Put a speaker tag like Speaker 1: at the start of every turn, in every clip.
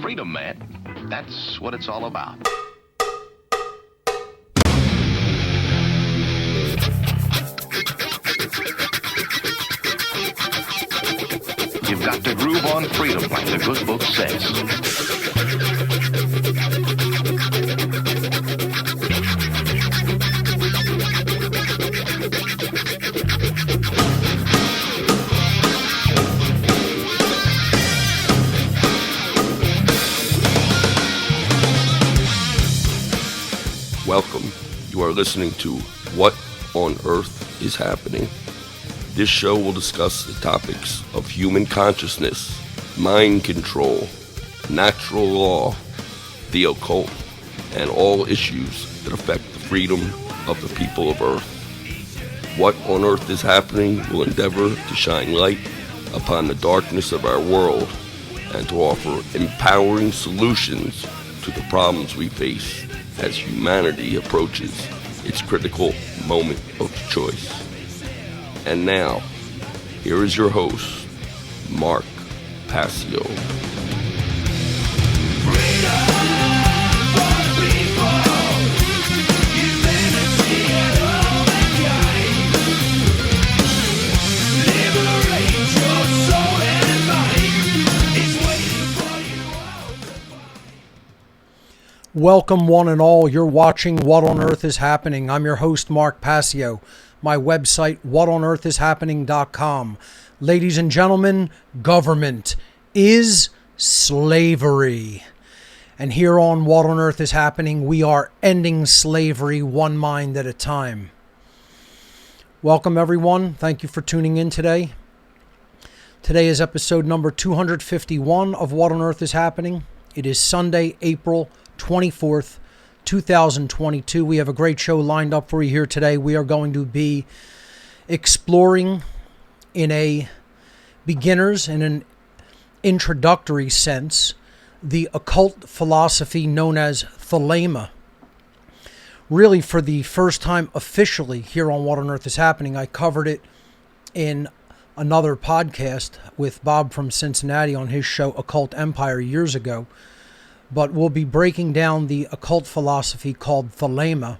Speaker 1: Freedom, man. That's what it's all about. You've got to groove on freedom, like the good book says.
Speaker 2: Welcome. You are listening to What on Earth is Happening. This show will discuss the topics of human consciousness, mind control, natural law, the occult, and all issues that affect the freedom of the people of Earth. What on Earth is Happening will endeavor to shine light upon the darkness of our world and to offer empowering solutions to the problems we face as humanity approaches its critical moment of choice. And now, here is your host, Mark Passio.
Speaker 3: Welcome one and all. You're watching What on Earth is Happening. I'm your host, Mark Passio. My website, whatonearthishappening.com. Ladies and gentlemen, government is slavery. And here on What on Earth is Happening, we are ending slavery one mind at a time. Welcome everyone. Thank you for tuning in today. Today is episode number 251 of What on Earth is Happening. It is Sunday, April 24th, 2022. We have a great show lined up for you here today. We are going to be exploring in a beginner's and an introductory sense the occult philosophy known as Thelema. Really, for the first time officially here on What on Earth is Happening. I covered it in another podcast with Bob from Cincinnati on his show Occult Empire years ago. But we'll be breaking down the occult philosophy called Thelema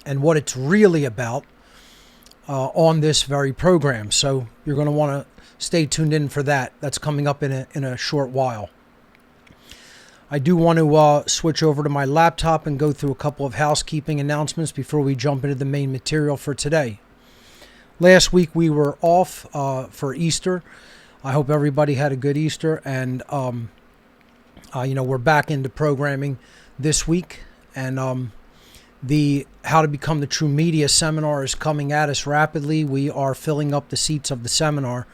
Speaker 3: and what it's really about on this very program. So you're going to want to stay tuned in for that. That's coming up in a short while. I do want to switch over to my laptop and go through a couple of housekeeping announcements before we jump into the main material for today. Last week we were off for Easter. I hope everybody had a good Easter, and we're back into programming this week, and the How to Become the True Media seminar is coming at us rapidly. We are filling up the seats of the seminar.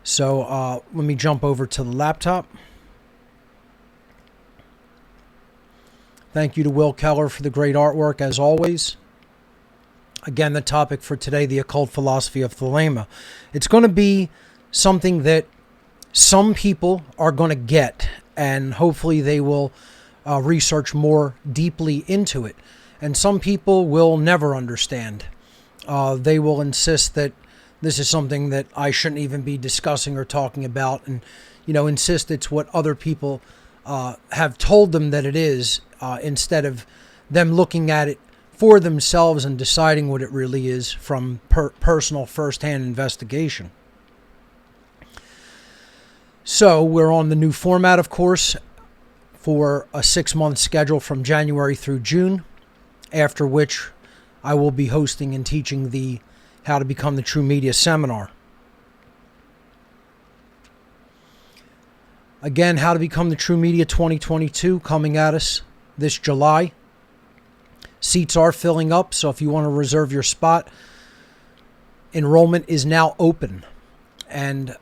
Speaker 3: So let me jump over to the laptop. Thank you to Will Keller for the great artwork, as always. Again, the topic for today, the occult philosophy of Thelema. It's going to be something that some people are going to get, and hopefully they will research more deeply into it. And some people will never understand. They will insist that this is something that I shouldn't even be discussing or talking about, and insist it's what other people have told them that it is, instead of them looking at it for themselves and deciding what it really is from personal first-hand investigation. So we're on the new format, of course, for a 6-month schedule from January through June, after which I will be hosting and teaching the How to Become the True Media seminar. Again, How to Become the True Media 2022 coming at us this July. Seats are filling up, so if you want to reserve your spot, enrollment is now open, and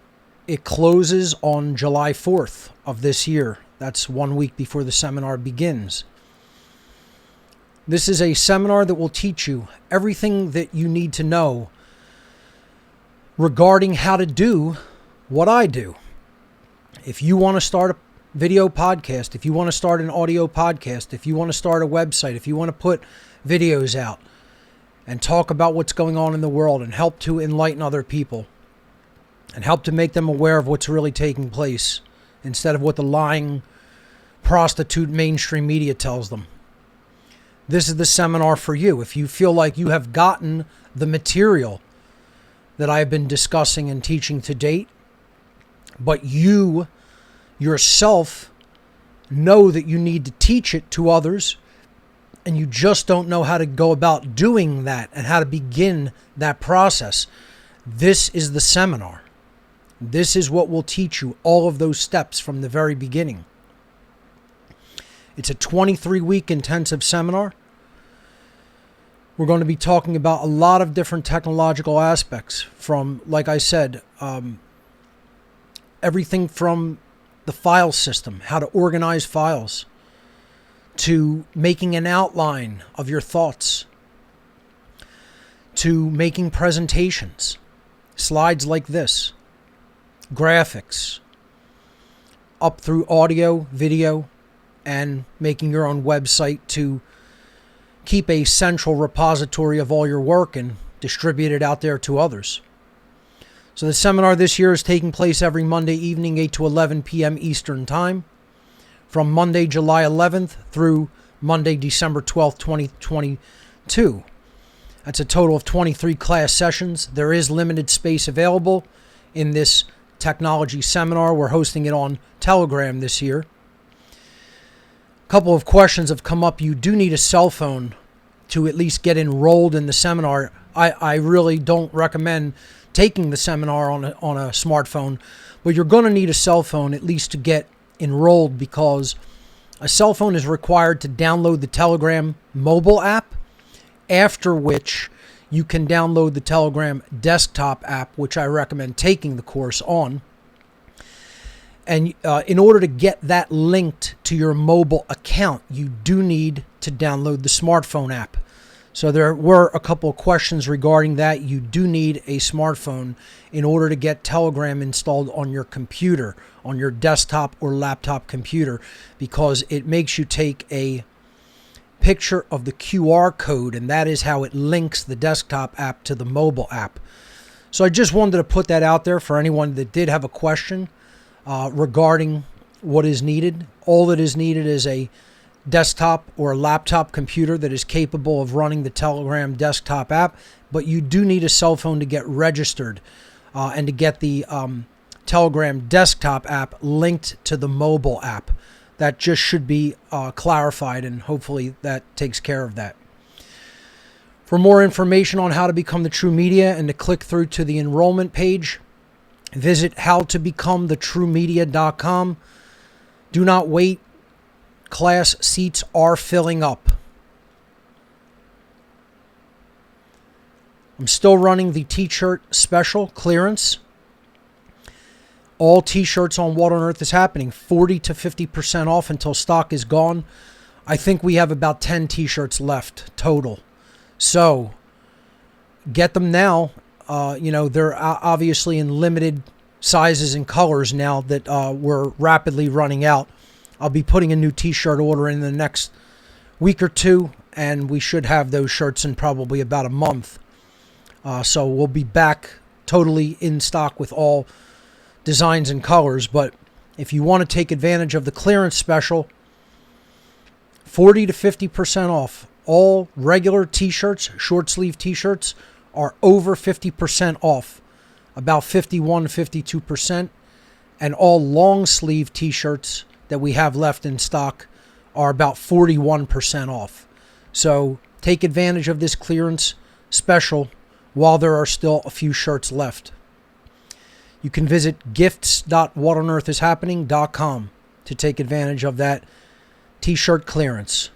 Speaker 3: it closes on July 4th of this year. That's 1 week before the seminar begins. This is a seminar that will teach you everything that you need to know regarding how to do what I do. If you want to start a video podcast, if you want to start an audio podcast, if you want to start a website, if you want to put videos out and talk about what's going on in the world and help to enlighten other people, and help to make them aware of what's really taking place instead of what the lying prostitute mainstream media tells them. This is the seminar for you. If you feel like you have gotten the material that I've been discussing and teaching to date, but you yourself know that you need to teach it to others, and you just don't know how to go about doing that and how to begin that process, this is the seminar. This is what will teach you all of those steps from the very beginning. It's a 23-week intensive seminar. We're going to be talking about a lot of different technological aspects from, like I said, everything from the file system, how to organize files, to making an outline of your thoughts, to making presentations, slides like this, graphics, up through audio, video, and making your own website to keep a central repository of all your work and distribute it out there to others. So the seminar this year is taking place every Monday evening, 8 to 11 p.m. Eastern Time, from Monday, July 11th through Monday, December 12th, 2022. That's a total of 23 class sessions. There is limited space available in this technology seminar. We're hosting it on Telegram this year. A couple of questions have come up. You do need a cell phone to at least get enrolled in the seminar. I really don't recommend taking the seminar on a smartphone, but you're going to need a cell phone at least to get enrolled, because a cell phone is required to download the Telegram mobile app, after which you can download the Telegram desktop app, which I recommend taking the course on. And in order to get that linked to your mobile account, you do need to download the smartphone app. So there were a couple of questions regarding that. You do need a smartphone in order to get Telegram installed on your computer, on your desktop or laptop computer, because it makes you take a picture of the QR code, and that is how it links the desktop app to the mobile app. So I just wanted to put that out there for anyone that did have a question regarding what is needed. All that is needed is a desktop or a laptop computer that is capable of running the Telegram desktop app, but you do need a cell phone to get registered and to get the Telegram desktop app linked to the mobile app. That just should be clarified, and hopefully that takes care of that. For more information on how to become the True Media and to click through to the enrollment page, visit howtobecomthetruemedia.com. Do not wait. Class seats are filling up. I'm still running the t-shirt special clearance. All t-shirts on What on Earth is Happening, 40 to 50% off until stock is gone. I think we have about 10 t-shirts left total. So get them now. They're obviously in limited sizes and colors now that we're rapidly running out. I'll be putting a new t-shirt order in the next week or two, and we should have those shirts in probably about a month. So we'll be back totally in stock with all designs and colors. But if you want to take advantage of the clearance special, 40 to 50% off. All regular t-shirts, short sleeve t-shirts, are over 50% off, about 51 to 52%. And all long sleeve t-shirts that we have left in stock are about 41% off. So take advantage of this clearance special while there are still a few shirts left. You can visit gifts.whatonearthishappening.com to take advantage of that t-shirt clearance.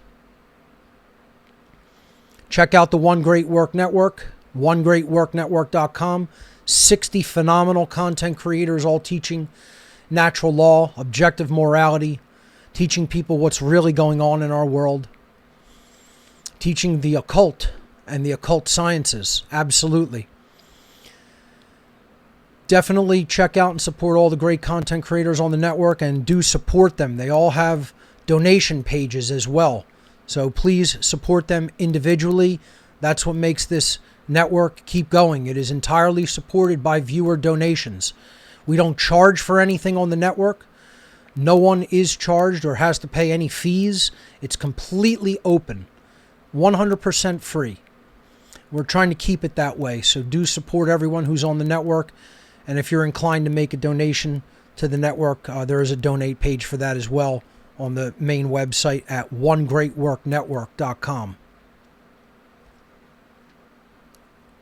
Speaker 3: Check out the One Great Work Network, onegreatworknetwork.com. 60 phenomenal content creators all teaching natural law, objective morality, teaching people what's really going on in our world, teaching the occult and the occult sciences. Absolutely. Definitely check out and support all the great content creators on the network, and do support them. They all have donation pages as well. So please support them individually. That's what makes this network keep going. It is entirely supported by viewer donations. We don't charge for anything on the network. No one is charged or has to pay any fees. It's completely open, 100% free. We're trying to keep it that way, so do support everyone who's on the network. And if you're inclined to make a donation to the network, there is a donate page for that as well on the main website at onegreatworknetwork.com.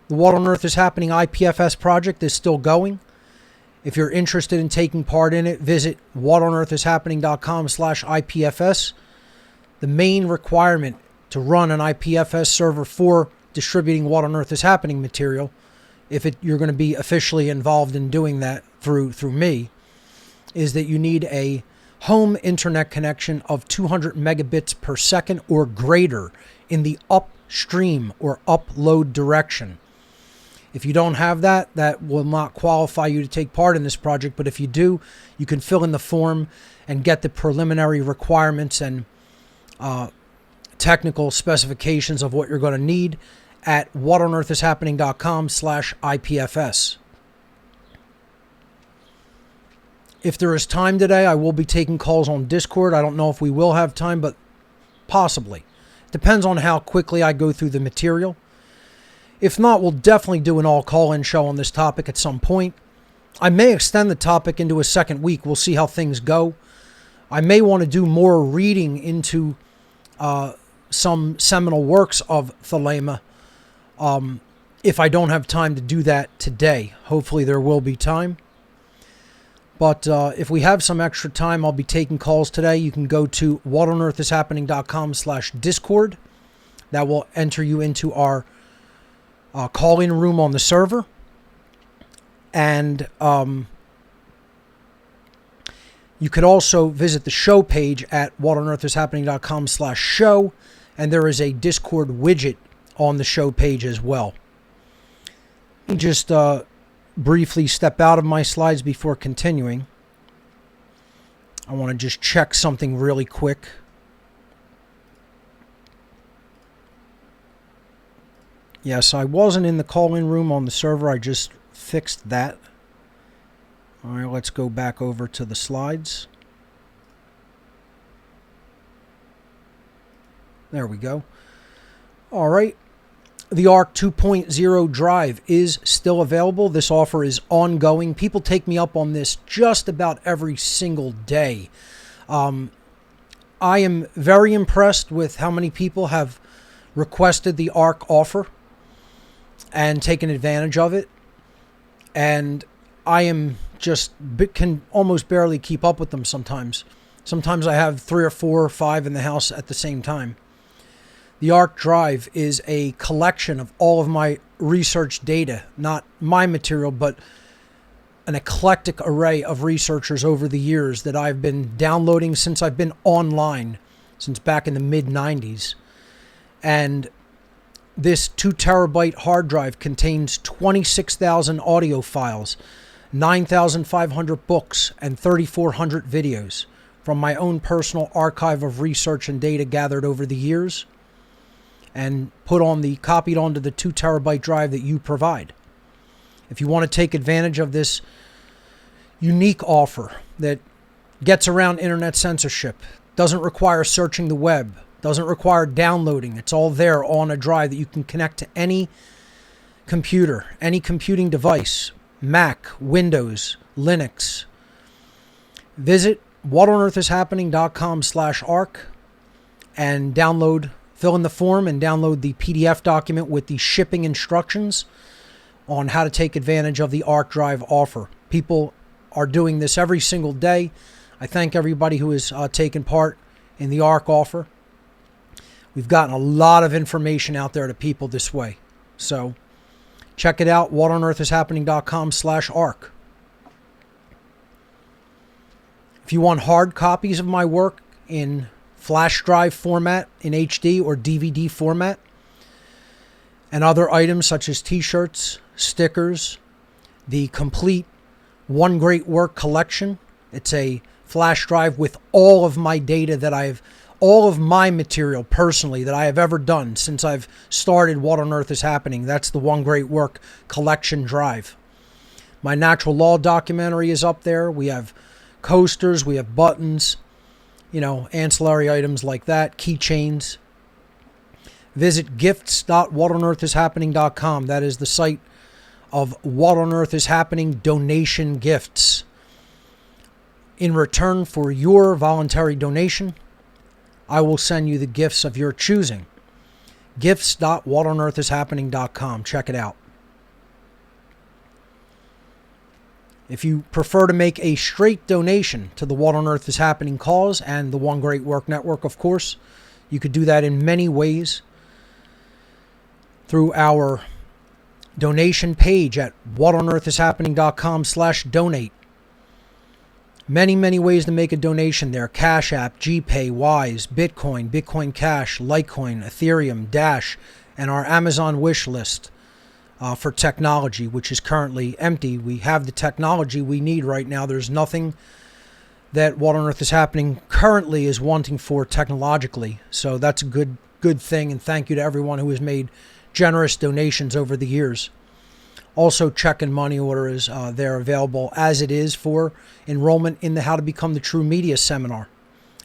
Speaker 3: The What on Earth is Happening IPFS project is still going. If you're interested in taking part in it, visit whatonearthishappening.com/IPFS. The main requirement to run an IPFS server for distributing What on Earth is Happening material, you're going to be officially involved in doing that through me, is that you need a home internet connection of 200 megabits per second or greater in the upstream or upload direction. If you don't have that, that will not qualify you to take part in this project. But if you do, you can fill in the form and get the preliminary requirements and technical specifications of what you're going to need at whatonearthishappening.com/IPFS. If there is time today, I will be taking calls on Discord. I don't know if we will have time, but possibly. Depends on how quickly I go through the material. If not, we'll definitely do an all-call-in show on this topic at some point. I may extend the topic into a second week. We'll see how things go. I may want to do more reading into some seminal works of Thelema if I don't have time to do that today. Hopefully there will be time. But if we have some extra time, I'll be taking calls today. You can go to whatonearthishappening.com/Discord. That will enter you into our call-in room on the server. And you could also visit the show page at whatonearthishappening.com/show. And there is a Discord widget on the show page as well. Let me just briefly step out of my slides before continuing. I want to just check something really quick. Yes, I wasn't in the call-in room on the server. I just fixed that. All right, let's go back over to the slides. There we go. All right. The ARC 2.0 drive is still available. This offer is ongoing. People take me up on this just about every single day. I am very impressed with how many people have requested the ARC offer and taken advantage of it. And I am can almost barely keep up with them sometimes. Sometimes I have 3 or 4 or 5 in the house at the same time. The ARC drive is a collection of all of my research data, not my material, but an eclectic array of researchers over the years that I've been downloading since I've been online, since back in the mid-90s. And this 2 terabyte hard drive contains 26,000 audio files, 9,500 books, and 3,400 videos from my own personal archive of research and data gathered over the years, and copied onto the 2 terabyte drive that you provide. If you want to take advantage of this unique offer that gets around internet censorship, doesn't require searching the web, doesn't require downloading, it's all there on a drive that you can connect to any computer, any computing device, Mac, Windows, Linux. Visit whatonearthishappening.com/ARC and fill in the form and download the PDF document with the shipping instructions on how to take advantage of the ARC drive offer. People are doing this every single day. I thank everybody who has taken part in the ARC offer. We've gotten a lot of information out there to people this way. So check it out, whatonearthishappening.com/ARC. If you want hard copies of my work in flash drive format, in HD or DVD format, and other items such as t-shirts, stickers, the complete One Great Work collection. It's a flash drive with all of my data all of my material personally that I have ever done since I've started What on Earth is Happening. That's the One Great Work collection drive. My natural law documentary is up there. We have coasters, we have buttons, ancillary items like that, keychains. Visit gifts.whatonearthishappening.com. That is the site of What on Earth is Happening donation gifts. In return for your voluntary donation, I will send you the gifts of your choosing. Gifts.whatonearthishappening.com. Check it out. If you prefer to make a straight donation to the What on Earth is Happening cause and the One Great Work Network, of course, you could do that in many ways through our donation page at whatonearthishappening.com/donate. Many ways to make a donation there. Cash App, GPay, Wise, Bitcoin, Bitcoin Cash, Litecoin, Ethereum, Dash, and our Amazon wish list for technology, which is currently empty. We have the technology we need right now. There's nothing that What on Earth is Happening currently is wanting for technologically. So that's a good thing, and thank you to everyone who has made generous donations over the years. Also, check and money order is there available as it is for enrollment in the How to Become the True Media seminar.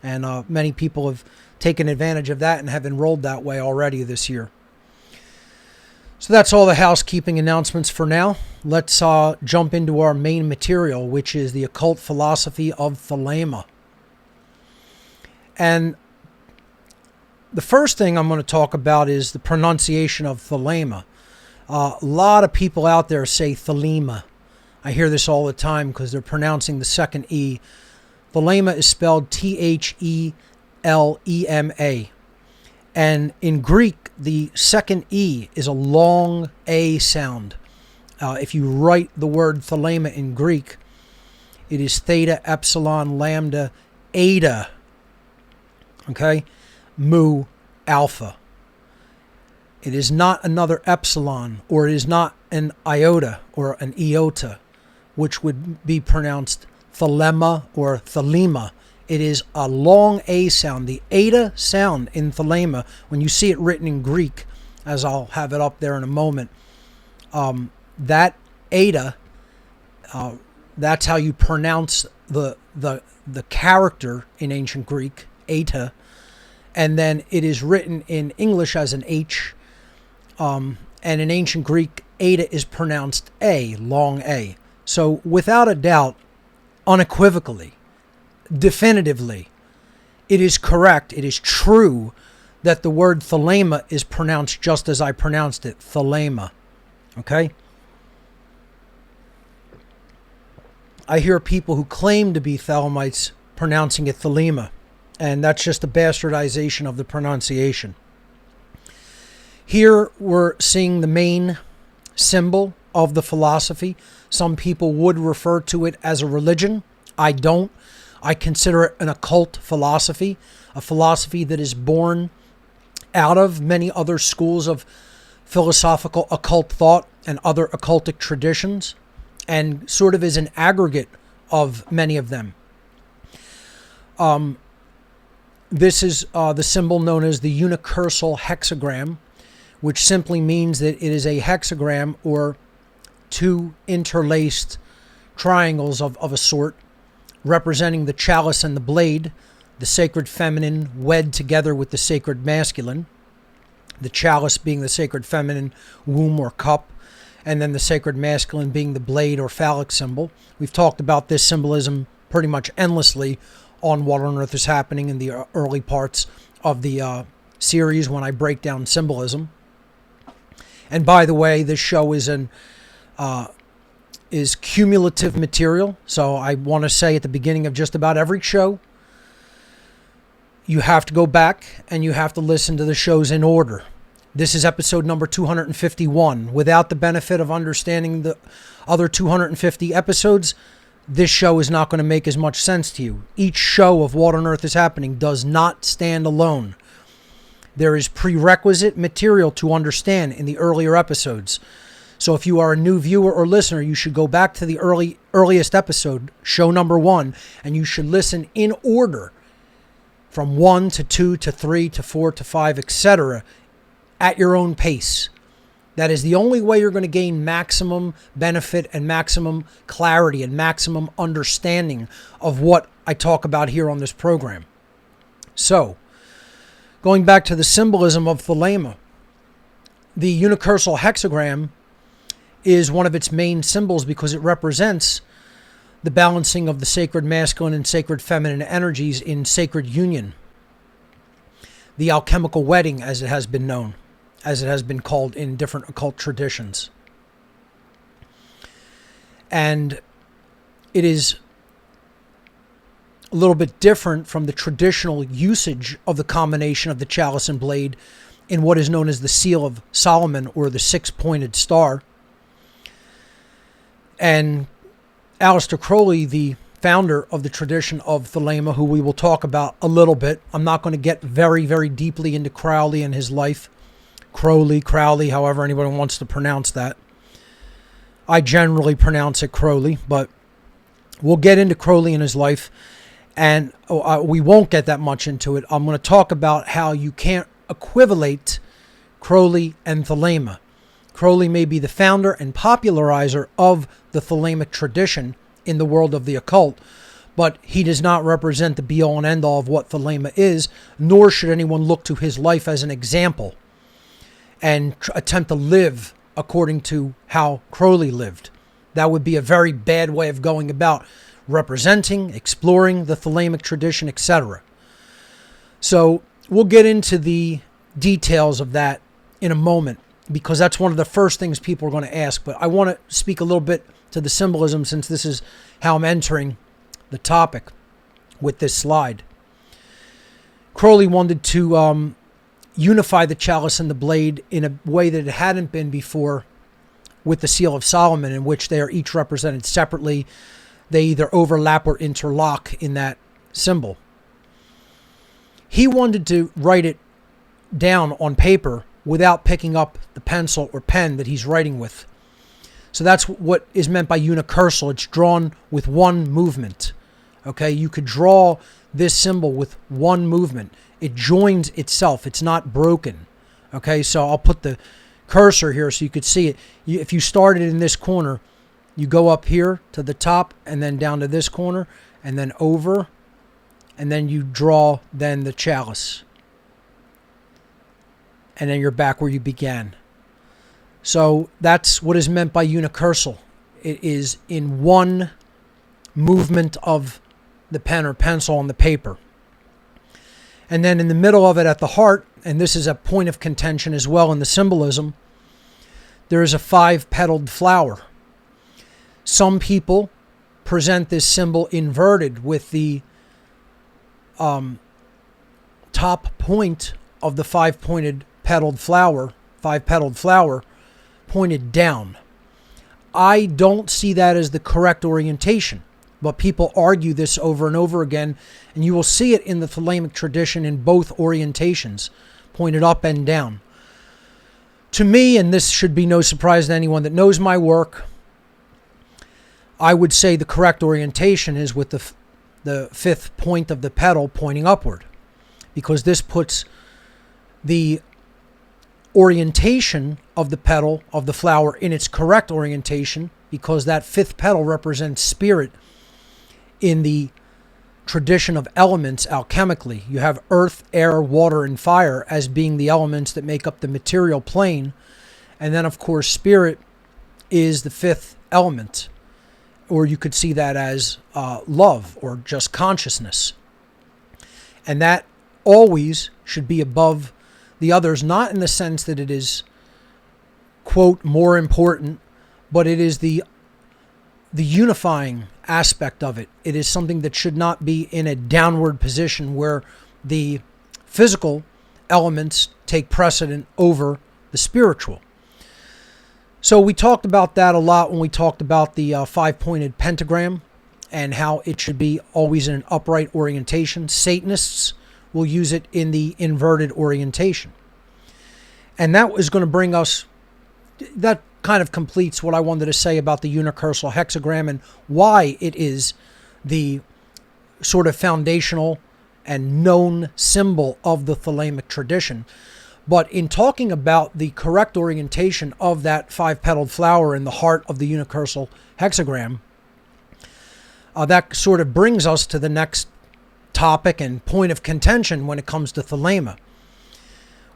Speaker 3: And many people have taken advantage of that and have enrolled that way already this year. So that's all the housekeeping announcements for now. Let's jump into our main material, which is the occult philosophy of Thelema. And the first thing I'm going to talk about is the pronunciation of Thelema. A lot of people out there say Thelema. I hear this all the time because they're pronouncing the second E. Thelema is spelled Thelema. And in Greek, the second E is a long A sound. If you write the word Thelema in Greek, it is theta, epsilon, lambda, eta. Okay? Mu, alpha. It is not another epsilon, or it is not an iota or an iota, which would be pronounced Thelema or Thelema. It is a long A sound. The eta sound in Thelema, when you see it written in Greek, as I'll have it up there in a moment, that eta, that's how you pronounce the character in ancient Greek, eta, and then it is written in English as an H. And in ancient Greek, eta is pronounced A, long A. So without a doubt, unequivocally, definitively, it is correct, it is true that the word Thelema is pronounced just as I pronounced it, Thelema. Okay? I hear people who claim to be Thelemites pronouncing it Thelema, and that's just a bastardization of the pronunciation. Here we're seeing the main symbol of the philosophy. Some people would refer to it as a religion. I don't. I consider it an occult philosophy, a philosophy that is born out of many other schools of philosophical occult thought and other occultic traditions, and sort of is an aggregate of many of them. This is the symbol known as the unicursal hexagram, which simply means that it is a hexagram or two interlaced triangles of a sort, representing the chalice and the blade, the sacred feminine wed together with the sacred masculine, the chalice being the sacred feminine womb or cup, and then the sacred masculine being the blade or phallic symbol. We've talked about this symbolism pretty much endlessly on What on Earth is Happening in the early parts of the series when I break down symbolism. And by the way, this show is cumulative material. So I want to say at the beginning of just about every show, you have to go back and you have to listen to the shows in order. This is episode number 251. Without the benefit of understanding the other 250 episodes, this show is not going to make as much sense to you. Each show of What on Earth is Happening does not stand alone. There is prerequisite material to understand in the earlier episodes. So if you are a new viewer or listener, you should go back to the earliest episode, show number 1, and you should listen in order from 1 to 2 to 3 to 4 to 5, etc., at your own pace. That is the only way you're going to gain maximum benefit and maximum clarity and maximum understanding of what I talk about here on this program. So, going back to the symbolism of Thelema, the unicursal hexagram is one of its main symbols because it represents the balancing of the sacred masculine and sacred feminine energies in sacred union. The alchemical wedding, as it has been known, as it has been called in different occult traditions. And it is a little bit different from the traditional usage of the combination of the chalice and blade in what is known as the Seal of Solomon, or the six-pointed star. And Aleister Crowley, the founder of the tradition of Thelema, who we will talk about a little bit. I'm not going to get very, very deeply into Crowley and his life. Crowley, however anyone wants to pronounce that. I generally pronounce it Crowley, but we'll get into Crowley and his life, and we won't get that much into it. I'm going to talk about how you can't equivalate Crowley and Thelema. Crowley may be the founder and popularizer of the Thelemic tradition in the world of the occult, but he does not represent the be-all and end-all of what Thelema is, nor should anyone look to his life as an example and attempt to live according to how Crowley lived. That would be a very bad way of going about representing, exploring the Thelemic tradition, etc. So we'll get into the details of that in a moment, because that's one of the first things people are going to ask. But I want to speak a little bit to the symbolism, since this is how I'm entering the topic with this slide. Crowley wanted to unify the chalice and the blade in a way that it hadn't been before with the Seal of Solomon, in which they are each represented separately. They either overlap or interlock in that symbol. He wanted to write it down on paper without picking up the pencil or pen that he's writing with. So that's what is meant by unicursal. It's drawn with one movement. Okay, you could draw this symbol with one movement. It joins itself. It's not broken. Okay, so I'll put the cursor here so you could see it. If you started in this corner, you go up here to the top and then down to this corner and then over, and then you draw then the chalice. And then you're back where you began. So that's what is meant by unicursal. It is in one movement of the pen or pencil on the paper. And then in the middle of it at the heart, and this is a point of contention as well in the symbolism, there is a 5-petaled flower. Some people present this symbol inverted, with the top point of the 5-petaled flower pointed down. I don't see that as the correct orientation, but people argue this over and over again, and you will see it in the Thelemic tradition in both orientations, pointed up and down. To me, and this should be no surprise to anyone that knows my work, I would say the correct orientation is with the 5th point of the petal pointing upward, because this puts the orientation of the petal of the flower in its correct orientation, because that 5th petal represents spirit in the tradition of elements alchemically. You have earth, air, water, and fire as being the elements that make up the material plane. And then, of course, spirit is the 5th element. Or you could see that as love or just consciousness. And that always should be above the others, not in the sense that it is, quote, more important, but it is the unifying aspect of it. It is something that should not be in a downward position where the physical elements take precedent over the spiritual. So we talked about that a lot when we talked about the 5-pointed pentagram and how it should be always in an upright orientation. Satanists will use it in the inverted orientation. And that was going to bring us, that kind of completes what I wanted to say about the unicursal hexagram and why it is the sort of foundational and known symbol of the Thelemic tradition. But in talking about the correct orientation of that 5-petaled flower in the heart of the universal hexagram, that sort of brings us to the next topic and point of contention when it comes to Thelema.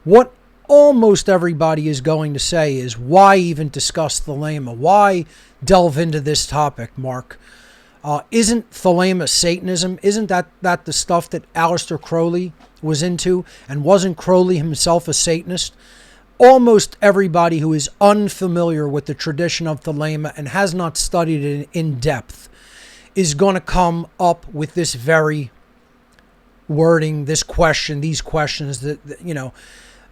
Speaker 3: What almost everybody is going to say is, why even discuss Thelema? Why delve into this topic, Mark? Isn't Thelema Satanism? Isn't that the stuff that Aleister Crowley was into? And wasn't Crowley himself a Satanist? Almost everybody who is unfamiliar with the tradition of Thelema and has not studied it in depth is going to come up with this very wording, this question, these questions that,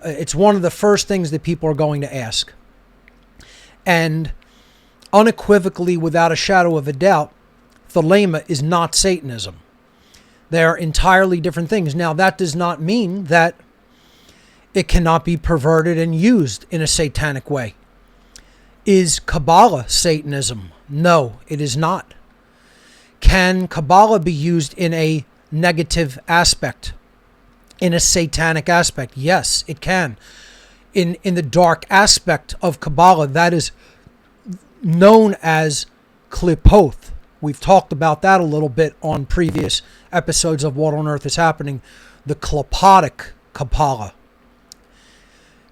Speaker 3: it's one of the first things that people are going to ask. And unequivocally, without a shadow of a doubt, Thelema is not Satanism. They are entirely different things. Now, that does not mean that it cannot be perverted and used in a satanic way. Is Kabbalah Satanism? No, it is not. Can Kabbalah be used in a negative aspect? In a satanic aspect? Yes, it can. In the dark aspect of Kabbalah, that is known as Klipoth. We've talked about that a little bit on previous episodes of What on Earth is Happening. The Klipotic Kabbalah.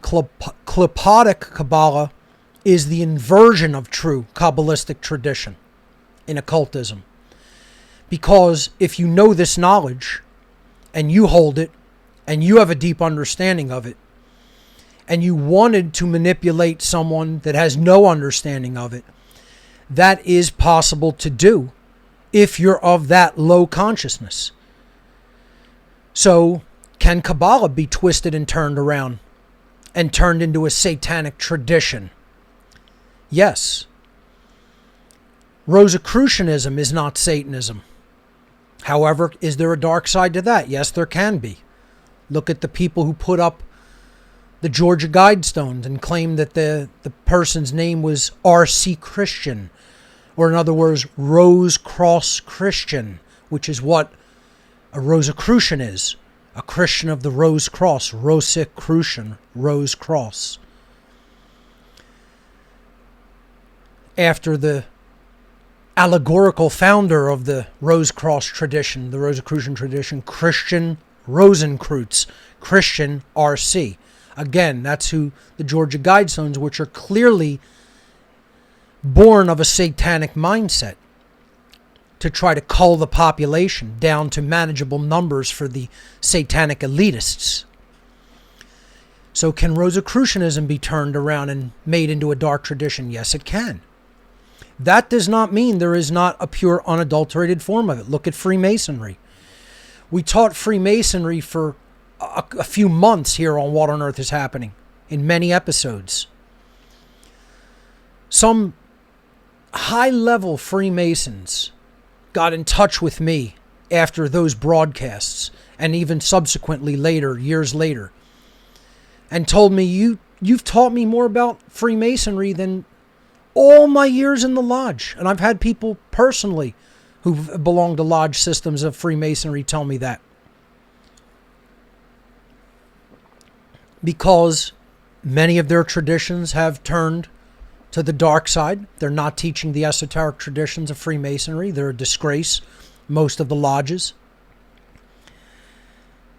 Speaker 3: Klipotic Kabbalah is the inversion of true Kabbalistic tradition in occultism. Because if you know this knowledge, and you hold it, and you have a deep understanding of it, and you wanted to manipulate someone that has no understanding of it, that is possible to do if you're of that low consciousness. So, can Kabbalah be twisted and turned around and turned into a satanic tradition? Yes. Rosicrucianism is not Satanism. However, is there a dark side to that? Yes, there can be. Look at the people who put up the Georgia Guidestones and claimed that the person's name was R.C. Christian, or in other words, Rose Cross Christian, which is what a Rosicrucian is. A Christian of the Rose Cross, Rosicrucian, Rose Cross. After the allegorical founder of the Rose Cross tradition, the Rosicrucian tradition, Christian Rosenkreutz, Christian R.C. Again, that's who the Georgia Guidestones, which are clearly born of a satanic mindset to try to cull the population down to manageable numbers for the satanic elitists. So can Rosicrucianism be turned around and made into a dark tradition? Yes, it can. That does not mean there is not a pure, unadulterated form of it. Look at Freemasonry. We taught Freemasonry for a few months here on What on Earth is Happening in many episodes. Some high-level Freemasons got in touch with me after those broadcasts and even subsequently later, years later, and told me, you've taught me more about Freemasonry than all my years in the lodge. And I've had people personally who belong to lodge systems of Freemasonry tell me that. Because many of their traditions have turned to the dark side. They're not teaching the esoteric traditions of Freemasonry. They're a disgrace, most of the lodges.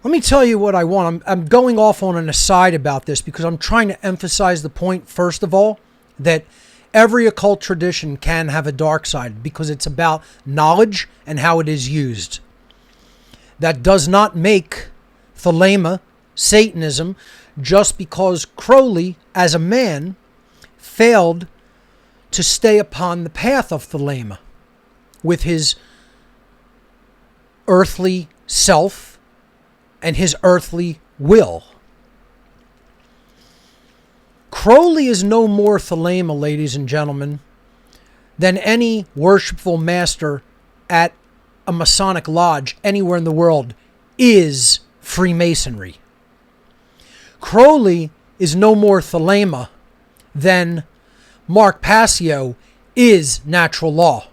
Speaker 3: Let me tell you what I want. I'm going off on an aside about this because I'm trying to emphasize the point, first of all, that every occult tradition can have a dark side because it's about knowledge and how it is used. That does not make Thelema Satanism just because Crowley, as a man, failed to stay upon the path of Thelema with his earthly self and his earthly will. Crowley is no more Thelema, ladies and gentlemen, than any worshipful master at a Masonic lodge anywhere in the world is Freemasonry. Crowley is no more Thelema than Mark Passio is natural law.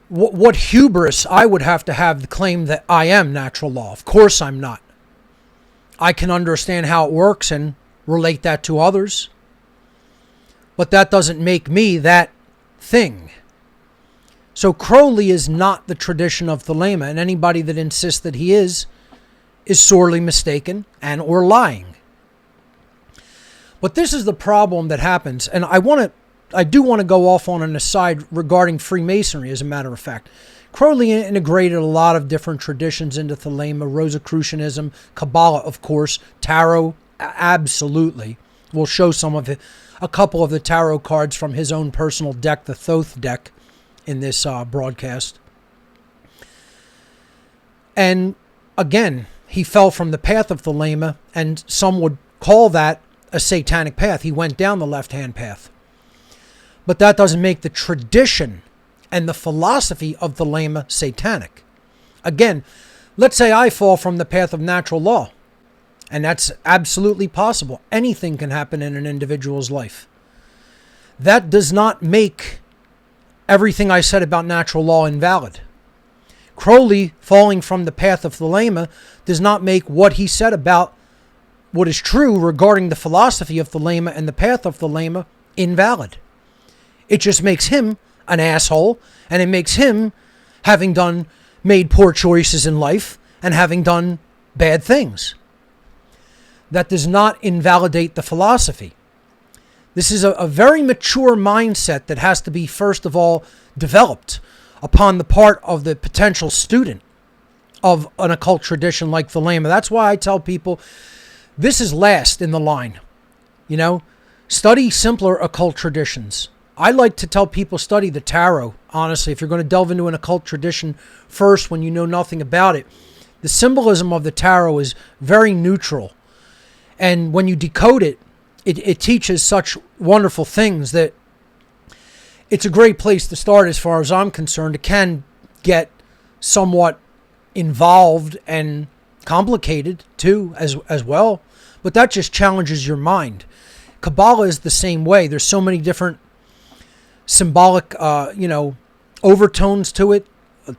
Speaker 3: What hubris I would have to claim that I am natural law. Of course I'm not. I can understand how it works and relate that to others. But that doesn't make me that thing. So Crowley is not the tradition of Thelema, and anybody that insists that he is sorely mistaken and or lying. But this is the problem that happens, and I do want to go off on an aside regarding Freemasonry, as a matter of fact. Crowley integrated a lot of different traditions into Thelema, Rosicrucianism, Kabbalah, of course, Tarot, absolutely. We'll show a couple of the tarot cards from his own personal deck, the Thoth deck, in this broadcast. And again, he fell from the path of Thelema, and some would call that a satanic path. He went down the left-hand path. But that doesn't make the tradition and the philosophy of Thelema satanic. Again, let's say I fall from the path of natural law, and that's absolutely possible. Anything can happen in an individual's life. That does not make everything I said about natural law invalid. Crowley falling from the path of Thelema does not make what he said about what is true regarding the philosophy of Thelema and the path of Thelema invalid. It just makes him an asshole, and it makes him having made poor choices in life and having done bad things. That does not invalidate the philosophy. This is a very mature mindset that has to be, first of all, developed upon the part of the potential student of an occult tradition like Thelema. That's why I tell people this is last in the line. Study simpler occult traditions. I like to tell people study the tarot, honestly. If you're going to delve into an occult tradition first when you know nothing about it, the symbolism of the tarot is very neutral. And when you decode it, it teaches such wonderful things that it's a great place to start as far as I'm concerned. It can get somewhat involved and complicated too as well, but that just challenges your mind. Kabbalah is the same way. There's so many different symbolic, overtones to it,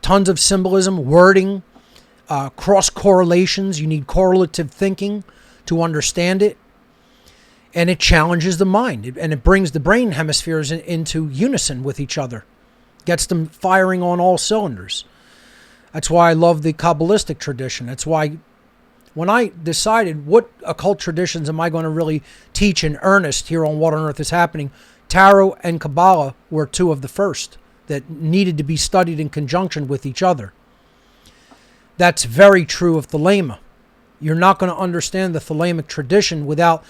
Speaker 3: tons of symbolism, wording, cross correlations. You need correlative thinking to understand it. And it challenges the mind, and it brings the brain hemispheres into unison with each other, gets them firing on all cylinders. That's why I love the Kabbalistic tradition. That's why when I decided what occult traditions am I going to really teach in earnest here on What on Earth is Happening, Tarot and Kabbalah were two of the first that needed to be studied in conjunction with each other. That's very true of Thelema. You're not going to understand the Thelemic tradition without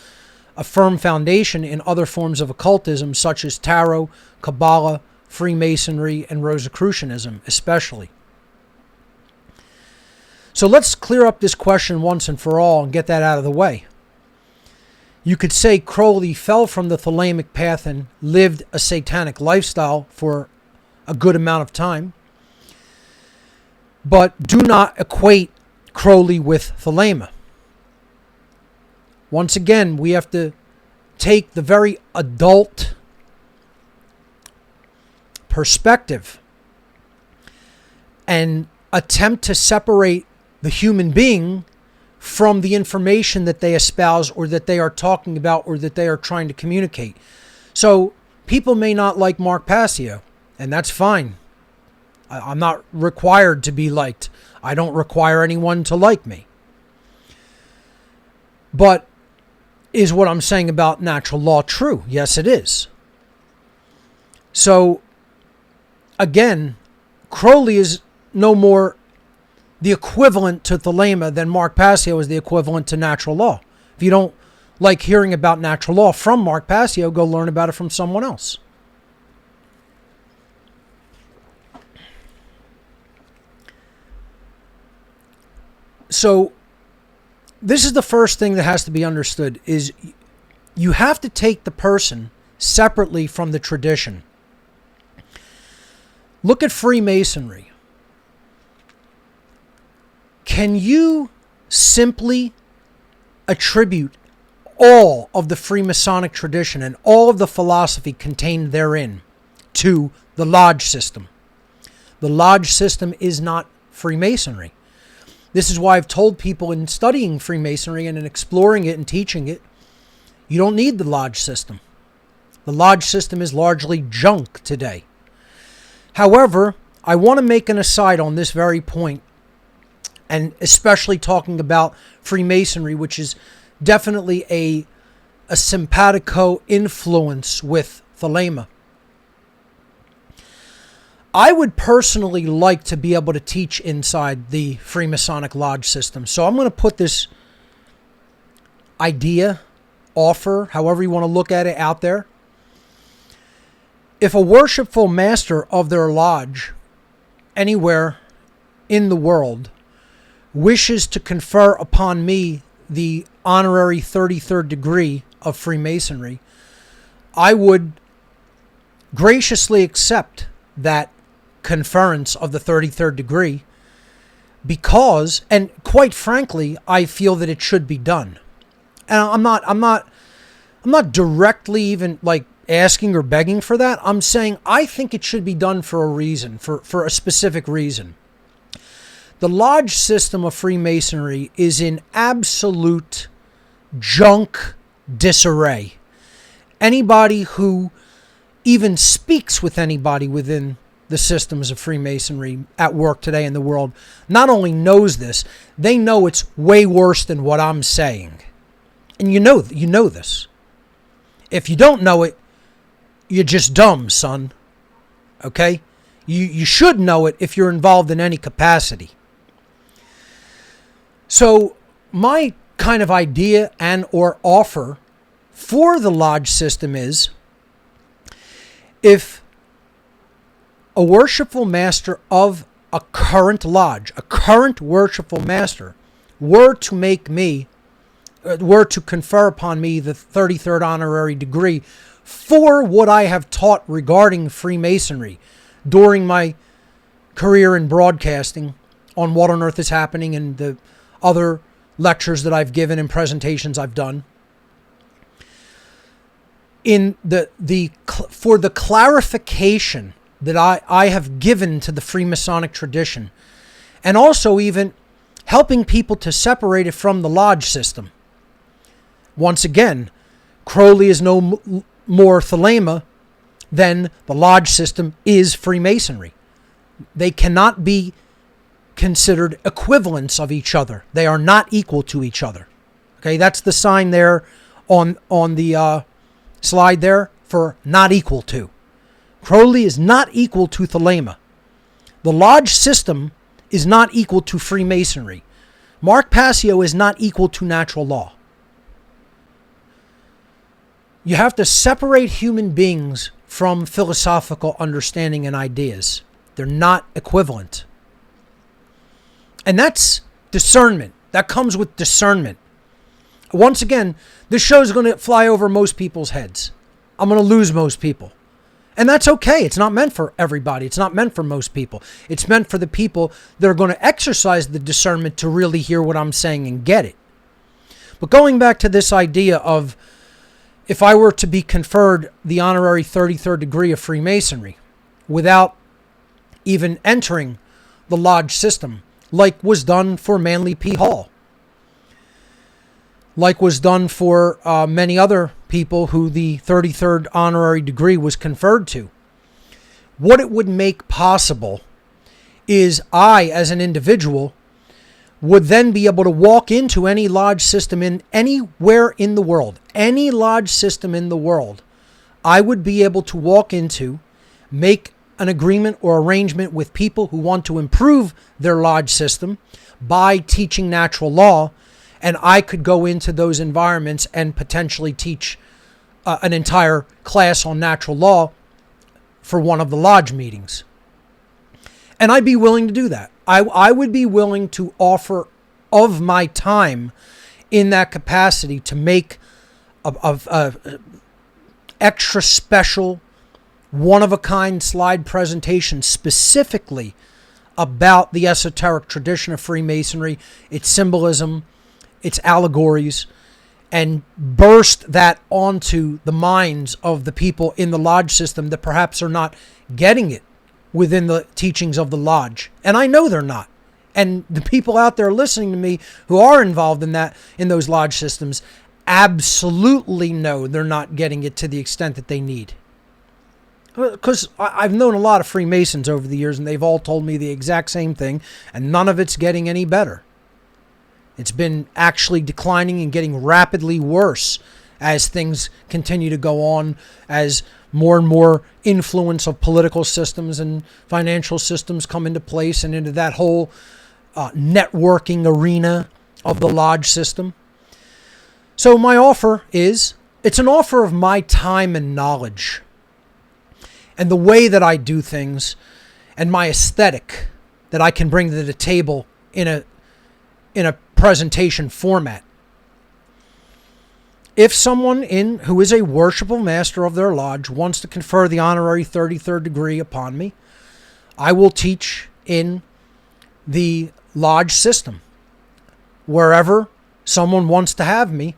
Speaker 3: a firm foundation in other forms of occultism such as Tarot, Kabbalah, Freemasonry, and Rosicrucianism especially. So let's clear up this question once and for all and get that out of the way. You could say Crowley fell from the Thelemic path and lived a satanic lifestyle for a good amount of time. But do not equate Crowley with Thelema. Once again, we have to take the very adult perspective and attempt to separate the human being from the information that they espouse or that they are talking about or that they are trying to communicate. So people may not like Mark Passio, and that's fine. I'm not required to be liked. I don't require anyone to like me. But is what I'm saying about natural law true? Yes, it is. So, again, Crowley is no more the equivalent to Thelema than Mark Passio is the equivalent to natural law. If you don't like hearing about natural law from Mark Passio, go learn about it from someone else. So, this is the first thing that has to be understood, is you have to take the person separately from the tradition. Look at Freemasonry. Can you simply attribute all of the Freemasonic tradition and all of the philosophy contained therein to the lodge system? The lodge system is not Freemasonry. This is why I've told people in studying Freemasonry and in exploring it and teaching it, you don't need the lodge system. The lodge system is largely junk today. However, I want to make an aside on this very point, and especially talking about Freemasonry, which is definitely a simpatico influence with Thelema. I would personally like to be able to teach inside the Freemasonic Lodge system. So I'm going to put this idea, offer, however you want to look at it, out there. If a worshipful master of their lodge anywhere in the world wishes to confer upon me the honorary 33rd degree of Freemasonry, I would graciously accept that conference of the 33rd degree because, and quite frankly, I feel that it should be done. And I'm not directly even like asking or begging for that. I'm saying I think it should be done for a reason, for a specific reason. The lodge system of Freemasonry is in absolute junk disarray. Anybody who even speaks with anybody within the systems of Freemasonry at work today in the world not only knows this, they know it's way worse than what I'm saying. And you know this. If you don't know it, you're just dumb, son. Okay? You should know it if you're involved in any capacity. So my kind of idea and or offer for the lodge system is, if a worshipful master of a current lodge, a current worshipful master, were to confer upon me the 33rd honorary degree for what I have taught regarding Freemasonry during my career in broadcasting on What on Earth is Happening and the other lectures that I've given and presentations I've done, in for the clarification that I have given to the Freemasonic tradition, and also even helping people to separate it from the lodge system. Once again, Crowley is no more Thelema than the lodge system is Freemasonry. They cannot be considered equivalents of each other. They are not equal to each other. Okay, that's the sign there on the slide there for not equal to. Crowley is not equal to Thelema. The lodge system is not equal to Freemasonry. Mark Passio is not equal to natural law. You have to separate human beings from philosophical understanding and ideas. They're not equivalent. And that's discernment. That comes with discernment. Once again, this show is going to fly over most people's heads. I'm going to lose most people. And that's okay. It's not meant for everybody. It's not meant for most people. It's meant for the people that are going to exercise the discernment to really hear what I'm saying and get it. But going back to this idea of, if I were to be conferred the honorary 33rd degree of Freemasonry without even entering the lodge system, like was done for Manly P. Hall, like was done for many other people who the 33rd honorary degree was conferred to, what it would make possible is I, as an individual, would then be able to walk into any lodge system in anywhere in the world, any lodge system in the world, I would be able to walk into, make an agreement or arrangement with people who want to improve their lodge system by teaching natural law, and I could go into those environments and potentially teach an entire class on natural law for one of the lodge meetings. And I'd be willing to do that. I would be willing to offer of my time in that capacity to make a extra special, one-of-a-kind slide presentation specifically about the esoteric tradition of Freemasonry, its symbolism, its allegories, and burst that onto the minds of the people in the lodge system that perhaps are not getting it within the teachings of the lodge. And I know they're not. And the people out there listening to me who are involved in those lodge systems, absolutely know they're not getting it to the extent that they need. Because I've known a lot of Freemasons over the years, and they've all told me the exact same thing, and none of it's getting any better. It's been actually declining and getting rapidly worse as things continue to go on, as more and more influence of political systems and financial systems come into place and into that whole networking arena of the lodge system. So my offer is, it's an offer of my time and knowledge and the way that I do things and my aesthetic that I can bring to the table in a presentation format. If someone who is a worshipful master of their lodge wants to confer the honorary 33rd degree upon me, I will teach in the lodge system wherever someone wants to have me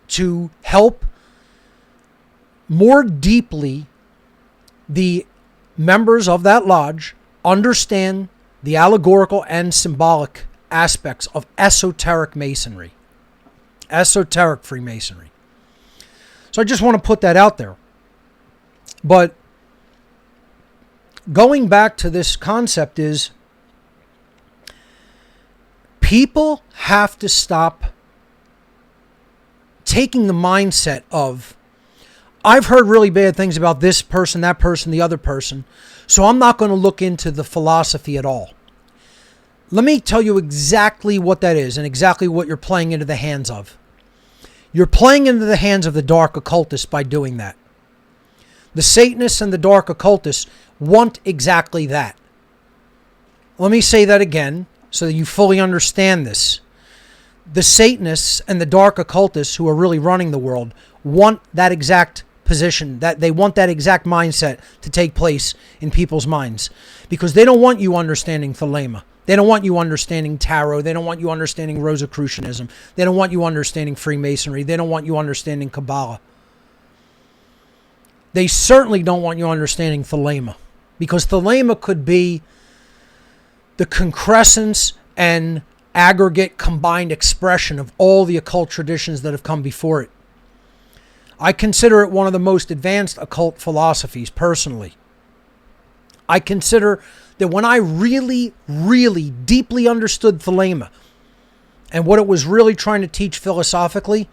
Speaker 3: to help more deeply the members of that lodge understand the allegorical and symbolic aspects of esoteric Masonry, esoteric Freemasonry. So I just want to put that out there. But going back to this concept is, people have to stop taking the mindset of, I've heard really bad things about this person, that person, the other person, so I'm not going to look into the philosophy at all. Let me tell you exactly what that is and exactly what you're playing into the hands of. You're playing into the hands of the dark occultists by doing that. The Satanists and the dark occultists want exactly that. Let me say that again so that you fully understand this. The Satanists and the dark occultists who are really running the world want that exact position, that they want that exact mindset to take place in people's minds, because they don't want you understanding Thelema. They don't want you understanding tarot. They don't want you understanding Rosicrucianism. They don't want you understanding Freemasonry. They don't want you understanding Kabbalah. They certainly don't want you understanding Thelema, because Thelema could be the concrescence and aggregate combined expression of all the occult traditions that have come before it. I consider it one of the most advanced occult philosophies personally. I consider that when I really, really deeply understood Thelema and what it was really trying to teach philosophically,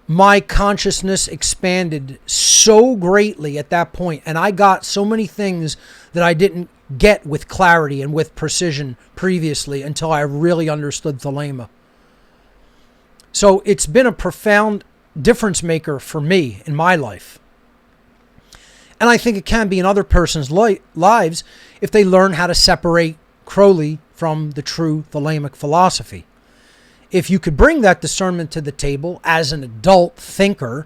Speaker 3: my consciousness expanded so greatly at that point, and I got so many things that I didn't get with clarity and with precision previously until I really understood Thelema. So it's been a profound difference maker for me in my life. And I think it can be in other person's lives if they learn how to separate Crowley from the true Thelemic philosophy. If you could bring that discernment to the table as an adult thinker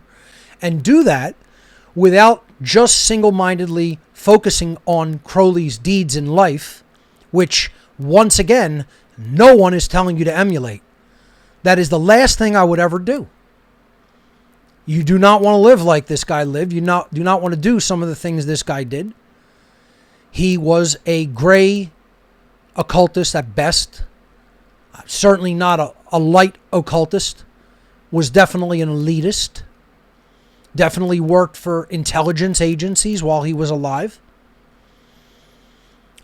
Speaker 3: and do that without just single-mindedly focusing on Crowley's deeds in life, which, once again, no one is telling you to emulate. That is the last thing I would ever do. You do not want to live like this guy lived. You do not want to do some of the things this guy did. He was a gray occultist at best. Certainly not a light occultist. Was definitely an elitist. Definitely worked for intelligence agencies while he was alive.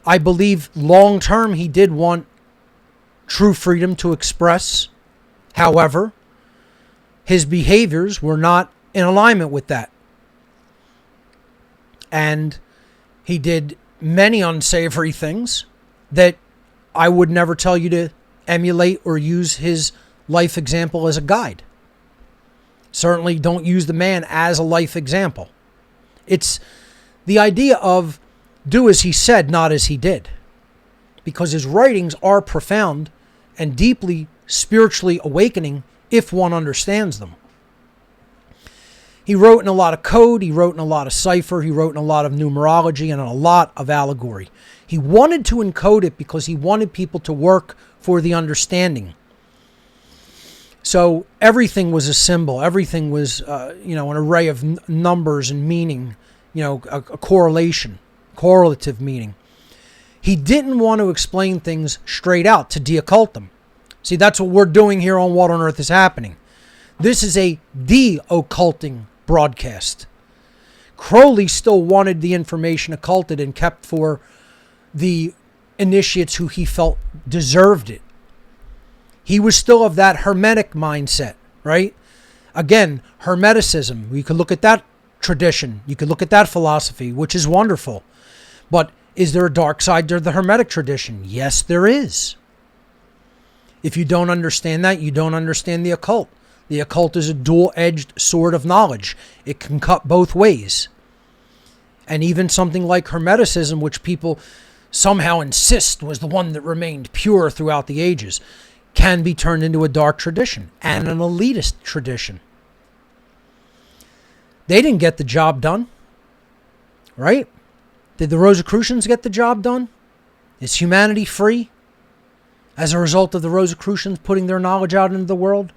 Speaker 3: I believe long term he did want true freedom to express. However, his behaviors were not in alignment with that. And he did many unsavory things that I would never tell you to emulate or use his life example as a guide. Certainly don't use the man as a life example. It's the idea of do as he said, not as he did. Because his writings are profound and deeply spiritually awakening if one understands them. He wrote in a lot of code, he wrote in a lot of cipher, he wrote in a lot of numerology and a lot of allegory. He wanted to encode it because he wanted people to work for the understanding. So everything was a symbol, everything was an array of numbers and meaning, a correlation, correlative meaning. He didn't want to explain things straight out, to de-occult them. See, that's what we're doing here on What on Earth is Happening. This is a de-occulting broadcast. Crowley still wanted the information occulted and kept for the initiates who he felt deserved it. He was still of that Hermetic mindset, right? Again, Hermeticism. You could look at that tradition. You could look at that philosophy, which is wonderful. But is there a dark side to the Hermetic tradition? Yes, there is. If you don't understand that, you don't understand the occult. The occult is a dual-edged sword of knowledge. It can cut both ways. And even something like Hermeticism, which people somehow insist was the one that remained pure throughout the ages, can be turned into a dark tradition and an elitist tradition. They didn't get the job done, right? Did the Rosicrucians get the job done? Is humanity free as a result of the Rosicrucians putting their knowledge out into the world?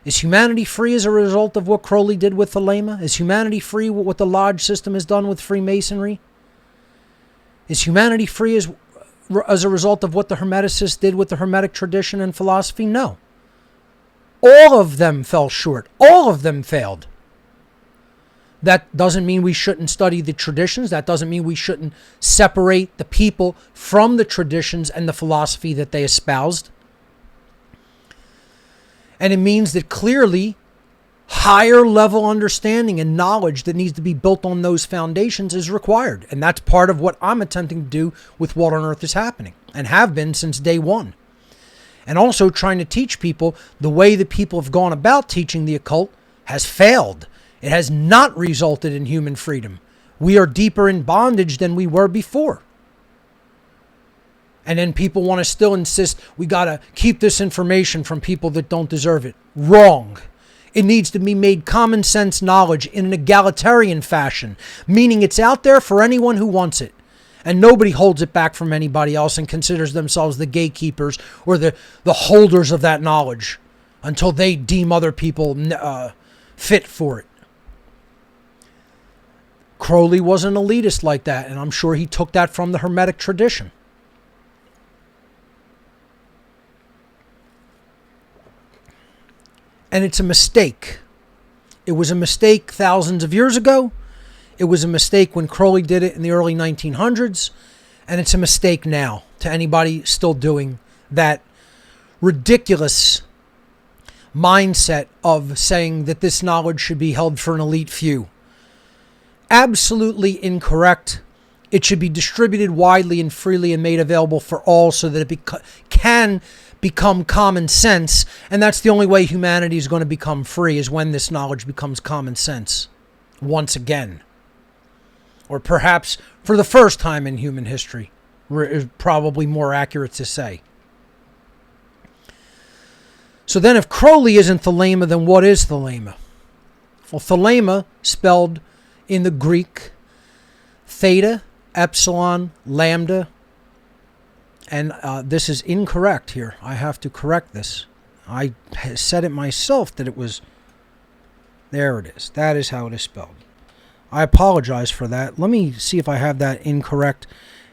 Speaker 3: Is humanity free as a result of what Crowley did with Thelema? Is humanity free with what the Lodge system has done with Freemasonry? Is humanity free as a result of what the Hermeticists did with the Hermetic tradition and philosophy? No. All of them fell short. All of them failed. That doesn't mean we shouldn't study the traditions. That doesn't mean we shouldn't separate the people from the traditions and the philosophy that they espoused. And it means that clearly higher level understanding and knowledge that needs to be built on those foundations is required. And that's part of what I'm attempting to do with What on Earth is Happening, and have been since day one. And also trying to teach people the way that people have gone about teaching the occult has failed. It has not resulted in human freedom. We are deeper in bondage than we were before. And then people want to still insist we got to keep this information from people that don't deserve it. Wrong. It needs to be made common sense knowledge in an egalitarian fashion, meaning it's out there for anyone who wants it. And nobody holds it back from anybody else and considers themselves the gatekeepers or the holders of that knowledge until they deem other people fit for it. Crowley was an elitist like that, and I'm sure he took that from the Hermetic tradition. And it's a mistake. It was a mistake thousands of years ago. It was a mistake when Crowley did it in the early 1900s. And it's a mistake now to anybody still doing that ridiculous mindset of saying that this knowledge should be held for an elite few. Absolutely incorrect. It should be distributed widely and freely and made available for all so that it can become common sense. And that's the only way humanity is going to become free, is when this knowledge becomes common sense once again. Or perhaps for the first time in human history, is probably more accurate to say. So then if Crowley isn't Thelema, then what is Thelema? Well, Thelema, spelled in the Greek, theta, epsilon, lambda, and this is incorrect here. I have to correct this. I said it myself that it was... There it is. That is how it is spelled. I apologize for that. Let me see if I have that incorrect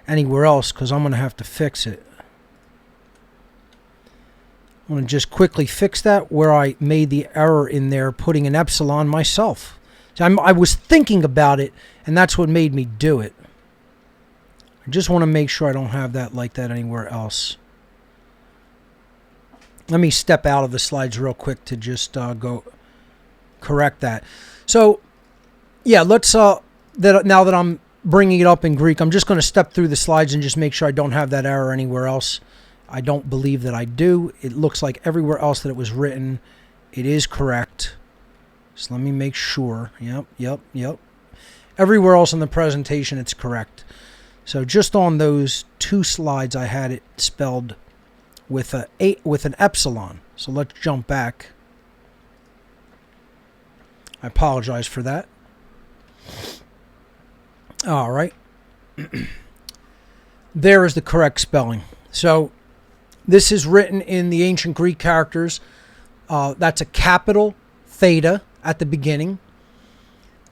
Speaker 3: anywhere else, because I'm going to have to fix it. I'm going to just quickly fix that where I made the error in there putting an epsilon myself. So I was thinking about it, and that's what made me do it. I just want to make sure I don't have that like that anywhere else. Let me step out of the slides real quick to just go correct that. So, yeah, let's now that I'm bringing it up in Greek, I'm just going to step through the slides and just make sure I don't have that error anywhere else. I don't believe that I do. It looks like everywhere else that it was written, it is correct. So let me make sure. Yep. Everywhere else in the presentation, it's correct. So just on those two slides, I had it spelled with an epsilon. So let's jump back. I apologize for that. All right. There is the correct spelling. So this is written in the ancient Greek characters. That's a capital theta at the beginning,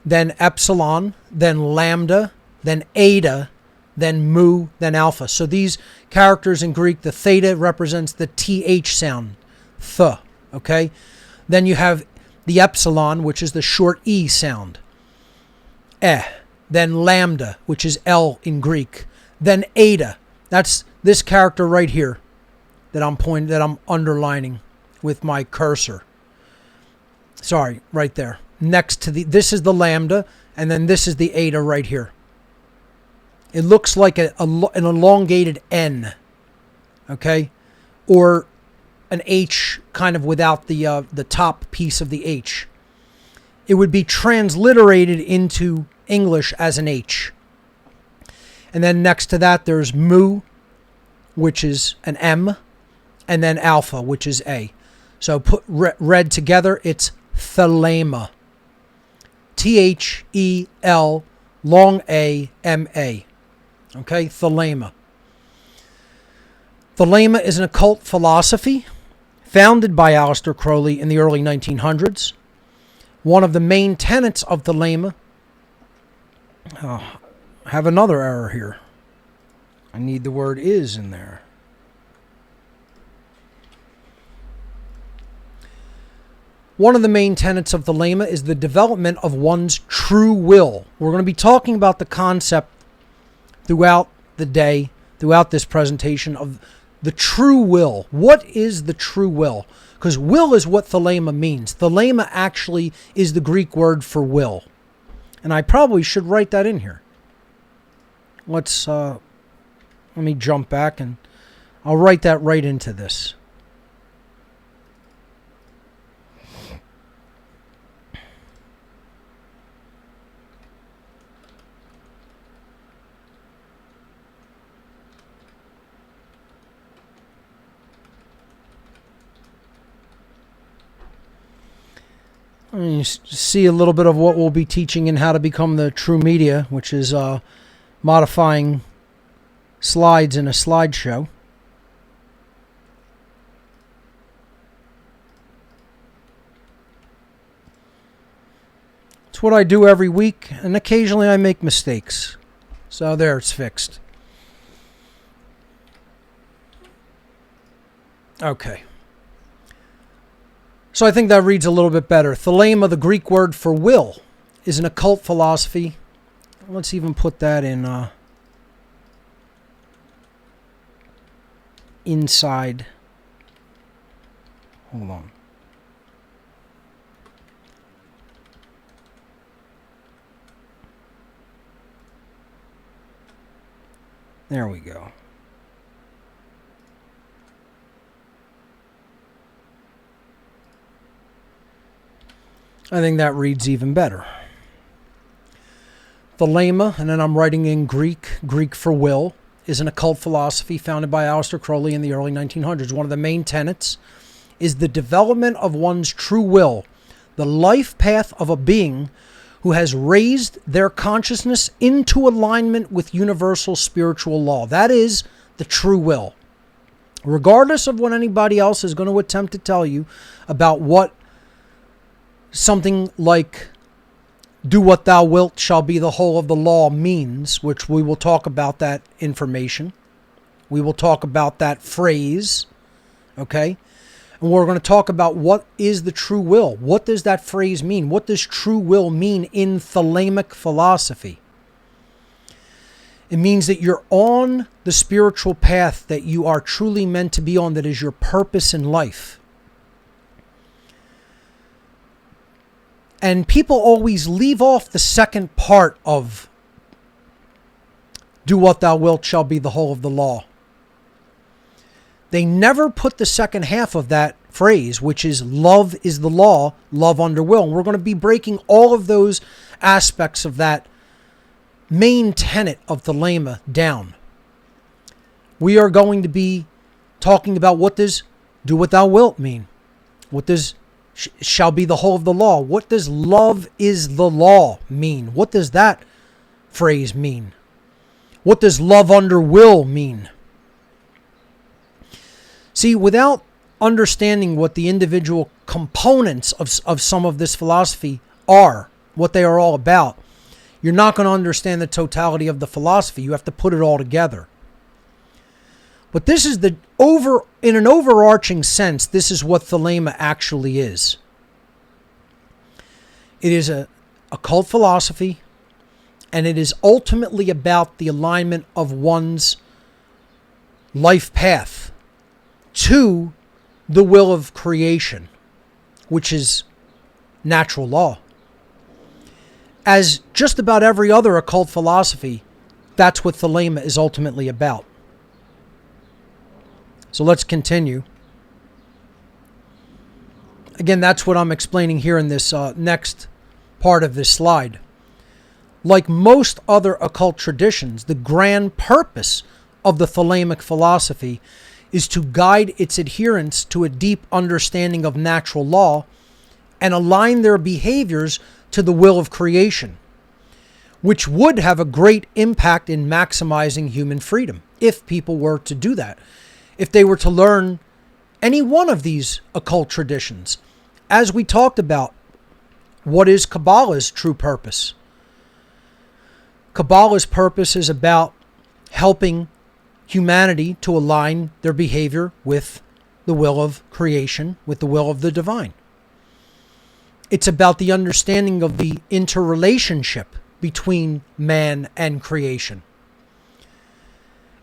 Speaker 3: then epsilon, then lambda, then eta, then mu, then alpha. So these characters in Greek, the theta represents the th sound, th, okay? Then you have the epsilon, which is the short e sound, eh. Then lambda, which is L in Greek. Then eta, that's this character right here that I'm underlining with my cursor. Sorry, right there. Next to this is the lambda, and then this is the eta right here. It looks like an elongated N, okay? Or an H kind of without the top piece of the H. It would be transliterated into English as an H. And then next to that there's mu, which is an M, and then alpha, which is A. So put read together, it's Thelema. T-H-E-L long A-M-A. Okay, Thelema. Thelema is an occult philosophy founded by Aleister Crowley in the early 1900s. One of the main tenets of Thelema. I have another error here. I need the word is in there. One of the main tenets of Thelema is the development of one's true will. We're going to be talking about the concept throughout the day, throughout this presentation, of the true will. What is the true will? Because will is what Thelema means. Thelema actually is the Greek word for will. And I probably should write that in here. Let me jump back and I'll write that right into this. You see a little bit of what we'll be teaching in how to become the true media, which is modifying slides in a slideshow. It's what I do every week, and occasionally I make mistakes. So there, it's fixed. Okay. So I think that reads a little bit better. Thelema, the Greek word for will, is an occult philosophy. Let's even put that in inside. Hold on. There we go. I think that reads even better. Thelema, and then I'm writing in Greek, Greek for will, is an occult philosophy founded by Aleister Crowley in the early 1900s. One of the main tenets is the development of one's true will, the life path of a being who has raised their consciousness into alignment with universal spiritual law. That is the true will. Regardless of what anybody else is going to attempt to tell you about what something like do what thou wilt shall be the whole of the law means, which we will talk about that information. We will talk about that phrase, okay? And we're going to talk about what is the true will. What does that phrase mean? What does true will mean in Thelemic philosophy? It means that you're on the spiritual path that you are truly meant to be on, that is your purpose in life. And people always leave off the second part of do what thou wilt shall be the whole of the law. They never put the second half of that phrase, which is love is the law, love under will. And we're going to be breaking all of those aspects of that main tenet of Thelema down. We are going to be talking about what does do what thou wilt mean. What does shall be the whole of the law. What does love is the law mean? What does that phrase mean? What does love under will mean? See, without understanding what the individual components of some of this philosophy are, what they are all about, you're not going to understand the totality of the philosophy. You have to put it all together. But this is in an overarching sense, this is what Thelema actually is. It is a occult philosophy, and it is ultimately about the alignment of one's life path to the will of creation, which is natural law. As just about every other occult philosophy, that's what Thelema is ultimately about. So let's continue. Again, that's what I'm explaining here in this next part of this slide. Like most other occult traditions, the grand purpose of the Thelemic philosophy is to guide its adherents to a deep understanding of natural law and align their behaviors to the will of creation, which would have a great impact in maximizing human freedom if people were to do that. If they were to learn any one of these occult traditions, as we talked about, what is Kabbalah's true purpose? Kabbalah's purpose is about helping humanity to align their behavior with the will of creation, with the will of the divine. It's about the understanding of the interrelationship between man and creation.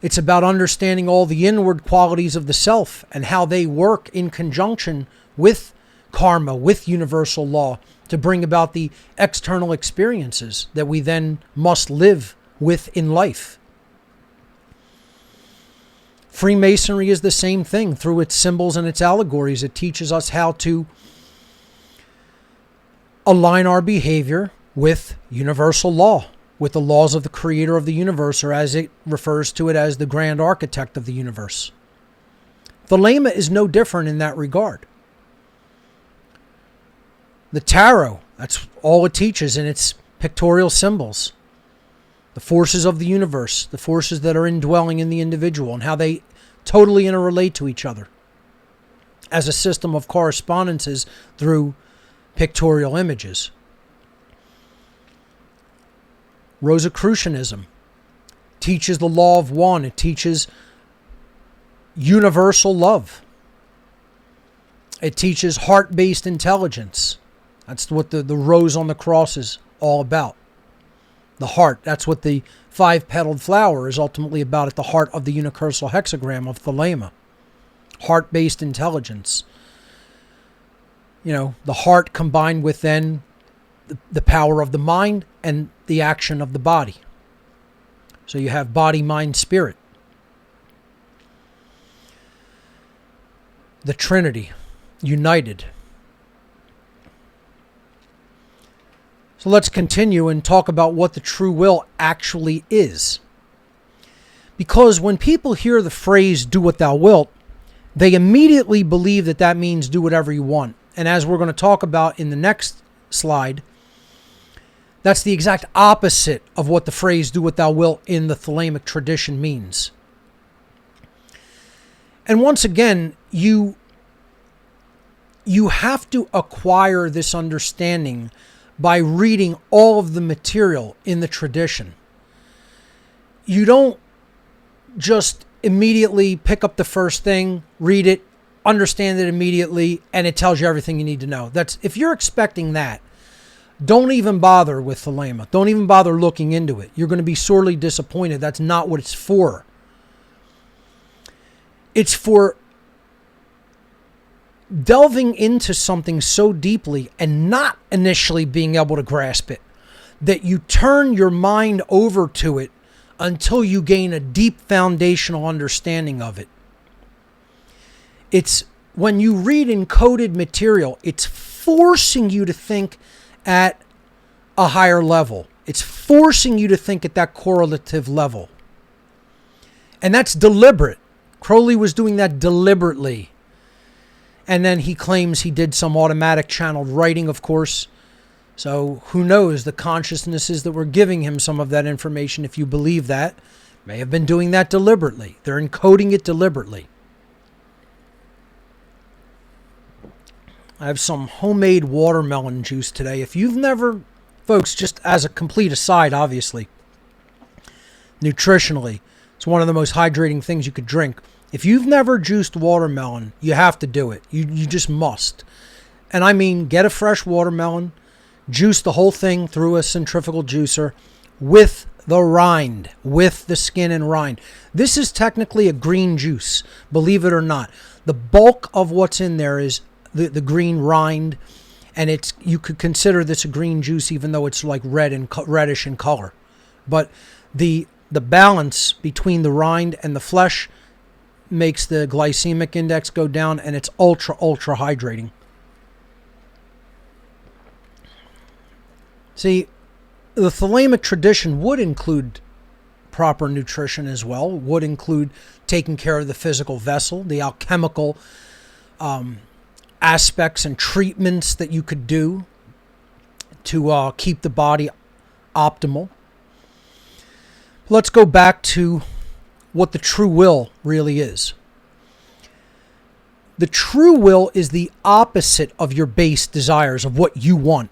Speaker 3: It's about understanding all the inward qualities of the self and how they work in conjunction with karma, with universal law, to bring about the external experiences that we then must live with in life. Freemasonry is the same thing. Through its symbols and its allegories, it teaches us how to align our behavior with universal law, with the laws of the creator of the universe, or as it refers to it as the grand architect of the universe. Thelema is no different in that regard. The tarot, that's all it teaches in its pictorial symbols. The forces of the universe, the forces that are indwelling in the individual, and how they totally interrelate to each other as a system of correspondences through pictorial images. Rosicrucianism teaches the law of one. It teaches universal love. It teaches heart-based intelligence. That's what the rose on the cross is all about. The heart. That's what the five-petaled flower is ultimately about at the heart of the unicursal hexagram of Thelema. Heart-based intelligence. You know, the heart combined with then the power of the mind and the action of the body. So you have body, mind, spirit. The Trinity, united. So let's continue and talk about what the true will actually is. Because when people hear the phrase, do what thou wilt, they immediately believe that that means do whatever you want. And as we're going to talk about in the next slide, that's the exact opposite of what the phrase do what thou wilt in the Thelemic tradition means. And once again, you have to acquire this understanding by reading all of the material in the tradition. You don't just immediately pick up the first thing, read it, understand it immediately, and it tells you everything you need to know. If you're expecting that, don't even bother with Thelema. Don't even bother looking into it. You're going to be sorely disappointed. That's not what it's for. It's for delving into something so deeply and not initially being able to grasp it, that you turn your mind over to it until you gain a deep foundational understanding of it. It's when you read encoded material, it's forcing you to think at a higher level. It's forcing you to think at that correlative level. And that's deliberate. Crowley was doing that deliberately. And then he claims he did some automatic channeled writing, of course. So who knows, the consciousnesses that were giving him some of that information, if you believe that, may have been doing that deliberately. They're encoding it deliberately. I have some homemade watermelon juice today. If you've never Folks, just as a complete aside, obviously, nutritionally, it's one of the most hydrating things you could drink. If you've never juiced watermelon, you have to do it. You just must. And I mean, get a fresh watermelon, juice the whole thing through a centrifugal juicer with the rind, with the skin and rind. This is technically a green juice, believe it or not. The bulk of what's in there is the green rind, and you could consider this a green juice even though it's like reddish in color. But the balance between the rind and the flesh makes the glycemic index go down, and it's ultra hydrating. See, the Thelemic tradition would include proper nutrition as well, would include taking care of the physical vessel, the alchemical aspects and treatments that you could do to keep the body optimal. Let's go back to what the true will really is. The true will is the opposite of your base desires, of what you want,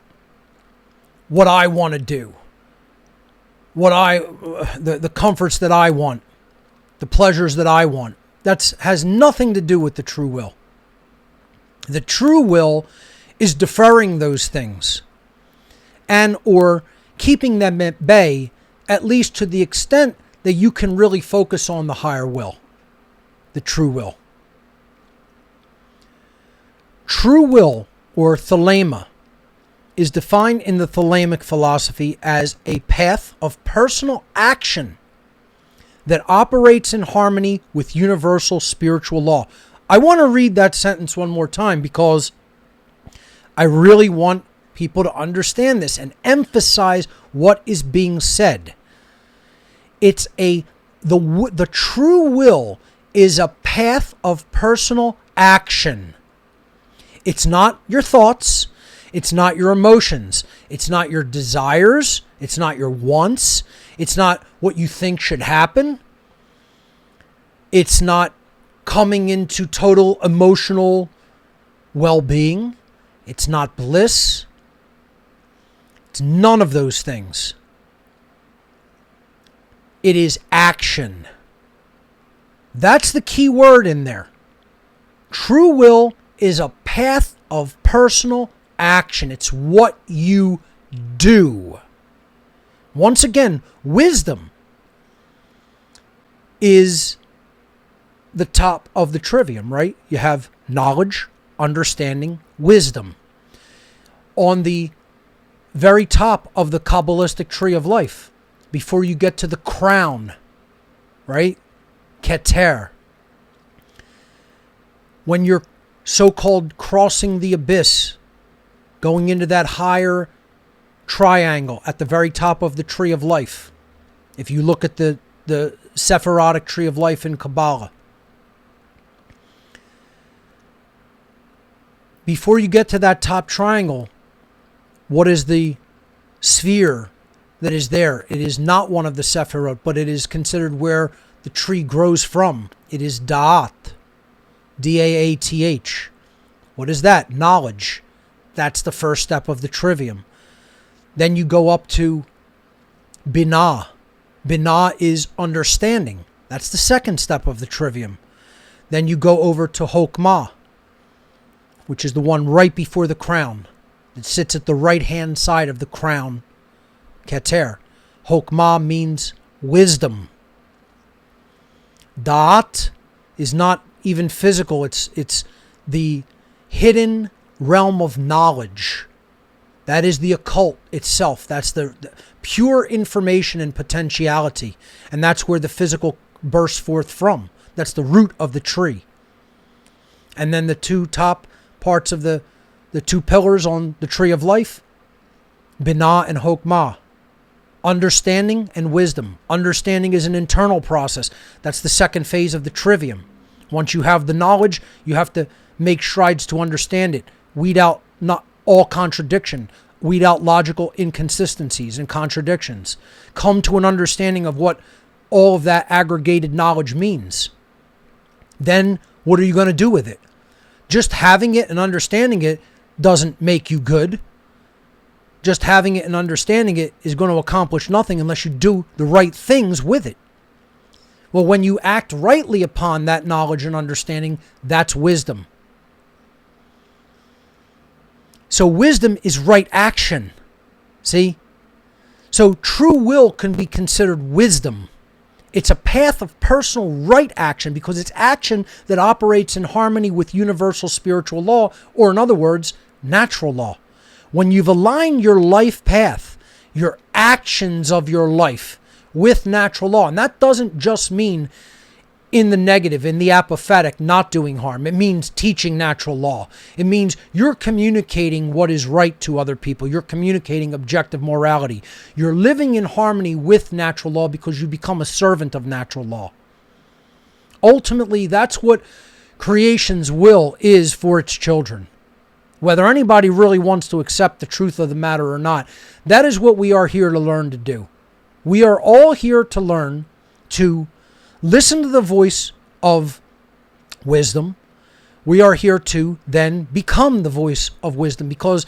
Speaker 3: what I want to do, the comforts that I want, the pleasures that I want. That has nothing to do with the true will. The true will is deferring those things and or keeping them at bay, at least to the extent that you can really focus on the higher will, the true will. True will, or Thelema, is defined in the Thelemic philosophy as a path of personal action that operates in harmony with universal spiritual law. I want to read that sentence one more time because I really want people to understand this and emphasize what is being said. It's the true will is a path of personal action. It's not your thoughts. It's not your emotions. It's not your desires. It's not your wants. It's not what you think should happen. It's not coming into total emotional well-being. It's not bliss. It's none of those things. It is action. That's the key word in there. True will is a path of personal action. It's what you do. Once again, wisdom is the top of the trivium, right? You have knowledge, understanding, wisdom. On the very top of the Kabbalistic tree of life, before you get to the crown, right? Keter. When you're so-called crossing the abyss, going into that higher triangle at the very top of the tree of life. If you look at the Sephirotic tree of life in Kabbalah. Before you get to that top triangle, what is the sphere that is there? It is not one of the Sephirot, but it is considered where the tree grows from. It is Da'at. D-A-A-T-H. What is that? Knowledge. That's the first step of the trivium. Then you go up to Binah. Binah is understanding. That's the second step of the trivium. Then you go over to Hokmah, which is the one right before the crown. It sits at the right-hand side of the crown, Keter. Hokmah means wisdom. Da'at is not even physical. It's the hidden realm of knowledge. That is the occult itself. That's the pure information and potentiality. And that's where the physical bursts forth from. That's the root of the tree. And then the two top parts of the two pillars on the tree of life, Binah and Hokmah. Understanding and wisdom. Understanding is an internal process. That's the second phase of the trivium. Once you have the knowledge, you have to make strides to understand it. Weed out not all contradiction. Weed out logical inconsistencies and contradictions. Come to an understanding of what all of that aggregated knowledge means. Then what are you going to do with it? Just having it and understanding it doesn't make you good. just having it and understanding it is going to accomplish nothing unless you do the right things with it. Well, when you act rightly upon that knowledge and understanding, that's wisdom. So wisdom is right action. See? So true will can be considered wisdom. It's a path of personal right action because it's action that operates in harmony with universal spiritual law, or in other words, natural law. When you've aligned your life path, your actions of your life with natural law, and that doesn't just mean in the negative, in the apophatic, not doing harm. It means teaching natural law. It means you're communicating what is right to other people. You're communicating objective morality. You're living in harmony with natural law because you become a servant of natural law. Ultimately, that's what creation's will is for its children. Whether anybody really wants to accept the truth of the matter or not, that is what we are here to learn to do. We are all here to learn to listen to the voice of wisdom. We are here to then become the voice of wisdom because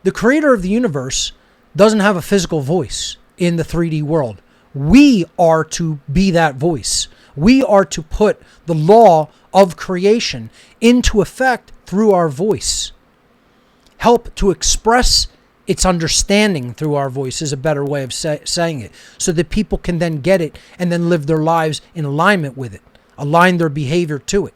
Speaker 3: the creator of the universe doesn't have a physical voice in the 3D world. We are to be that voice. We are to put the law of creation into effect through our voice. Help to express its understanding through our voice is a better way of saying it, so that people can then get it and then live their lives in alignment with it, align their behavior to it.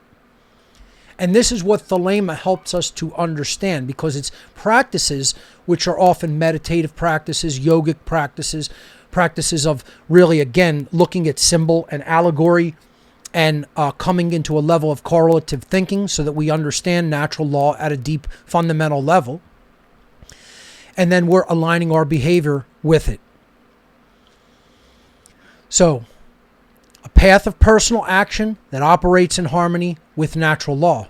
Speaker 3: And this is what Thelema helps us to understand, because it's practices which are often meditative practices, yogic practices, practices of really, again, looking at symbol and allegory and coming into a level of correlative thinking so that we understand natural law at a deep fundamental level. And then we're aligning our behavior with it. So, a path of personal action that operates in harmony with natural law.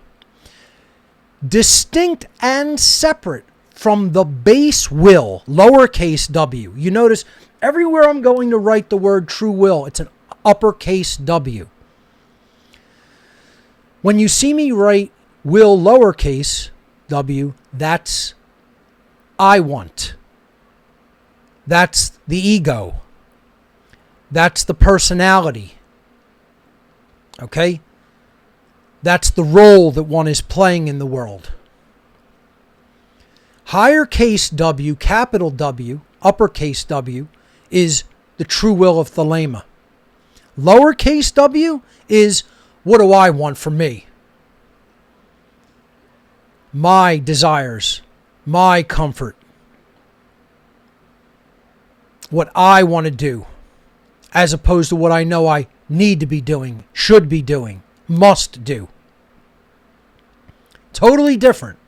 Speaker 3: Distinct and separate from the base will, lowercase w. You notice everywhere I'm going to write the word true will, it's an uppercase W. When you see me write will lowercase w, that's I want. That's the ego. That's the personality. Okay? That's the role that one is playing in the world. Higher case W, capital W, uppercase W, is the true will of Thelema. Lowercase w is, what do I want for me? My desires. My comfort, what I want to do, as opposed to what I know I need to be doing, should be doing, must do. Totally different.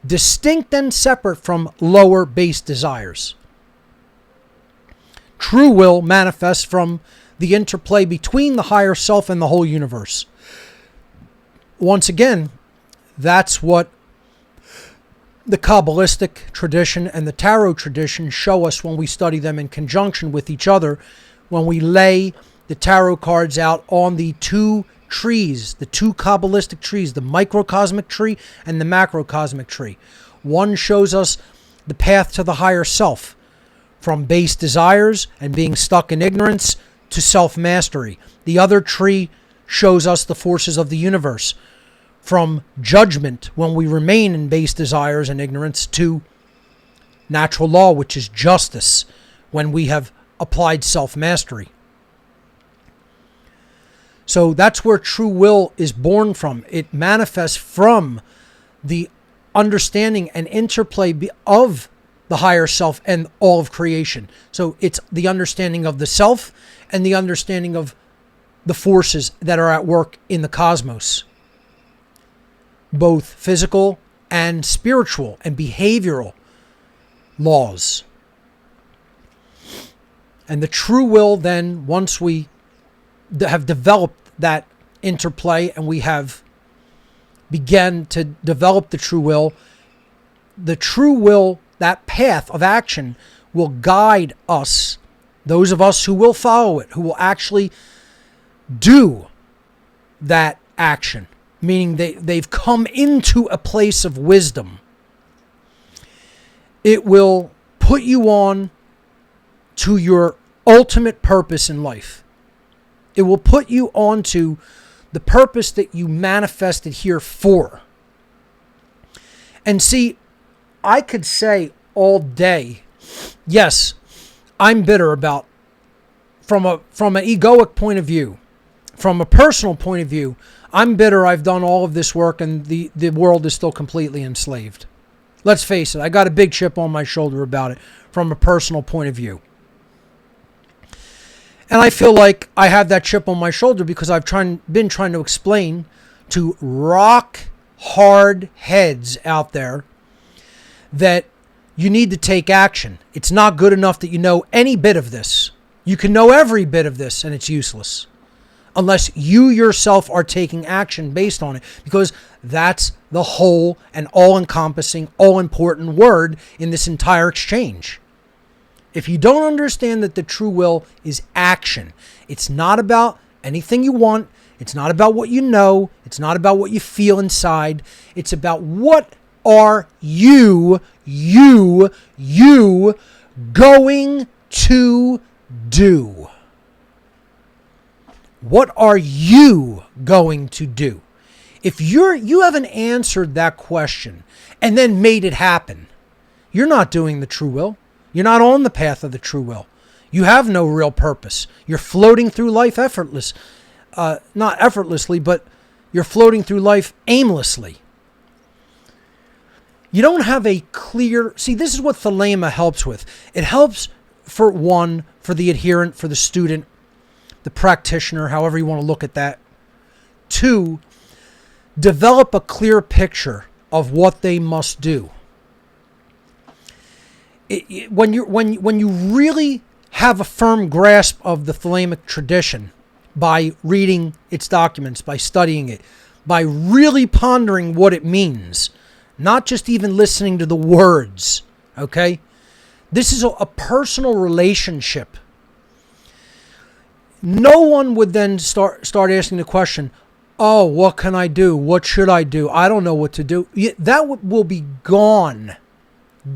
Speaker 3: Distinct and separate from lower base desires. True will manifests from the interplay between the higher self and the whole universe. Once again, that's what the Kabbalistic tradition and the Tarot tradition show us when we study them in conjunction with each other, when we lay the tarot cards out on the two trees, the two Kabbalistic trees, the microcosmic tree and the macrocosmic tree. One shows us the path to the higher self, from base desires and being stuck in ignorance to self-mastery. The other tree shows us the forces of the universe, from judgment, when we remain in base desires and ignorance, to natural law, which is justice, when we have applied self-mastery. So that's where true will is born from. It manifests from the understanding and interplay of the higher self and all of creation. So it's the understanding of the self and the understanding of the forces that are at work in the cosmos, both physical and spiritual and behavioral laws. And the true will then, once we have developed that interplay and we have begun to develop the true will, that path of action will guide us, those of us who will follow it, who will actually do that action. Meaning they've come into a place of wisdom. It will put you on to your ultimate purpose in life. It will put you onto the purpose that you manifested here for. And see, I could say all day, yes, I'm bitter about, from an egoic point of view, from a personal point of view, I'm bitter I've done all of this work and the world is still completely enslaved. Let's face it, I got a big chip on my shoulder about it from a personal point of view. And I feel like I have that chip on my shoulder because I've been trying to explain to rock hard heads out there that you need to take action. It's not good enough that you know any bit of this. You can know every bit of this and it's useless unless you yourself are taking action based on it, because that's the whole and all-encompassing, all-important word in this entire exchange. If you don't understand that the true will is action, it's not about anything you want, it's not about what you know, it's not about what you feel inside, it's about what are you going to do? What are you going to do? If you haven't answered that question and then made it happen, you're not doing the true will. You're not on the path of the true will. You have no real purpose. You're floating through life not effortlessly, but you're floating through life aimlessly. You don't have a clear... See, this is what Thelema helps with. It helps for the adherent, for the student, the practitioner, however you want to look at that. 2, develop a clear picture of what they must do. When you really have a firm grasp of the Thelemic tradition by reading its documents, by studying it, by really pondering what it means, not just even listening to the words, okay? This is a personal relationship. No one would then start asking the question, oh, what can I do? What should I do? I don't know what to do. That will be gone.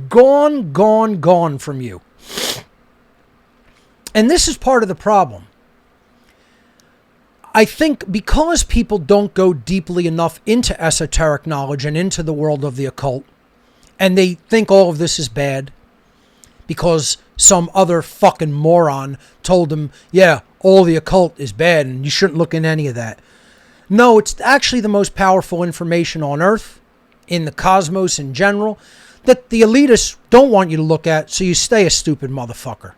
Speaker 3: Gone from you. And this is part of the problem. I think because people don't go deeply enough into esoteric knowledge and into the world of the occult, and they think all of this is bad because some other fucking moron told them, yeah, all the occult is bad and you shouldn't look in any of that. No, it's actually the most powerful information on Earth, in the cosmos in general, that the elitists don't want you to look at, so you stay a stupid motherfucker.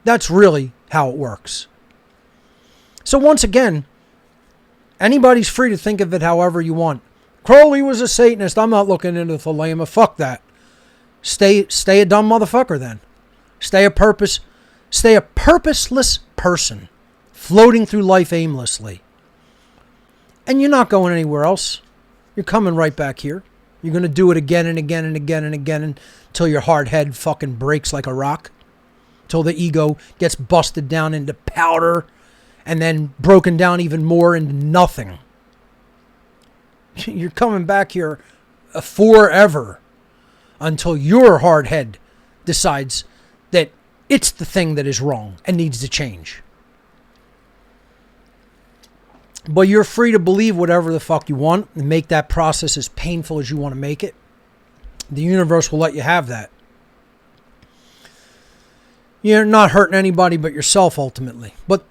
Speaker 3: That's really how it works. So once again, anybody's free to think of it however you want. Crowley was a Satanist. I'm not looking into Thelema. Fuck that. Stay a dumb motherfucker then. Stay a purposeless person, floating through life aimlessly. And you're not going anywhere else. You're coming right back here. You're going to do it again and again and again and again until your hard head fucking breaks like a rock. Until the ego gets busted down into powder and then broken down even more into nothing. You're coming back here forever until your hard head decides that it's the thing that is wrong and needs to change. But you're free to believe whatever the fuck you want and make that process as painful as you want to make it. The universe will let you have that. You're not hurting anybody but yourself ultimately. But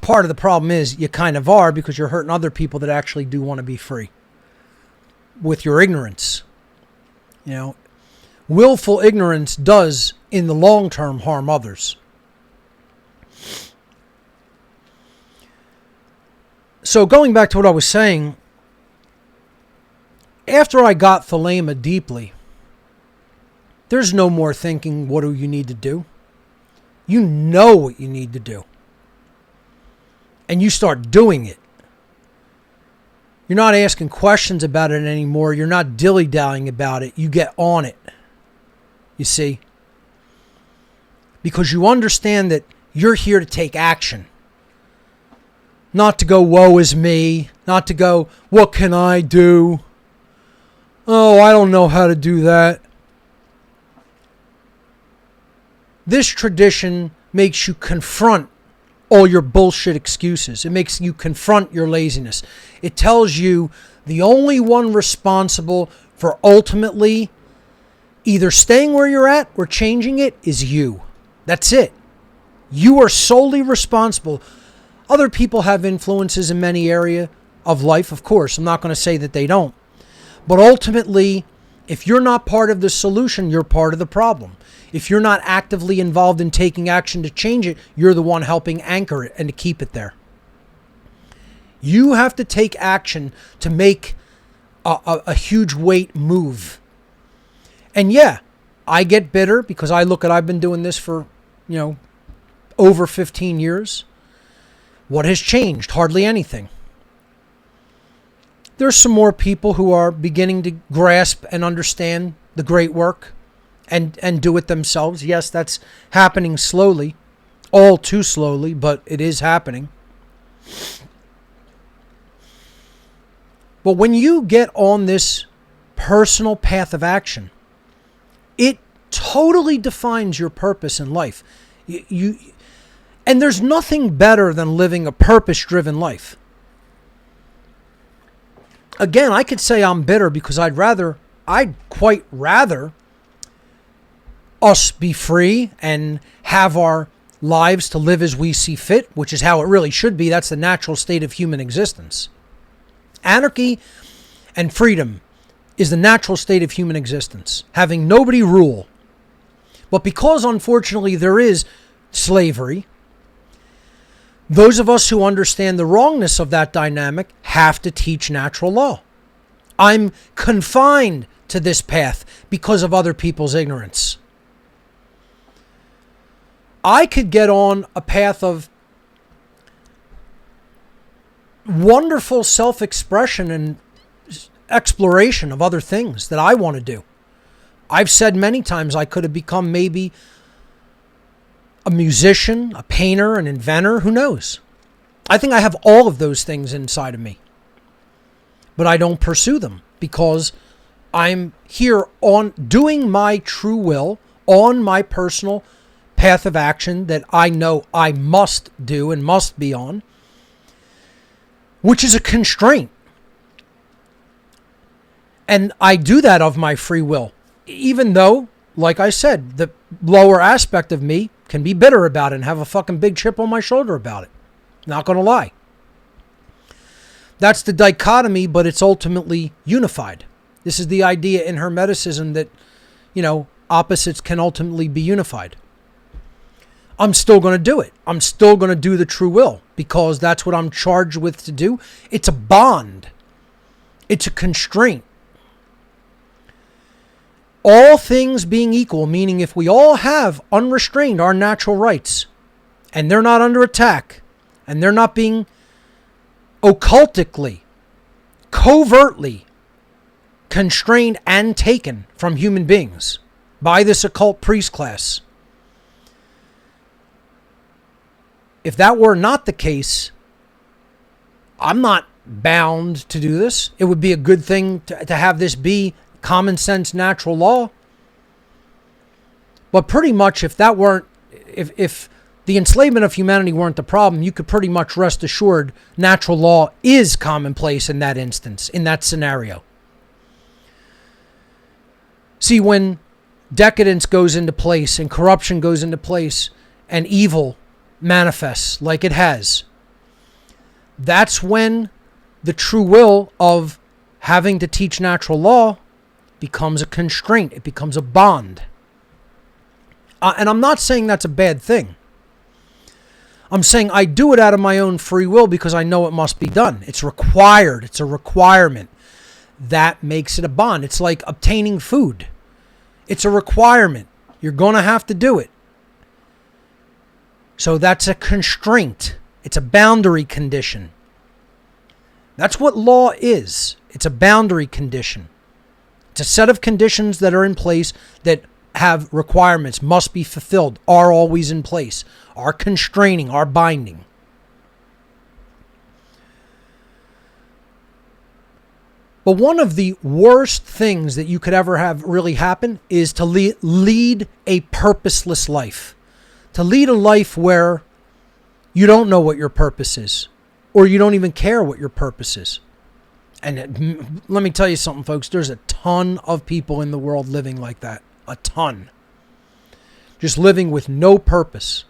Speaker 3: part of the problem is you kind of are, because you're hurting other people that actually do want to be free with your ignorance. You know, willful ignorance does in the long term harm others. So going back to what I was saying, after I got Thelema deeply, there's no more thinking, what do you need to do? You know what you need to do. And you start doing it. You're not asking questions about it anymore. You're not dilly-dallying about it. You get on it. You see? Because you understand that you're here to take action. Not to go, woe is me. Not to go, what can I do? Oh, I don't know how to do that. This tradition makes you confront all your bullshit excuses. It makes you confront your laziness. It tells you the only one responsible for ultimately either staying where you're at or changing it is you. That's it. You are solely responsible. Other people have influences in many areas of life, of course. I'm not going to say that they don't. But ultimately, if you're not part of the solution, you're part of the problem. If you're not actively involved in taking action to change it, you're the one helping anchor it and to keep it there. You have to take action to make a huge weight move. And yeah, I get bitter because I've been doing this for, over 15 years. What has changed? Hardly anything. There's some more people who are beginning to grasp and understand the great work and do it themselves. Yes, that's happening slowly, all too slowly, but it is happening. But when you get on this personal path of action, it totally defines your purpose in life. And there's nothing better than living a purpose-driven life. Again, I could say I'm bitter because I'd quite rather us be free and have our lives to live as we see fit, which is how it really should be. That's the natural state of human existence. Anarchy and freedom is the natural state of human existence, having nobody rule. But because, unfortunately, there is slavery, those of us who understand the wrongness of that dynamic have to teach natural law. I'm confined to this path because of other people's ignorance. I could get on a path of wonderful self-expression and exploration of other things that I want to do. I've said many times I could have become maybe a musician, a painter, an inventor, who knows? I think I have all of those things inside of me. But I don't pursue them because I'm here on doing my true will, on my personal path of action that I know I must do and must be on, which is a constraint. And I do that of my free will, even though, like I said, the lower aspect of me can be bitter about it and have a fucking big chip on my shoulder about it. Not going to lie. That's the dichotomy, but it's ultimately unified. This is the idea in Hermeticism that, opposites can ultimately be unified. I'm still going to do it. I'm still going to do the true will because that's what I'm charged with to do. It's a bond. It's a constraint. All things being equal, meaning if we all have unrestrained our natural rights and they're not under attack and they're not being occultically, covertly constrained and taken from human beings by this occult priest class. If that were not the case, I'm not bound to do this. It would be a good thing to have this be common sense natural law. But pretty much if the enslavement of humanity weren't the problem, you could pretty much rest assured natural law is commonplace in that instance, in that scenario. See, when decadence goes into place and corruption goes into place and evil manifests like it has, that's when the true will of having to teach natural law becomes a constraint. It becomes a bond. And I'm not saying that's a bad thing. I'm saying I do it out of my own free will because I know it must be done. It's required. It's a requirement. That makes it a bond. It's like obtaining food. It's a requirement. You're going to have to do it. So that's a constraint. It's a boundary condition. That's what law is. It's a boundary condition. It's a set of conditions that are in place that have requirements, must be fulfilled, are always in place, are constraining, are binding. But one of the worst things that you could ever have really happen is to lead a purposeless life. To lead a life where you don't know what your purpose is, or you don't even care what your purpose is. And let me tell you something, folks. There's a ton of people in the world living like that. A ton. Just living with no purpose.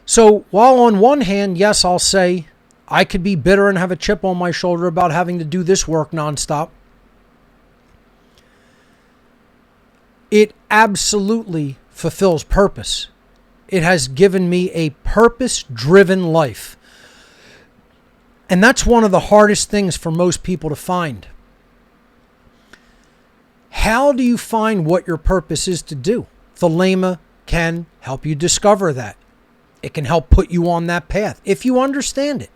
Speaker 3: So while on one hand, yes, I'll say I could be bitter and have a chip on my shoulder about having to do this work nonstop, it absolutely fulfills purpose. It has given me a purpose-driven life. And that's one of the hardest things for most people to find. How do you find what your purpose is to do? Thelema can help you discover that. It can help put you on that path if you understand it.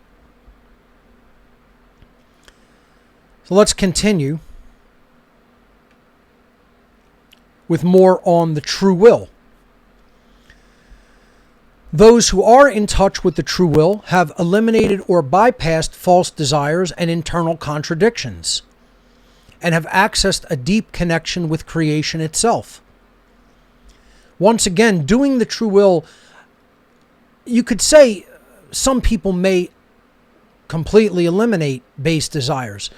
Speaker 3: So let's continue with more on the true will. Those who are in touch with the true will have eliminated or bypassed false desires and internal contradictions, and have accessed a deep connection with creation itself. Once again, doing the true will, you could say some people may completely eliminate base desires.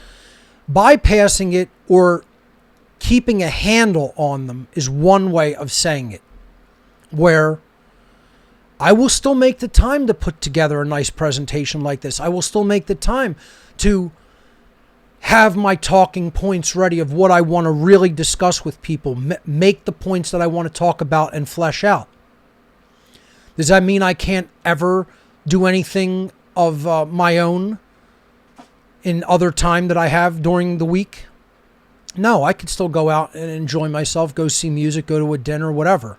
Speaker 3: Bypassing it or keeping a handle on them is one way of saying it, where I will still make the time to put together a nice presentation like this. I will still make the time to have my talking points ready of what I want to really discuss with people, make the points that I want to talk about and flesh out. Does that mean I can't ever do anything of my own in other time that I have during the week? No, I could still go out and enjoy myself, go see music, go to a dinner, whatever.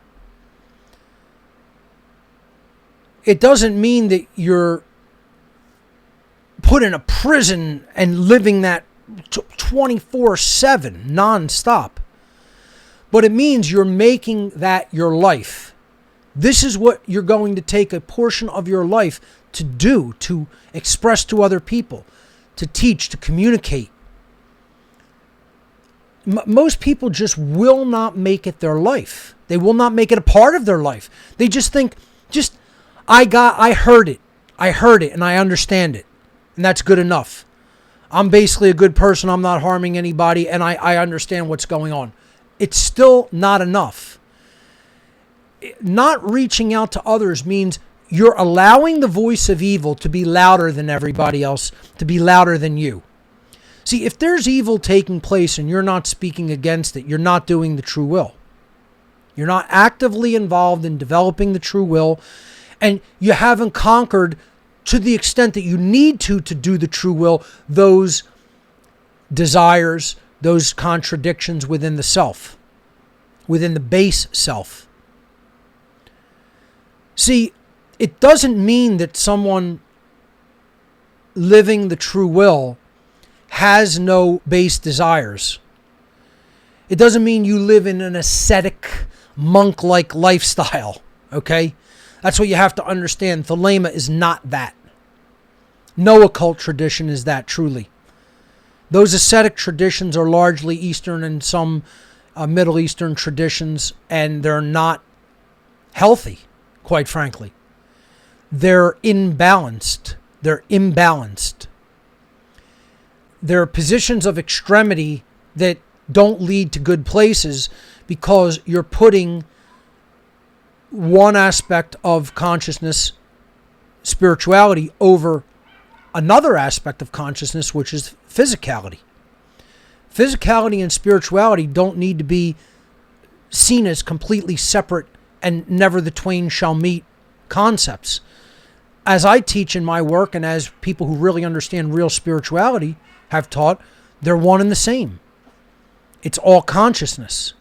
Speaker 3: It doesn't mean that you're put in a prison and living that 24/7 nonstop. But it means you're making that your life. This is what you're going to take a portion of your life to do, to express to other people, to teach, to communicate. Most people just will not make it their life. They will not make it a part of their life. They just think, I heard it and I understand it. And that's good enough. I'm basically a good person. I'm not harming anybody and I understand what's going on. It's still not enough. Not reaching out to others means you're allowing the voice of evil to be louder than everybody else, to be louder than you. See, if there's evil taking place and you're not speaking against it, you're not doing the true will. You're not actively involved in developing the true will, and you haven't conquered to the extent that you need to do the true will, those desires, those contradictions within the self, within the base self. See, it doesn't mean that someone living the true will has no base desires. It doesn't mean you live in an ascetic, monk-like lifestyle, okay? That's what you have to understand. Thelema is not that. No occult tradition is that, truly. Those ascetic traditions are largely Eastern and some Middle Eastern traditions, and they're not healthy, quite frankly. They're imbalanced. They're imbalanced. They're positions of extremity that don't lead to good places because you're putting one aspect of consciousness, spirituality, over another aspect of consciousness, which is physicality. Physicality and spirituality don't need to be seen as completely separate and never the twain shall meet concepts. As I teach in my work, and as people who really understand real spirituality have taught, they're one and the same. It's all consciousness.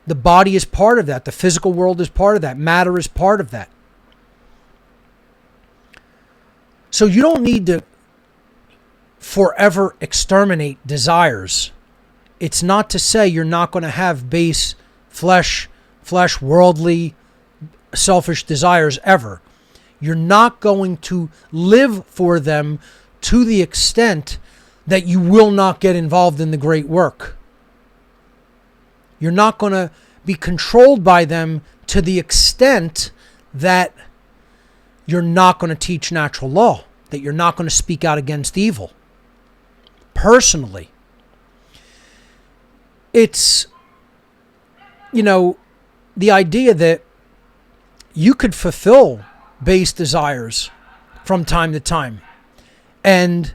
Speaker 3: The body is part of that. The physical world is part of that. Matter is part of that. So you don't need to forever exterminate desires. It's not to say you're not going to have base flesh, worldly, selfish desires ever. You're not going to live for them to the extent that you will not get involved in the great work. You're not going to be controlled by them to the extent that you're not going to teach natural law, that you're not going to speak out against evil. Personally, it's, the idea that you could fulfill base desires from time to time and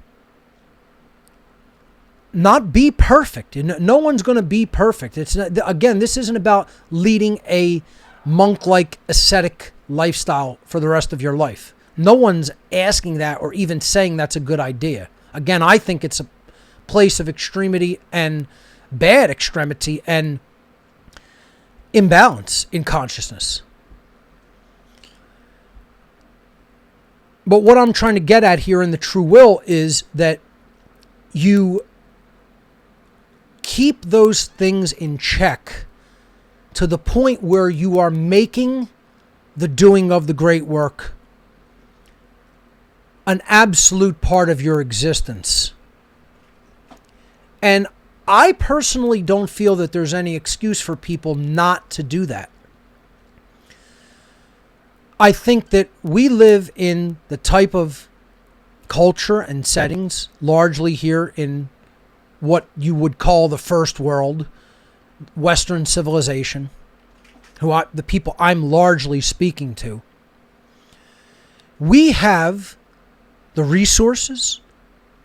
Speaker 3: not be perfect. No one's going to be perfect. It's not, again, this isn't about leading a monk-like ascetic lifestyle for the rest of your life. No one's asking that or even saying that's a good idea. Again, I think it's a place of extremity and bad extremity and imbalance in consciousness. But what I'm trying to get at here in the true will is that you keep those things in check to the point where you are making the doing of the great work an absolute part of your existence. And I personally don't feel that there's any excuse for people not to do that. I think that we live in the type of culture and settings, largely here in what you would call the first world, Western civilization, the people I'm largely speaking to. We have the resources,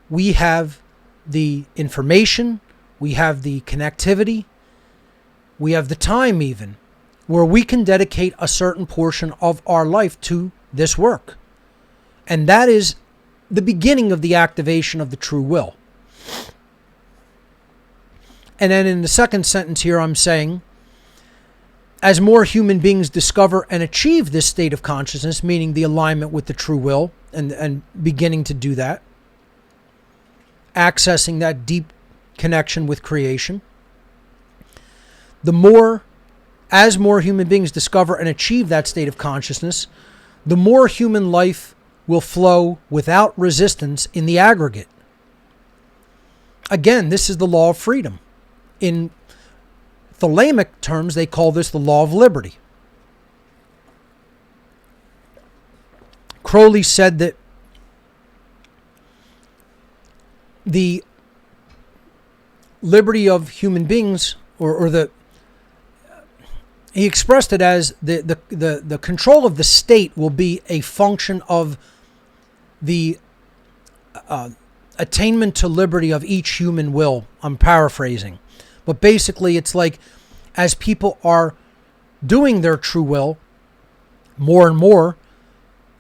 Speaker 3: we have the information, we have the connectivity, we have the time even, where we can dedicate a certain portion of our life to this work. And that is the beginning of the activation of the true will. And then in the second sentence here, I'm saying, as more human beings discover and achieve this state of consciousness, meaning the alignment with the true will, and beginning to do that, accessing that deep connection with creation, as more human beings discover and achieve that state of consciousness, the more human life will flow without resistance in the aggregate. Again, this is the law of freedom. In Thelemic terms, they call this the law of liberty. Crowley said that the liberty of human beings, he expressed it as the control of the state will be a function of the attainment to liberty of each human will. I'm paraphrasing. But basically, it's like as people are doing their true will more and more,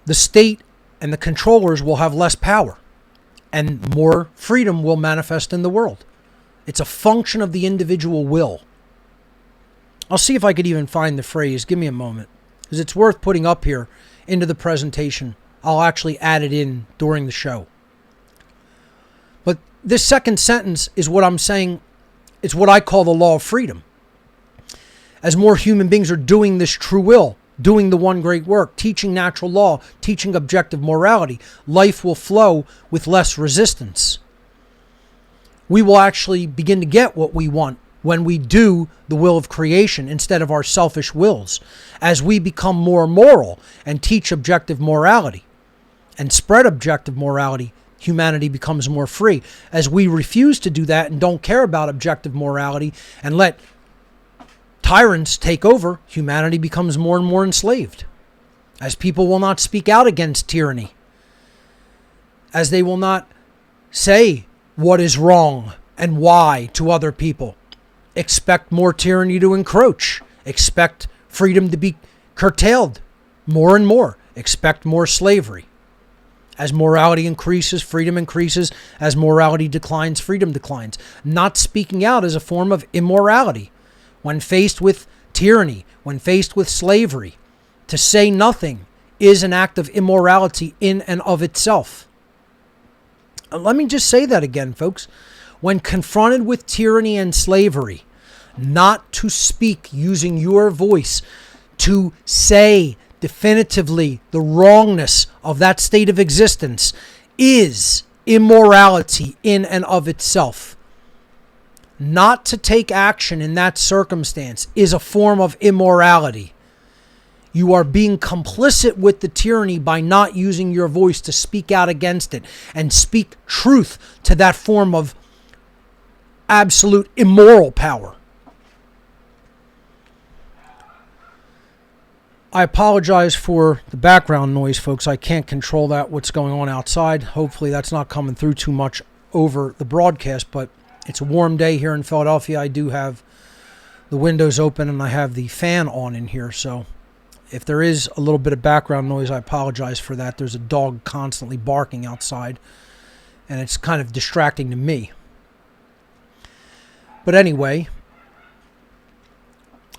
Speaker 3: the state and the controllers will have less power and more freedom will manifest in the world. It's a function of the individual will. I'll see if I could even find the phrase. Give me a moment, because it's worth putting up here into the presentation. I'll actually add it in during the show. But this second sentence is what I'm saying. It's what I call the law of freedom. As more human beings are doing this true will, doing the one great work, teaching natural law, teaching objective morality, life will flow with less resistance. We will actually begin to get what we want when we do the will of creation instead of our selfish wills. As we become more moral and teach objective morality and spread objective morality, humanity becomes more free. As we refuse to do that and don't care about objective morality and let tyrants take over, humanity becomes more and more enslaved. As people will not speak out against tyranny, as they will not say what is wrong and why to other people, expect more tyranny to encroach, expect freedom to be curtailed more and more, expect more slavery. As morality increases, freedom increases. As morality declines, freedom declines. Not speaking out is a form of immorality. When faced with tyranny, when faced with slavery, to say nothing is an act of immorality in and of itself. Let me just say that again, folks. When confronted with tyranny and slavery, not to speak using your voice, to say definitively the wrongness of that state of existence is immorality in and of itself. Not to take action in that circumstance is a form of immorality. You are being complicit with the tyranny by not using your voice to speak out against it and speak truth to that form of absolute immoral power. I apologize for the background noise, folks. I can't control that, what's going on outside. Hopefully that's not coming through too much over the broadcast, but it's a warm day here in Philadelphia. I do have the windows open and I have the fan on in here, so if there is a little bit of background noise, I apologize for that. There's a dog constantly barking outside, and it's kind of distracting to me. But anyway,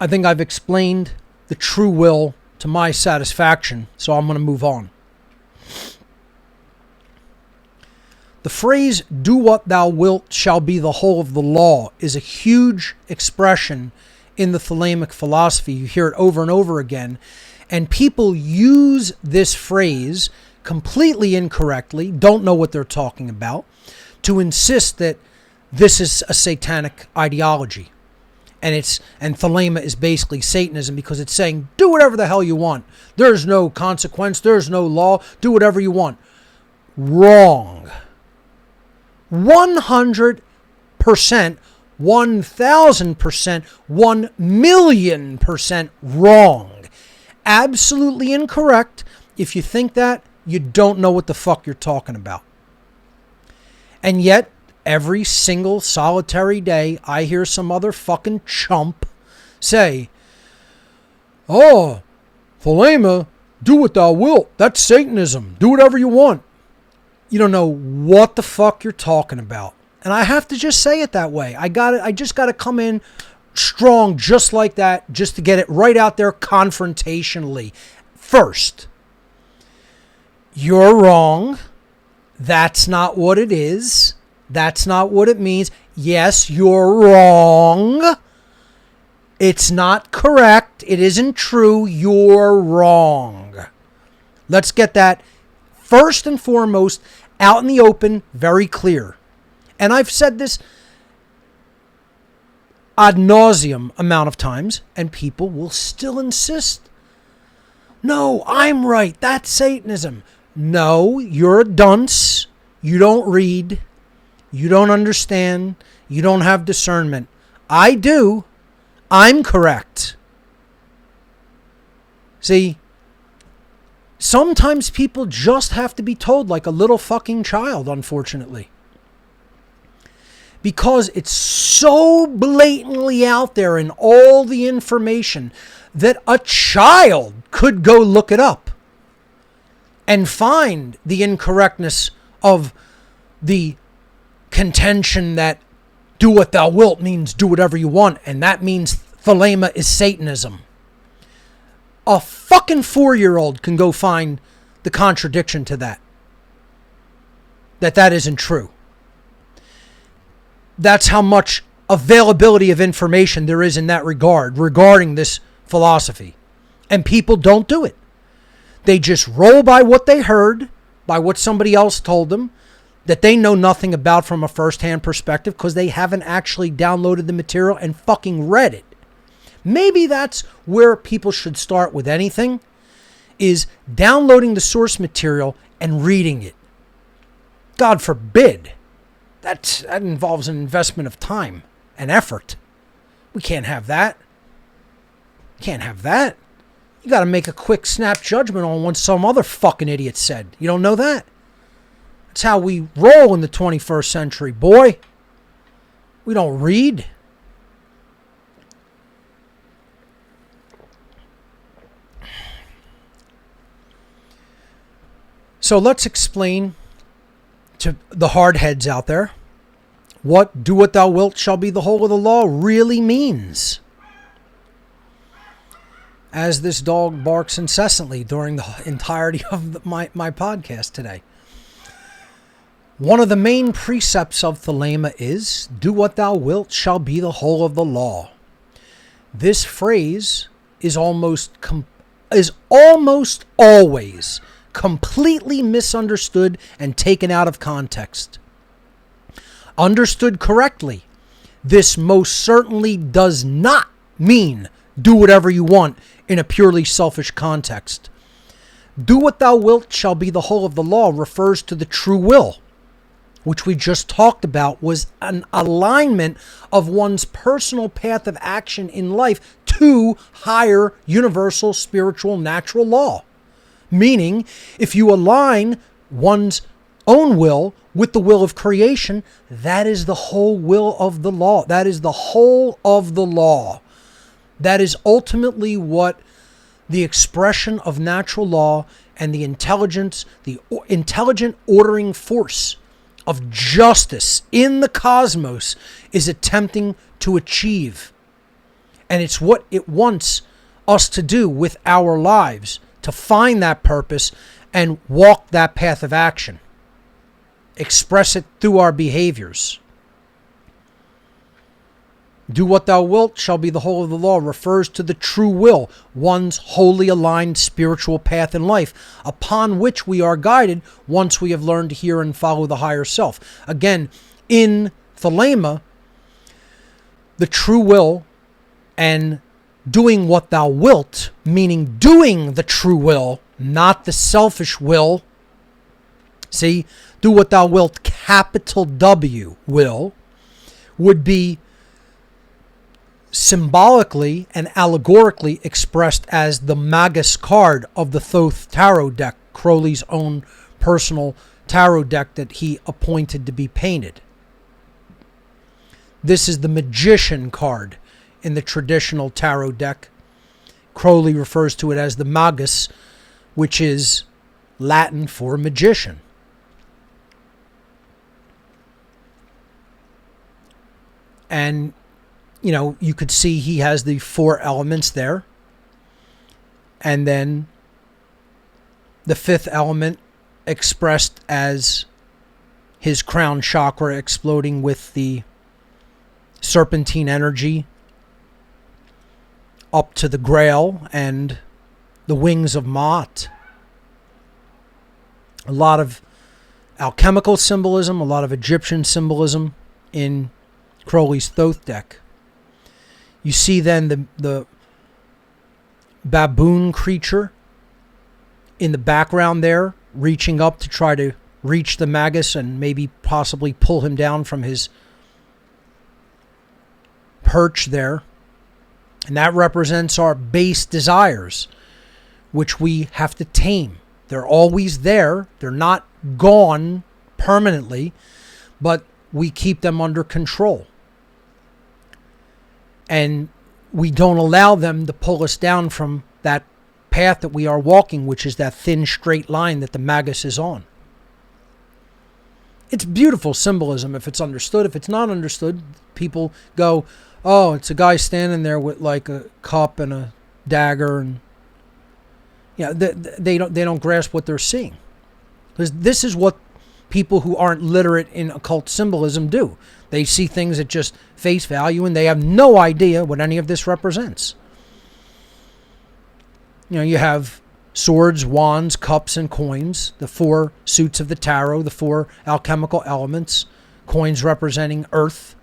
Speaker 3: I think I've explained the true will to my satisfaction, so I'm going to move on. The phrase, "do what thou wilt shall be the whole of the law," is a huge expression in the Thelemic philosophy. You hear it over and over again, and people use this phrase completely incorrectly, don't know what they're talking about, to insist that this is a satanic ideology. And Thelema is basically Satanism, because it's saying, do whatever the hell you want. There's no consequence. There's no law. Do whatever you want. Wrong. 100%, 1,000%, 1,000,000% wrong. Absolutely incorrect. If you think that, you don't know what the fuck you're talking about. And yet, every single solitary day, I hear some other fucking chump say, "Oh, Thelema, do what thou wilt. That's Satanism. Do whatever you want." You don't know what the fuck you're talking about. And I have to just say it that way. I just got to come in strong just like that, just to get it right out there confrontationally. First, you're wrong. That's not what it is. That's not what it means. Yes, you're wrong. It's not correct. It isn't true. You're wrong. Let's get that first and foremost out in the open, very clear. And I've said this ad nauseum amount of times, and people will still insist. No, I'm right. That's Satanism. No, you're a dunce. You don't read. You don't understand. You don't have discernment. I do. I'm correct. See, sometimes people just have to be told like a little fucking child, unfortunately. Because it's so blatantly out there in all the information that a child could go look it up and find the incorrectness of the contention that do what thou wilt means do whatever you want, and that means Thelema is Satanism. A fucking 4-year-old can go find the contradiction to that. That isn't true. That's how much availability of information there is in that regard, regarding this philosophy. And people don't do it. They just roll by what they heard, by what somebody else told them, that they know nothing about from a first-hand perspective, because they haven't actually downloaded the material and fucking read it. Maybe that's where people should start with anything, is downloading the source material and reading it. God forbid. That involves an investment of time and effort. We can't have that. Can't have that. You got to make a quick snap judgment on what some other fucking idiot said. You don't know that? That's how we roll in the 21st century, boy. We don't read. So let's explain to the hardheads out there what "do what thou wilt shall be the whole of the law" really means. As this dog barks incessantly during the entirety of my podcast today. One of the main precepts of Thelema is, "do what thou wilt shall be the whole of the law." This phrase is almost always completely misunderstood and taken out of context. Understood correctly, this most certainly does not mean do whatever you want in a purely selfish context. Do what thou wilt shall be the whole of the law refers to the true will, which we just talked about was an alignment of one's personal path of action in life to higher universal spiritual natural law. Meaning, if you align one's own will with the will of creation, that is the whole will of the law. That is the whole of the law. That is ultimately what the expression of natural law and the intelligent ordering force of justice in the cosmos is attempting to achieve. And it's what it wants us to do with our lives, to find that purpose and walk that path of action. Express it through our behaviors. Do what thou wilt shall be the whole of the law refers to the true will, one's wholly aligned spiritual path in life, upon which we are guided once we have learned to hear and follow the higher self. Again, in Thelema, the true will and doing what thou wilt, meaning doing the true will, not the selfish will. See, do what thou wilt, capital W, will, would be symbolically and allegorically expressed as the Magus card of the Thoth tarot deck, Crowley's own personal tarot deck that he appointed to be painted. This is the Magician card in the traditional tarot deck. Crowley refers to it as the Magus, which is Latin for magician. And you know, you could see he has the 4 elements there. And then the 5th element expressed as his crown chakra exploding with the serpentine energy up to the Grail and the wings of Ma'at. A lot of alchemical symbolism, a lot of Egyptian symbolism in Crowley's Thoth deck. You see then the baboon creature in the background there, reaching up to try to reach the Magus and maybe possibly pull him down from his perch there. And that represents our base desires, which we have to tame. They're always there. They're not gone permanently, but we keep them under control. And we don't allow them to pull us down from that path that we are walking, which is that thin, straight line that the Magus is on. It's beautiful symbolism if it's understood. If it's not understood, people go, oh, it's a guy standing there with like a cup and a dagger, and they don't grasp what they're seeing. Because this is what people who aren't literate in occult symbolism do. They see things at just face value and they have no idea what any of this represents. You know, you have swords, wands, cups, and coins, the 4 suits of the tarot, the 4 alchemical elements, coins representing earth,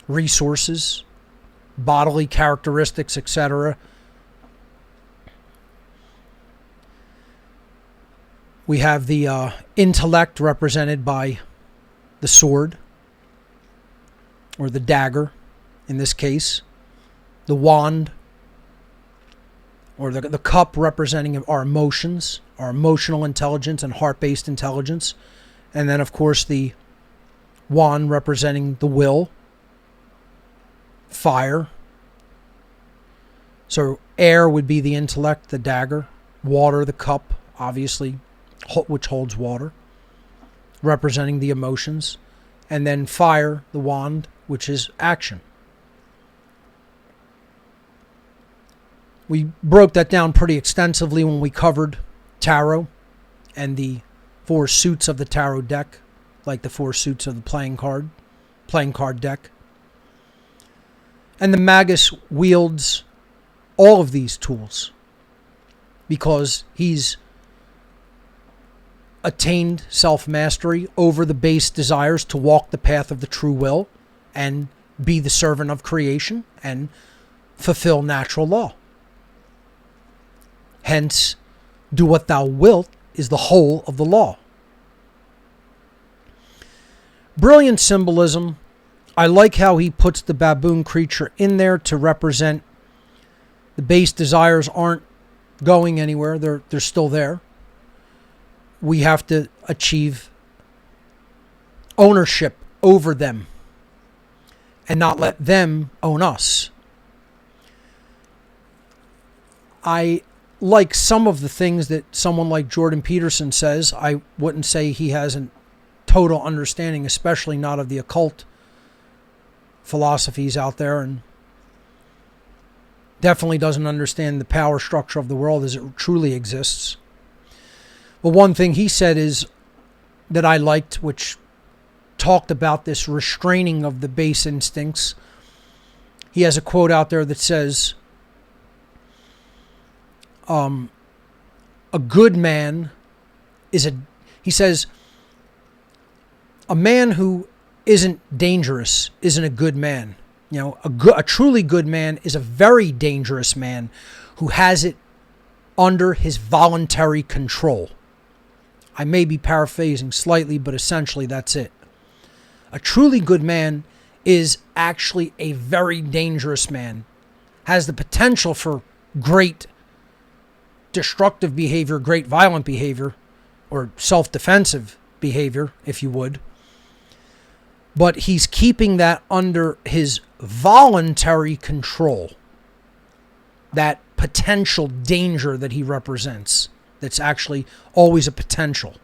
Speaker 3: resources, bodily characteristics, etc. We have the intellect represented by the sword, or the dagger in this case, the wand, or the cup representing our emotions, our emotional intelligence and heart-based intelligence, and then of course the wand representing the will, fire. So air would be the intellect, the dagger, water, the cup, obviously, which holds water, representing the emotions, and then fire, the wand, which is action. We broke that down pretty extensively when we covered tarot and the 4 suits of the tarot deck, like the 4 suits of the playing card deck. And the Magus wields all of these tools because he's attained self-mastery over the base desires to walk the path of the true will and be the servant of creation and fulfill natural law. Hence, do what thou wilt is the whole of the law. Brilliant symbolism. I like how he puts the baboon creature in there to represent the base desires aren't going anywhere. They're still there. We have to achieve ownership over them and not let them own us. I like some of the things that someone like Jordan Peterson says. I wouldn't say he has a total understanding, especially not of the occult philosophies out there, and definitely doesn't understand the power structure of the world as it truly exists. But one thing he said is that I liked, which talked about this restraining of the base instincts. He has a quote out there that says, a good man he says, a man who isn't dangerous isn't a good man. You know, a truly good man is a very dangerous man who has it under his voluntary control. I may be paraphrasing slightly, but essentially that's it. A truly good man is actually a very dangerous man, has the potential for great destructive behavior, great violent behavior, or self-defensive behavior, if you would. But he's keeping that under his voluntary control. That potential danger that he represents. That's actually always a potential.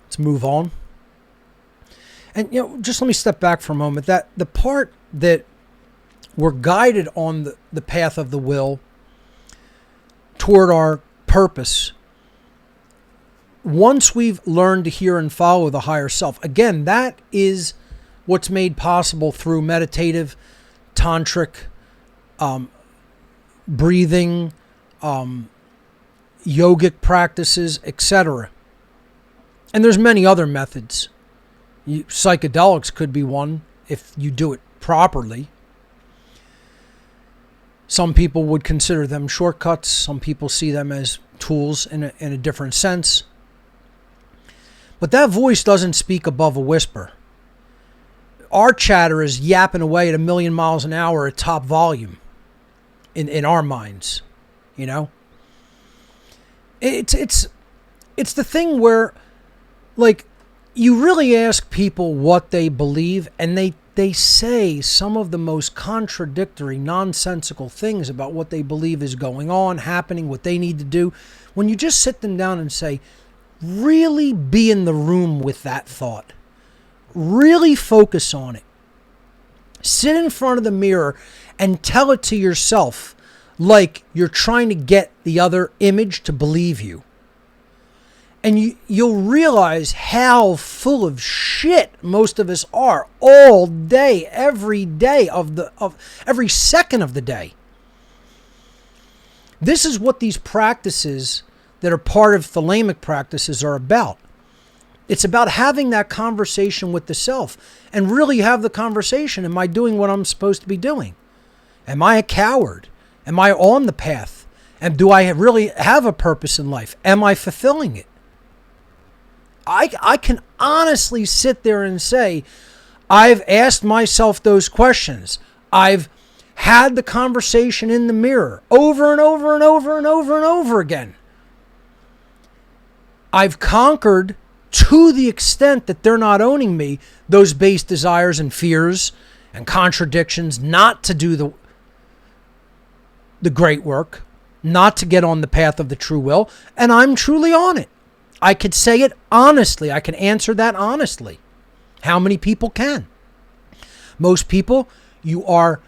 Speaker 3: Let's move on. And, just let me step back for a moment. That the part that we're guided on the path of the will toward our purpose, once we've learned to hear and follow the higher self, again, that is what's made possible through meditative, tantric, breathing, yogic practices, etc. And there's many other methods. Psychedelics could be one if you do it properly. Some people would consider them shortcuts. Some people see them as tools in a different sense. But that voice doesn't speak above a whisper. Our chatter is yapping away at 1,000,000 miles an hour at top volume in our minds. It's the thing where, like, you really ask people what they believe, and they say some of the most contradictory, nonsensical things about what they believe is going on, happening, what they need to do. When you just sit them down and say, really be in the room with that thought. Really focus on it. Sit in front of the mirror and tell it to yourself like you're trying to get the other image to believe you. And you'll realize how full of shit most of us are all day, every day of every second of the day. This is what these practices that are part of Thelemic practices are about. It's about having that conversation with the self and really have the conversation. Am I doing what I'm supposed to be doing? Am I a coward? Am I on the path? And do I really have a purpose in life? Am I fulfilling it? I can honestly sit there and say, I've asked myself those questions. I've had the conversation in the mirror over and over and over and over and over again. I've conquered, to the extent that they're not owning me, those base desires and fears and contradictions not to do the great work, not to get on the path of the true will, and I'm truly on it. I could say it honestly. I can answer that honestly. How many people can? Most people, you are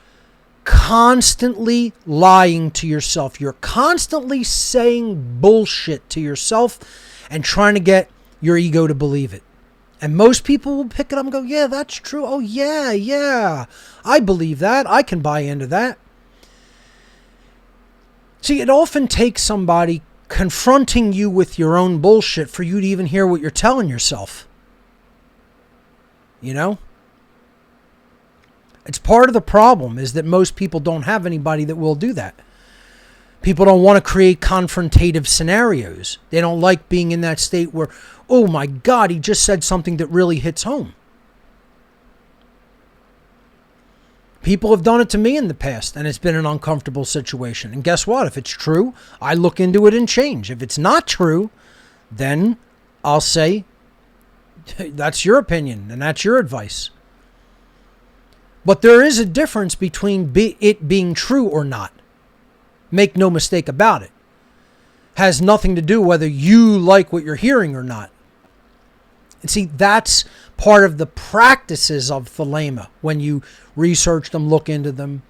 Speaker 3: constantly lying to yourself. You're constantly saying bullshit to yourself and trying to get your ego to believe it. And most people will pick it up and go, yeah, that's true. Oh, yeah, I believe that. I can buy into that. See, it often takes somebody confronting you with your own bullshit for you to even hear what you're telling yourself. You know? It's part of the problem is that most people don't have anybody that will do that. People don't want to create confrontative scenarios. They don't like being in that state where, oh my God, he just said something that really hits home. People have done it to me in the past, and it's been an uncomfortable situation. And guess what? If it's true, I look into it and change. If it's not true, then I'll say, that's your opinion, and that's your advice. But there is a difference between it being true or not. Make no mistake about it. Has nothing to do whether you like what you're hearing or not. And see, that's part of the practices of Thelema. When you research them, look into them,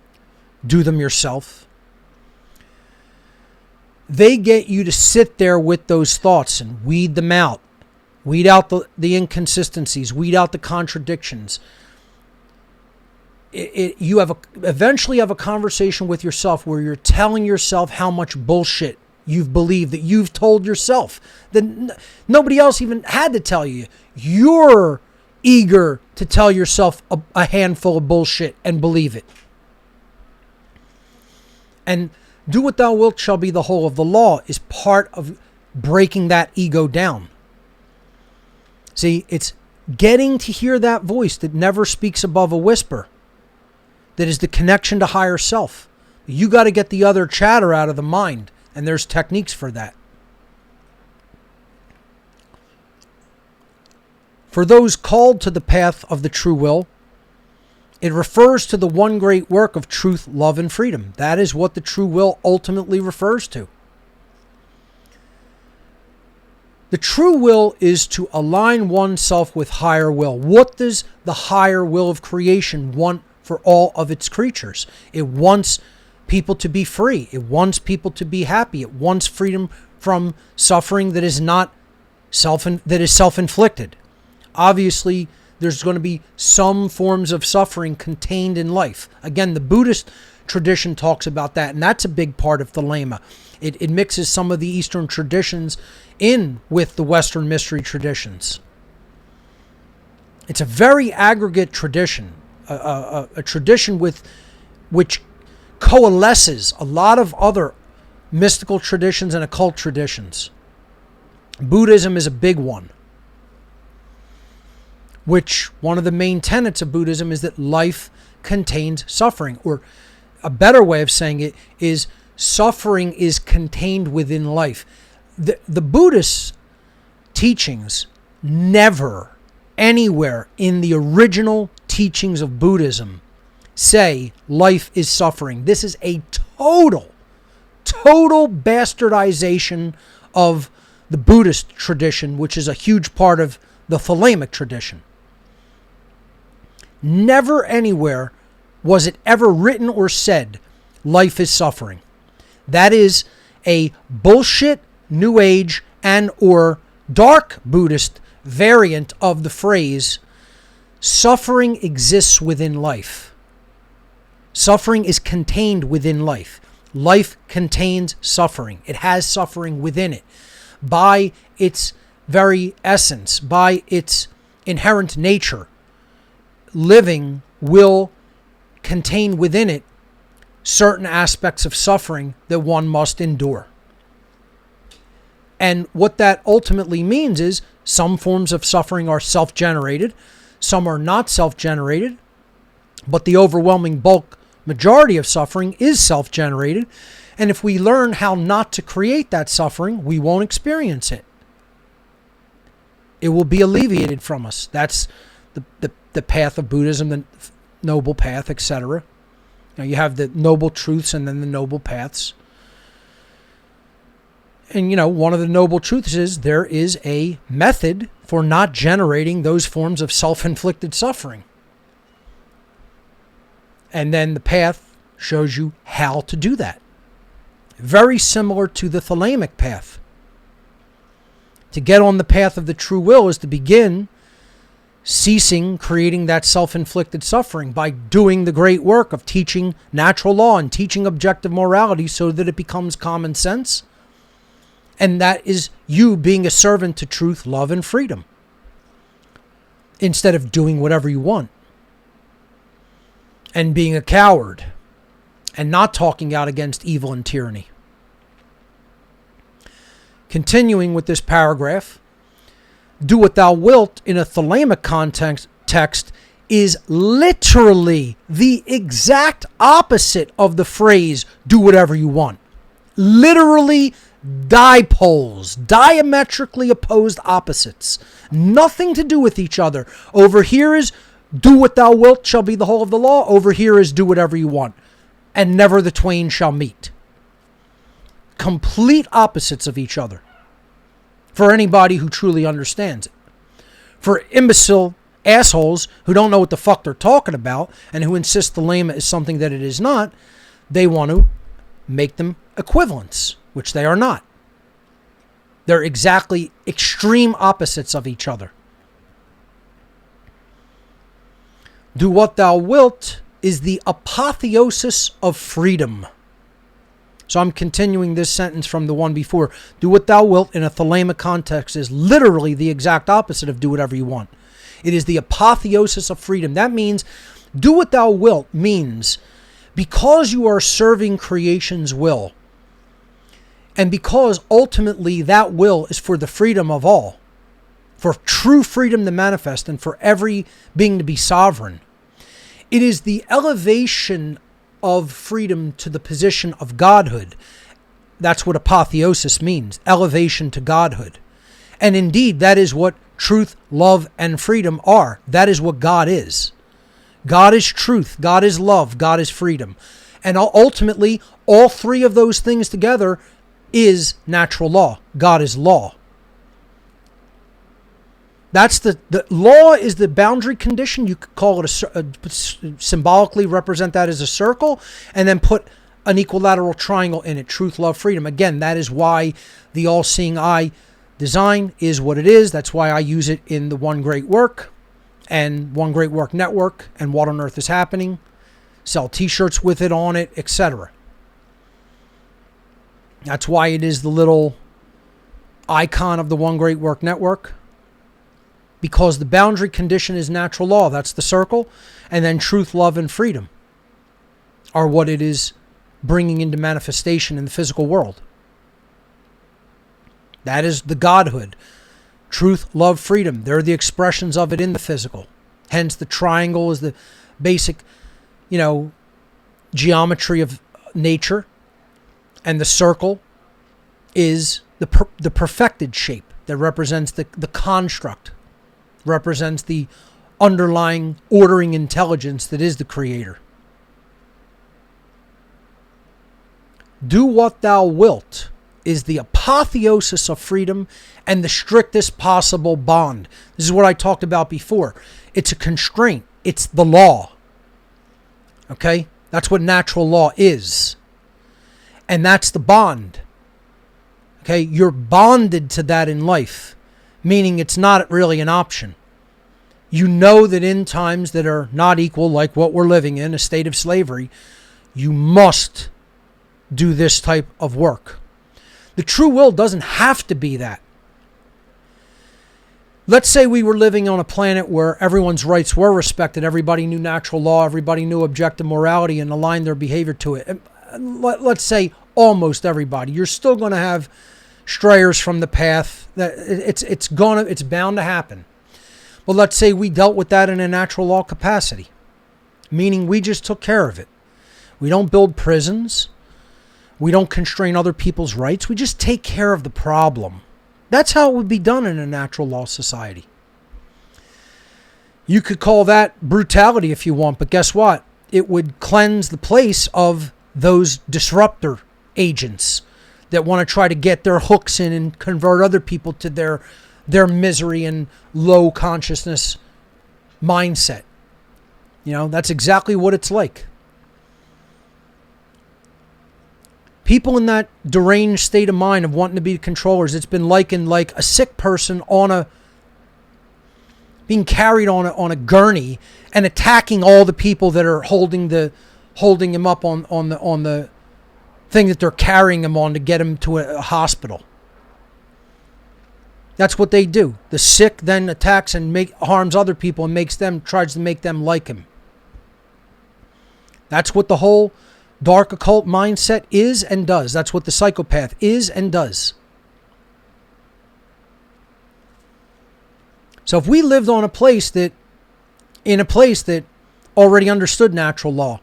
Speaker 3: do them yourself. They get you to sit there with those thoughts and weed them out. Weed out the inconsistencies. Weed out the contradictions. You eventually have a conversation with yourself where you're telling yourself how much bullshit you've believed, that you've told yourself, that nobody else even had to tell you. You're eager to tell yourself a handful of bullshit and believe it. And do what thou wilt shall be the whole of the law is part of breaking that ego down. See, it's getting to hear that voice that never speaks above a whisper. That is the connection to higher self. You got to get the other chatter out of the mind, and there's techniques for that. For those called to the path of the true will, it refers to the one great work of truth, love, and freedom. That is what the true will ultimately refers to. The true will is to align oneself with higher will. What does the higher will of creation want for all of its creatures? It wants people to be free. It wants people to be happy. It wants freedom from suffering that is self-inflicted. Obviously, there's going to be some forms of suffering contained in life. Again, the Buddhist tradition talks about that, and that's a big part of Thelema. It mixes some of the Eastern traditions in with the Western mystery traditions. It's a very aggregate tradition. A tradition with which coalesces a lot of other mystical traditions and occult traditions. Buddhism is a big one. Which one of the main tenets of Buddhism is that life contains suffering, or a better way of saying it is suffering is contained within life. The Buddhist teachings never anywhere in the original teachings of Buddhism say life is suffering. This is a total bastardization of the Buddhist tradition, which is a huge part of the Thelemic tradition. Never anywhere was it ever written or said life is suffering. That is a bullshit, New Age, and or dark Buddhist variant of the phrase, suffering exists within life. Suffering is contained within life. Life contains suffering. It has suffering within it. By its very essence, by its inherent nature, living will contain within it certain aspects of suffering that one must endure. And what that ultimately means is some forms of suffering are self-generated, some are not self-generated, but the overwhelming bulk majority of suffering is self-generated. And if we learn how not to create that suffering, we won't experience it. It will be alleviated from us. That's the path of Buddhism, the noble path, etc. Now you have the noble truths and then the noble paths. And, one of the noble truths is there is a method for not generating those forms of self-inflicted suffering. And then the path shows you how to do that. Very similar to the Thelemic path. To get on the path of the true will is to begin ceasing creating that self-inflicted suffering by doing the great work of teaching natural law and teaching objective morality so that it becomes common sense. And that is you being a servant to truth, love, and freedom, instead of doing whatever you want and being a coward and not talking out against evil and tyranny. Continuing with this paragraph, do what thou wilt in a Thelema context is literally the exact opposite of the phrase do whatever you want. Literally dipoles, diametrically opposed opposites. Nothing to do with each other. Over here is do what thou wilt shall be the whole of the law. Over here is do whatever you want, and never the twain shall meet. Complete opposites of each other. For anybody who truly understands it. For imbecile assholes who don't know what the fuck they're talking about and who insist Thelema is something that it is not, they want to make them equivalents, which they are not. They're exactly extreme opposites of each other. Do what thou wilt is the apotheosis of freedom. So I'm continuing this sentence from the one before. Do what thou wilt in a Thelema context is literally the exact opposite of do whatever you want. It is the apotheosis of freedom. That means do what thou wilt means because you are serving creation's will, and because ultimately that will is for the freedom of all, for true freedom to manifest and for every being to be sovereign. It is the elevation of freedom to the position of godhood. That's what apotheosis means, elevation to godhood. And indeed, that is what truth, love, and freedom are. That is what God is. God is truth, God is love, God is freedom. And ultimately, all three of those things together is natural law. God is law. That's the law is the boundary condition. You could call it symbolically represent that as a circle, and then put an equilateral triangle in it. Truth, love, freedom. Again, that is why the all-seeing eye design is what it is. That's why I use it in the One Great Work and One Great Work Network and What on Earth is Happening. Sell t-shirts with it on it, etc. That's why it is the little icon of the One Great Work Network. Because the boundary condition is natural law. That's the circle. And then truth, love, and freedom are what it is bringing into manifestation in the physical world. That is the godhood. Truth, love, freedom. They're the expressions of it in the physical. Hence, the triangle is the basic, geometry of nature. And the circle is the perfected shape that represents the construct. Represents the underlying ordering intelligence that is the creator. Do what thou wilt is the apotheosis of freedom and the strictest possible bond. This is what I talked about before. It's a constraint. It's the law. Okay? That's what natural law is. And that's the bond. Okay? You're bonded to that in life. Meaning it's not really an option. You know that in times that are not equal, like what we're living in, a state of slavery, you must do this type of work. The true will doesn't have to be that. Let's say we were living on a planet where everyone's rights were respected, everybody knew natural law, everybody knew objective morality and aligned their behavior to it. Let's say almost everybody. You're still going to have strayers from the path. It's bound to happen. Well, let's say we dealt with that in a natural law capacity, meaning we just took care of it. We don't build prisons. We don't constrain other people's rights. We just take care of the problem. That's how it would be done in a natural law society. You could call that brutality if you want, but guess what? It would cleanse the place of those disruptor agents that want to try to get their hooks in and convert other people to their misery and low consciousness mindset. That's exactly what it's like. People in that deranged state of mind of wanting to be controllers, it's been likened like a sick person on being carried on a gurney and attacking all the people that are holding him up on the thing that they're carrying him on to get him to a hospital. That's what they do. The sick then attacks and harms other people and tries to make them like him. That's what the whole dark occult mindset is and does. That's what the psychopath is and does. So if we lived in a place that already understood natural law,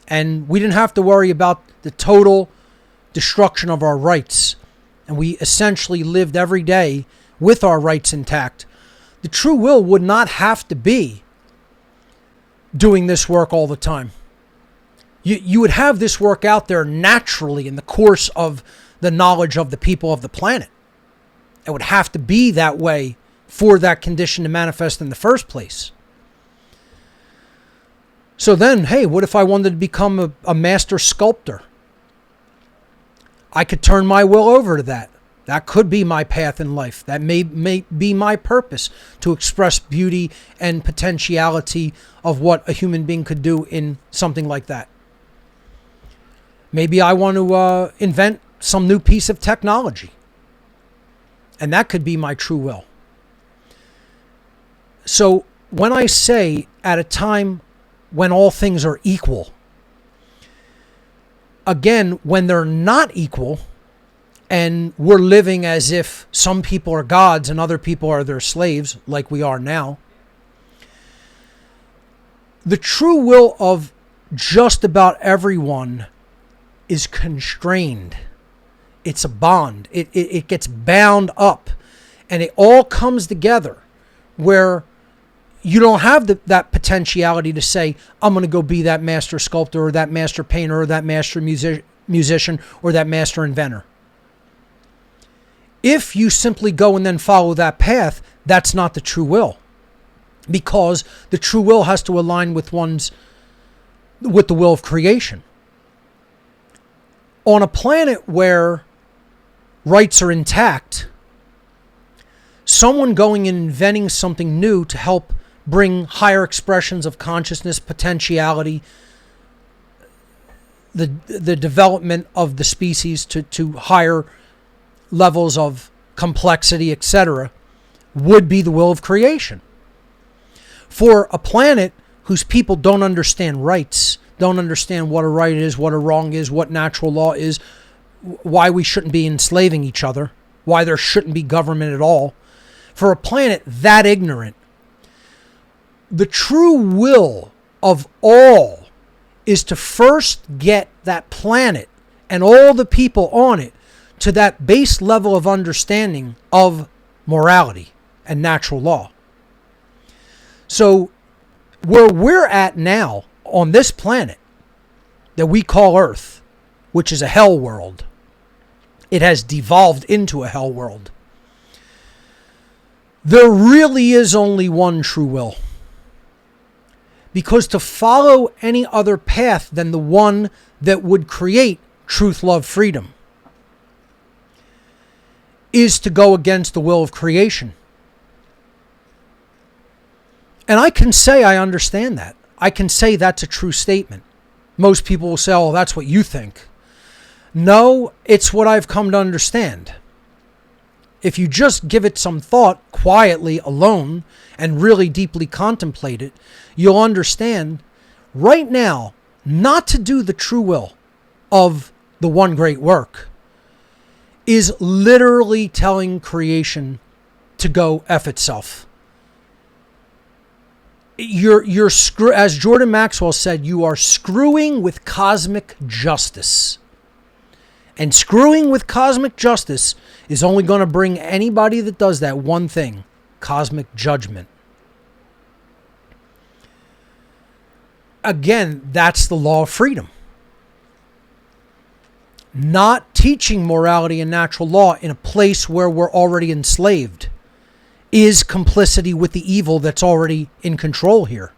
Speaker 3: and we didn't have to worry about the total destruction of our rights, and we essentially lived every day with our rights intact, the true will would not have to be doing this work all the time. You would have this work out there naturally in the course of the knowledge of the people of the planet. It would have to be that way for that condition to manifest in the first place. So then, hey, what if I wanted to become a master sculptor? I could turn my will over to that. That could be my path in life. That may be my purpose, to express beauty and potentiality of what a human being could do in something like that. Maybe I want to invent some new piece of technology. And that could be my true will. So when I say at a time when all things are equal, again, when they're not equal and we're living as if some people are gods and other people are their slaves, like we are now, the true will of just about everyone is constrained. It's a bond. It gets bound up, and it all comes together where you don't have that potentiality to say, I'm going to go be that master sculptor or that master painter or that master musician or that master inventor. If you simply go and then follow that path, that's not the true will, because the true will has to align with the will of creation. On a planet where rights are intact, someone going and inventing something new to help bring higher expressions of consciousness, potentiality, the development of the species to higher levels of complexity, etc., would be the will of creation. For a planet whose people don't understand rights, don't understand what a right is, what a wrong is, what natural law is, why we shouldn't be enslaving each other, why there shouldn't be government at all, for a planet that ignorant, the true will of all is to first get that planet and all the people on it to that base level of understanding of morality and natural law. So where we're at now on this planet that we call Earth, which is a hell world, it has devolved into a hell world. There really is only one true will. Because to follow any other path than the one that would create truth, love, freedom is to go against the will of creation. And I can say I understand that. I can say that's a true statement. Most people will say, oh, that's what you think. No, it's what I've come to understand. If you just give it some thought quietly alone and really deeply contemplate it, you'll understand right now not to do the true will of the one great work is literally telling creation to go F itself. You're as Jordan Maxwell said, you are screwing with cosmic justice. And screwing with cosmic justice is only going to bring anybody that does that one thing, cosmic judgment. Again, that's the law of freedom. Not teaching morality and natural law in a place where we're already enslaved is complicity with the evil that's already in control here.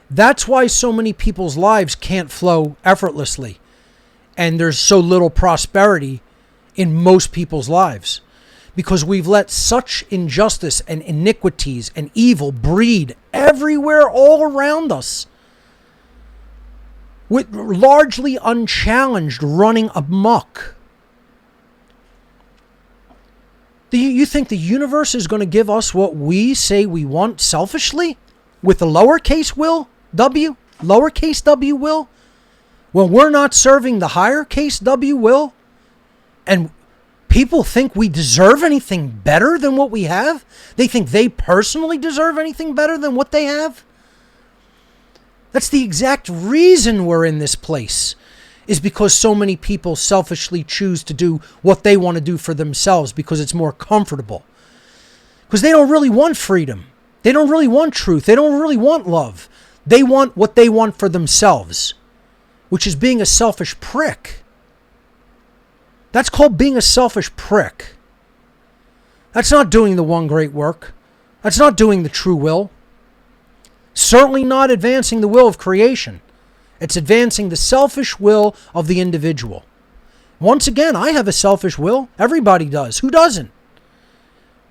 Speaker 3: That's why so many people's lives can't flow effortlessly, and there's so little prosperity in most people's lives, because we've let such injustice and iniquities and evil breed everywhere all around us, with largely unchallenged running amok. Do you think the universe is going to give us what we say we want selfishly with the lowercase w, lowercase w will, when we're not serving the higher case w will, and people think we deserve anything better than what we have? They think they personally deserve anything better than what they have? That's the exact reason we're in this place, is because so many people selfishly choose to do what they want to do for themselves because it's more comfortable. Because they don't really want freedom. They don't really want truth. They don't really want love. They want what they want for themselves, which is being a selfish prick. That's called being a selfish prick. That's not doing the one great work. That's not doing the true will. Certainly not advancing the will of creation. It's advancing the selfish will of the individual. Once again, I have a selfish will. Everybody does. Who doesn't?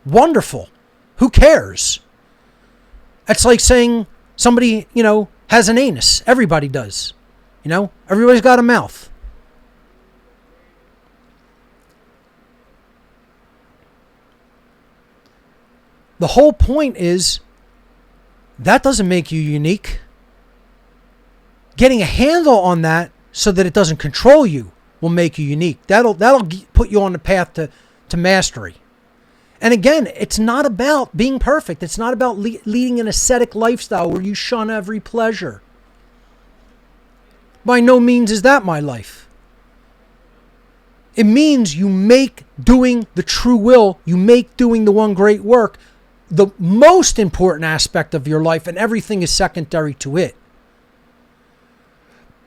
Speaker 3: Wonderful. Who cares? It's like saying somebody, has an anus. Everybody does. Everybody's got a mouth. The whole point is that doesn't make you unique. Getting a handle on that so that it doesn't control you will make you unique. That'll put you on the path to mastery. And again, it's not about being perfect. It's not about leading an ascetic lifestyle where you shun every pleasure. By no means is that my life. It means you make doing the true will, you make doing the one great work the most important aspect of your life, and everything is secondary to it.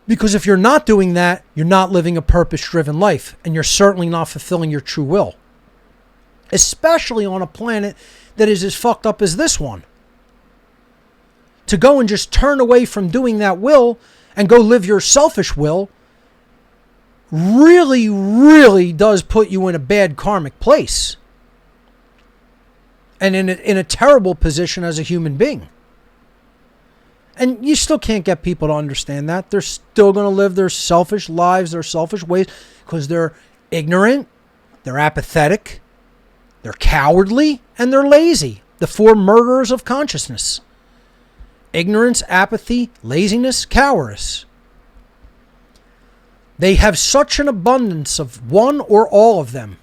Speaker 3: Because if you're not doing that, you're not living a purpose-driven life, and you're certainly not fulfilling your true will. Especially on a planet that is as fucked up as this one. To go and just turn away from doing that will and go live your selfish will really, really does put you in a bad karmic place. And in a terrible position as a human being. And you still can't get people to understand that. They're still going to live their selfish lives, their selfish ways, because they're ignorant, they're apathetic, they're cowardly, and they're lazy. The four murderers of consciousness. Ignorance, apathy, laziness, cowardice. They have such an abundance of one or all of them.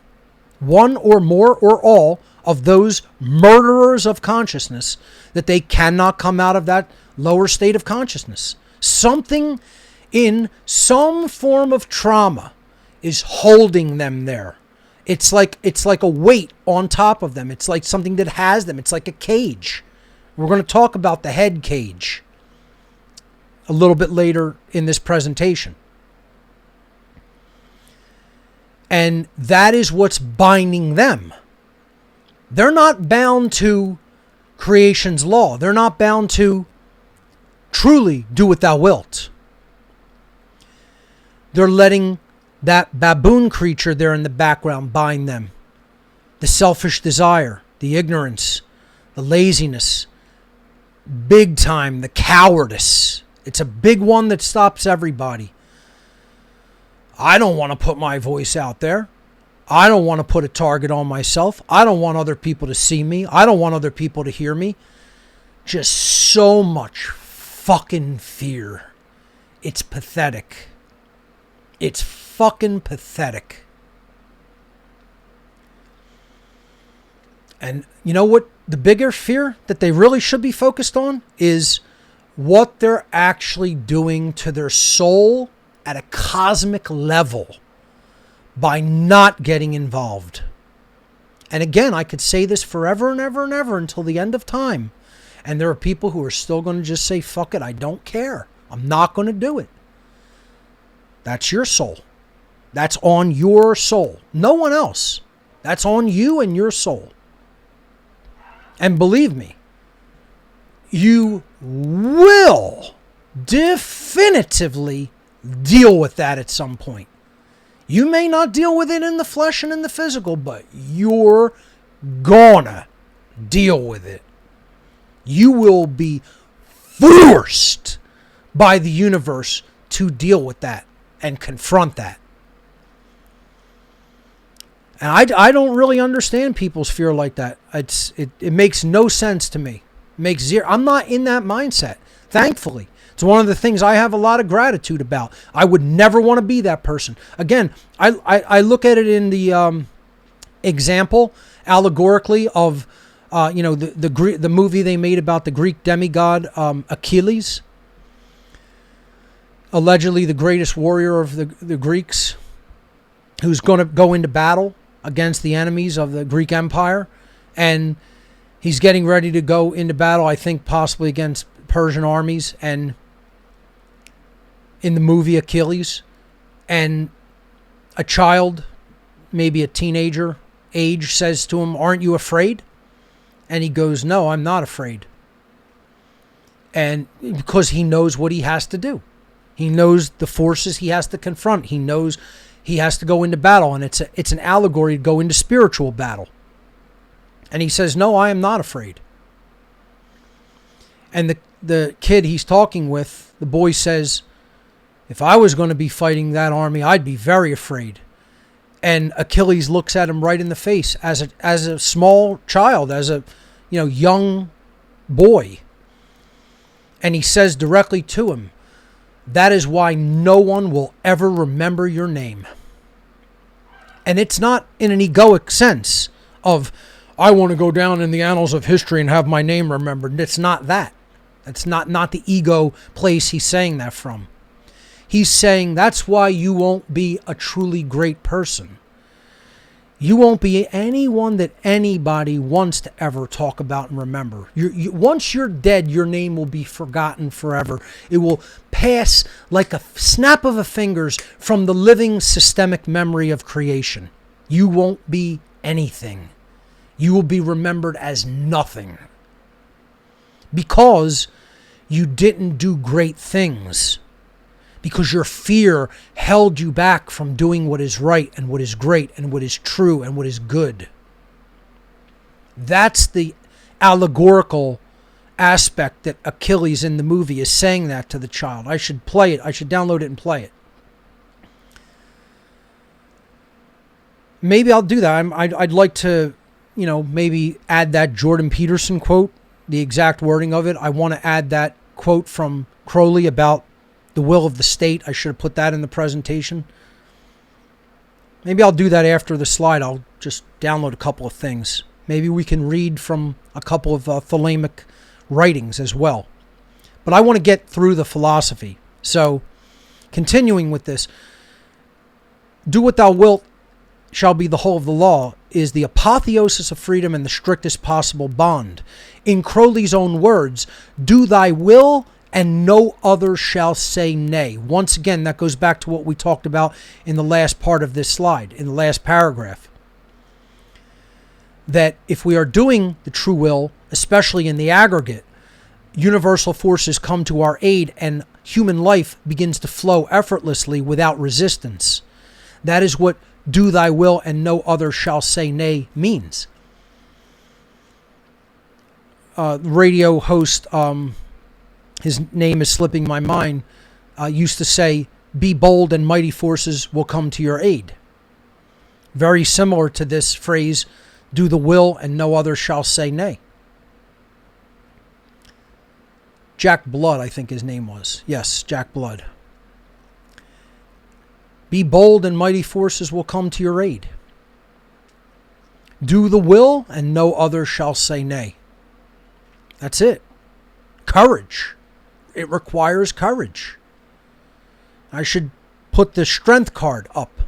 Speaker 3: One or more or all of those murderers of consciousness that they cannot come out of that lower state of consciousness. Something in some form of trauma is holding them there. It's like a weight on top of them. It's like something that has them. It's like a cage. We're going to talk about the head cage a little bit later in this presentation. And that is what's binding them. They're not bound to creation's law. They're not bound to truly do what thou wilt. They're letting that baboon creature there in the background bind them. The selfish desire, the ignorance, the laziness, big time, the cowardice. It's a big one that stops everybody. I don't want to put my voice out there. I don't want to put a target on myself. I don't want other people to see me. I don't want other people to hear me. Just so much fucking fear. It's pathetic. It's fucking pathetic. And you know what? The bigger fear that they really should be focused on is what they're actually doing to their soul at a cosmic level by not getting involved. And again, I could say this forever and ever and ever until the end of time. And there are people who are still going to just say, fuck it, I don't care. I'm not going to do it. That's your soul. That's on your soul. No one else. That's on you and your soul. And believe me, you will definitively deal with that at some point. You may not deal with it in the flesh and in the physical, but you're gonna deal with it. You will be forced by the universe to deal with that and confront that. And I don't really understand people's fear like that. It makes no sense to me. It makes zero. I'm not in that mindset, thankfully. It's one of the things I have a lot of gratitude about. I would never want to be that person. Again, I look at it in the example, allegorically, of the movie they made about the Greek demigod Achilles, allegedly the greatest warrior of the Greeks, who's going to go into battle against the enemies of the Greek Empire, and he's getting ready to go into battle, I think possibly against Persian armies, and in the movie Achilles, and a child, maybe a teenager age, says to him, "Aren't you afraid?" And he goes, "No, I'm not afraid." And because he knows what he has to do. He knows the forces he has to confront. He knows he has to go into battle, and it's an allegory to go into spiritual battle. And he says, "No, I am not afraid." And the kid he's talking with, the boy, says, "If I was going to be fighting that army, I'd be very afraid." And Achilles looks at him right in the face as a small child, as a young boy. And he says directly to him, "That is why no one will ever remember your name." And it's not in an egoic sense of, I want to go down in the annals of history and have my name remembered. It's not that. It's not the ego place he's saying that from. He's saying that's why you won't be a truly great person. You won't be anyone that anybody wants to ever talk about and remember. Once you're dead, your name will be forgotten forever. It will pass like a snap of a fingers from the living systemic memory of creation. You won't be anything. You will be remembered as nothing. Because you didn't do great things. Because your fear held you back from doing what is right and what is great and what is true and what is good. That's the allegorical aspect that Achilles in the movie is saying that to the child. I should play it. I should download it and play it. Maybe I'll do that. I'd like to, maybe add that Jordan Peterson quote, the exact wording of it. I want to add that quote from Crowley about the will of the state. I should have put that in the presentation. Maybe I'll do that after the slide. I'll just download a couple of things. Maybe we can read from a couple of Thelemic writings as well. But I want to get through the philosophy. So, continuing with this, "Do what thou wilt shall be the whole of the law" is the apotheosis of freedom and the strictest possible bond. In Crowley's own words, "Do thy will and no other shall say nay." Once again, that goes back to what we talked about in the last part of this slide, in the last paragraph. That if we are doing the true will, especially in the aggregate, universal forces come to our aid and human life begins to flow effortlessly without resistance. That is what "do thy will and no other shall say nay" means. Radio host, his name is slipping my mind, used to say, "Be bold and mighty forces will come to your aid." Very similar to this phrase, "Do the will and no other shall say nay." Jack Blood, I think his name was. Yes, Jack Blood. Be bold and mighty forces will come to your aid. Do the will and no other shall say nay. That's it. Courage. It requires courage. I should put the strength card up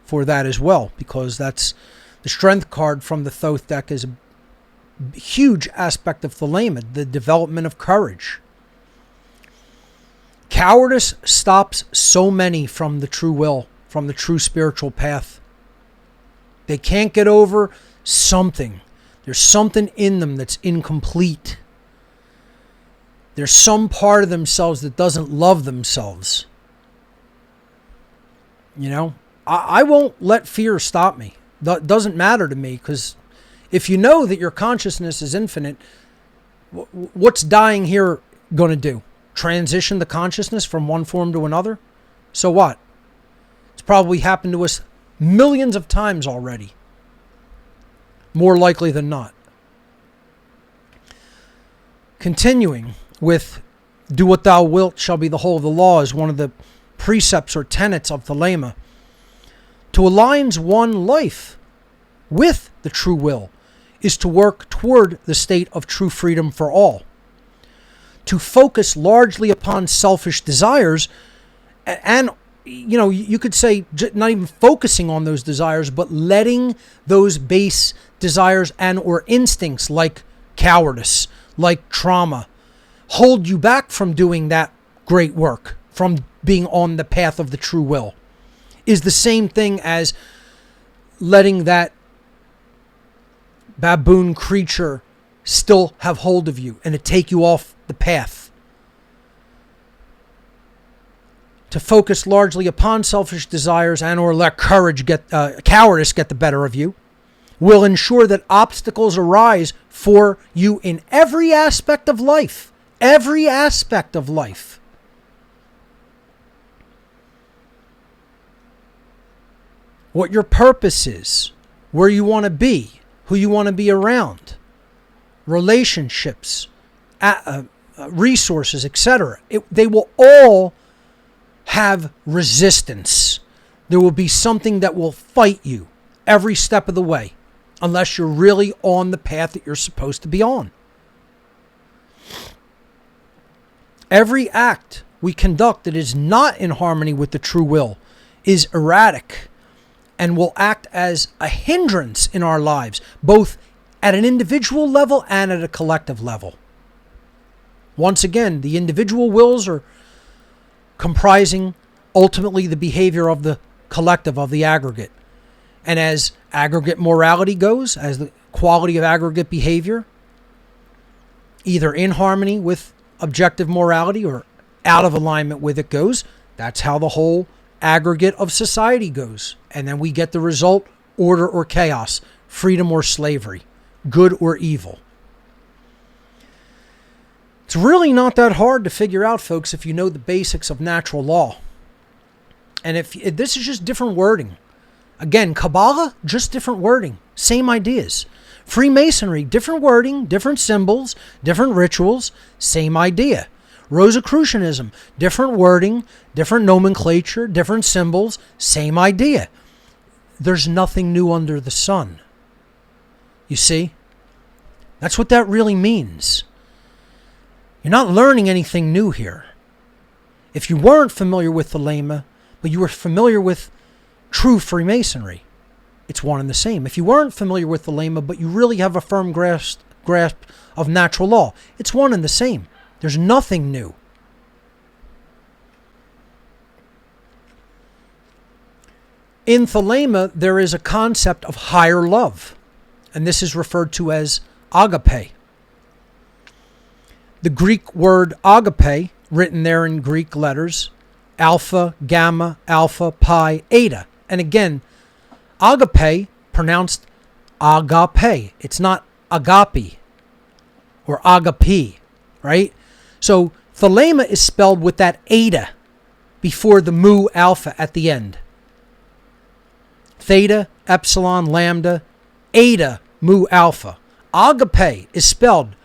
Speaker 3: for that as well, because that's the strength card from the Thoth deck is a huge aspect of Thelema, the development of courage. Cowardice stops so many from the true will, from the true spiritual path. They can't get over something. There's something in them that's incomplete. There's some part of themselves that doesn't love themselves. You know, I won't let fear stop me. That doesn't matter to me, because if you know that your consciousness is infinite, what's dying here going to do? Transition the consciousness from one form to another? So what? It's probably happened to us millions of times already. More likely than not. Continuing with do what thou wilt shall be the whole of the law is one of the precepts or tenets of Thelema. To align one's life with the true will is to work toward the state of true freedom for all. To focus largely upon selfish desires and you could say not even focusing on those desires, but letting those base desires and or instincts like cowardice, like trauma, hold you back from doing that great work, from being on the path of the true will, is the same thing as letting that baboon creature still have hold of you and to take you off the path. To focus largely upon selfish desires and or let cowardice get the better of you will ensure that obstacles arise for you in every aspect of life. Every aspect of life. What your purpose is, where you want to be, who you want to be around, relationships, resources, etc. They will all have resistance. There will be something that will fight you every step of the way, unless you're really on the path that you're supposed to be on. Every act we conduct that is not in harmony with the true will is erratic and will act as a hindrance in our lives, both at an individual level and at a collective level. Once again, the individual wills are comprising ultimately the behavior of the collective, of the aggregate. And as aggregate morality goes, as the quality of aggregate behavior, either in harmony with objective morality or out of alignment with it goes, that's how the whole aggregate of society goes. And then we get the result, order or chaos, freedom or slavery, good or evil. It's really not that hard to figure out, folks, if you know the basics of natural law. And if this is just different wording. Again, Kabbalah, just different wording, same ideas. Freemasonry, different wording, different symbols, different rituals, same idea. Rosicrucianism, different wording, different nomenclature, different symbols, same idea. There's nothing new under the sun. You see? That's what that really means. You're not learning anything new here. If you weren't familiar with Thelema, but you were familiar with true Freemasonry, it's one and the same. If you weren't familiar with Thelema, but you really have a firm grasp of natural law, it's one and the same. There's nothing new. In Thelema, there is a concept of higher love, and this is referred to as agape. The Greek word agape, written there in Greek letters, alpha, gamma, alpha, pi, eta. And again, agape, pronounced agape. It's not agape or agape, right? So Thelema is spelled with that eta before the mu alpha at the end. Theta, epsilon, lambda, eta, mu alpha. Agape is spelled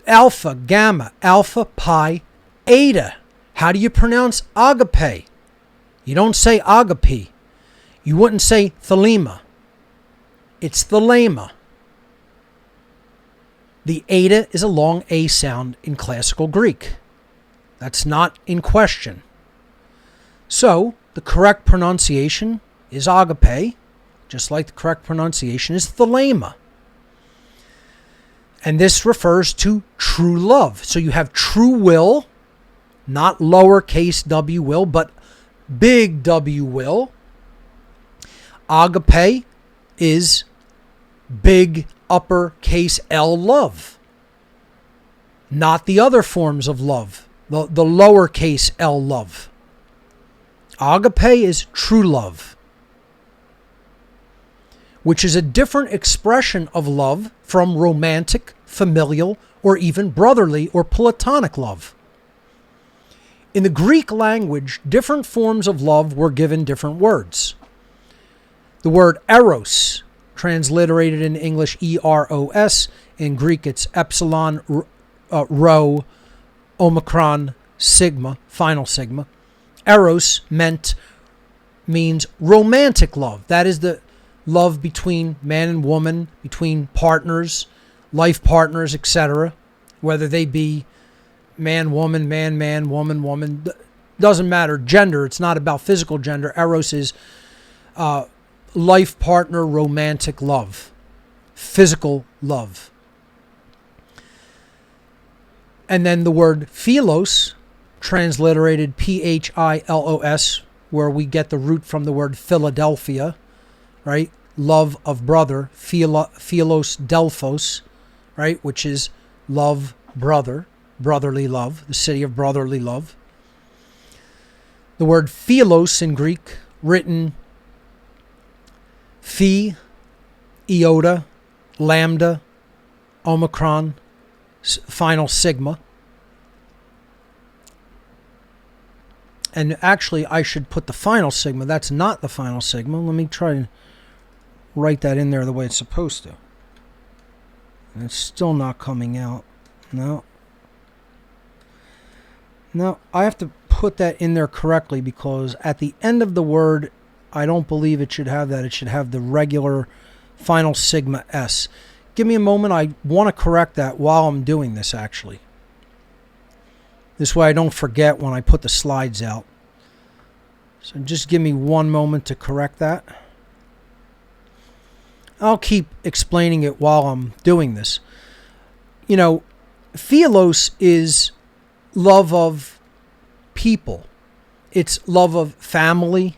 Speaker 3: alpha, gamma, alpha, pi, eta. How do you pronounce agape? You don't say agape. You wouldn't say Thelema. It's Thelema. The eta is a long A sound in classical Greek. That's not in question. So, the correct pronunciation is agape, just like the correct pronunciation is Thelema. And this refers to true love. So you have true will, not lowercase w will, but big W will. Agape is big uppercase L love, not the other forms of love, the lowercase L love. Agape is true love, which is a different expression of love from romantic, familial, or even brotherly or platonic love. In the Greek language, different forms of love were given different words. The word eros, transliterated in English eros, in Greek it's epsilon, rho, omicron, sigma, final sigma. Eros means romantic love. That is the love between man and woman, between partners, life partners, etc. Whether they be man, woman, man, woman, woman. Doesn't matter. Gender. It's not about physical gender. Eros is life partner, romantic love. Physical love. And then the word philos, transliterated Philos, where we get the root from the word Philadelphia, right? Love of brother, philos delphos, right? Which is love, brother, brotherly love, the city of brotherly love. The word philos in Greek, written phi, iota, lambda, omicron, final sigma. And actually, I should put the final sigma. That's not the final sigma. Let me try and write that in there the way it's supposed to. And it's still not coming out. No, I have to put that in there correctly, because at the end of the word, I don't believe it should have that. It should have the regular final sigma S. Give me a moment. I want to correct that while I'm doing this, actually. This way I don't forget when I put the slides out. So just give me one moment to correct that. I'll keep explaining it while I'm doing this. You know, philos is love of people. It's love of family.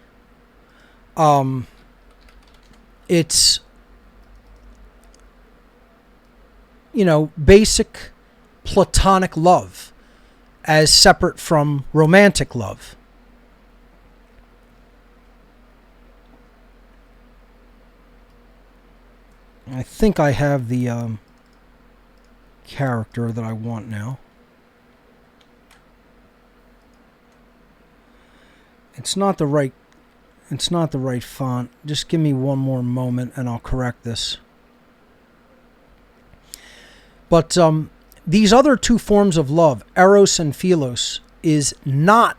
Speaker 3: It's, you know, basic platonic love as separate from romantic love. I think I have the character that I want now. It's not the right font. Just give me one more moment and I'll correct this. But these other two forms of love, eros and philos, is not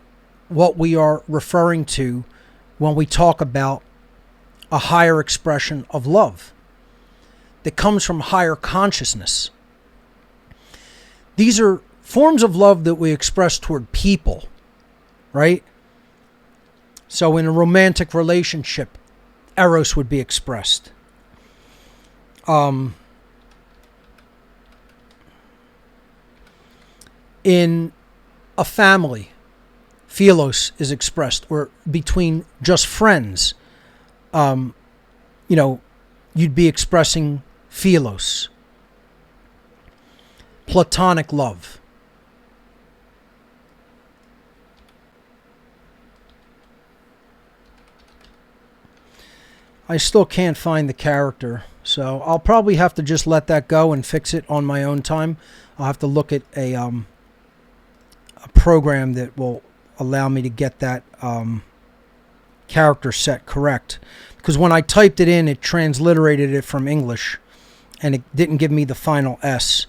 Speaker 3: what we are referring to when we talk about a higher expression of love that comes from higher consciousness. These are forms of love that we express toward people, right? So in a romantic relationship, eros would be expressed. In a family, philos is expressed, or between just friends, you know, you'd be expressing philos. Platonic love. I still can't find the character, so I'll probably have to just let that go and fix it on my own time. I'll have to look at a program that will allow me to get that character set correct. Because when I typed it in, it transliterated it from English, and it didn't give me the final S.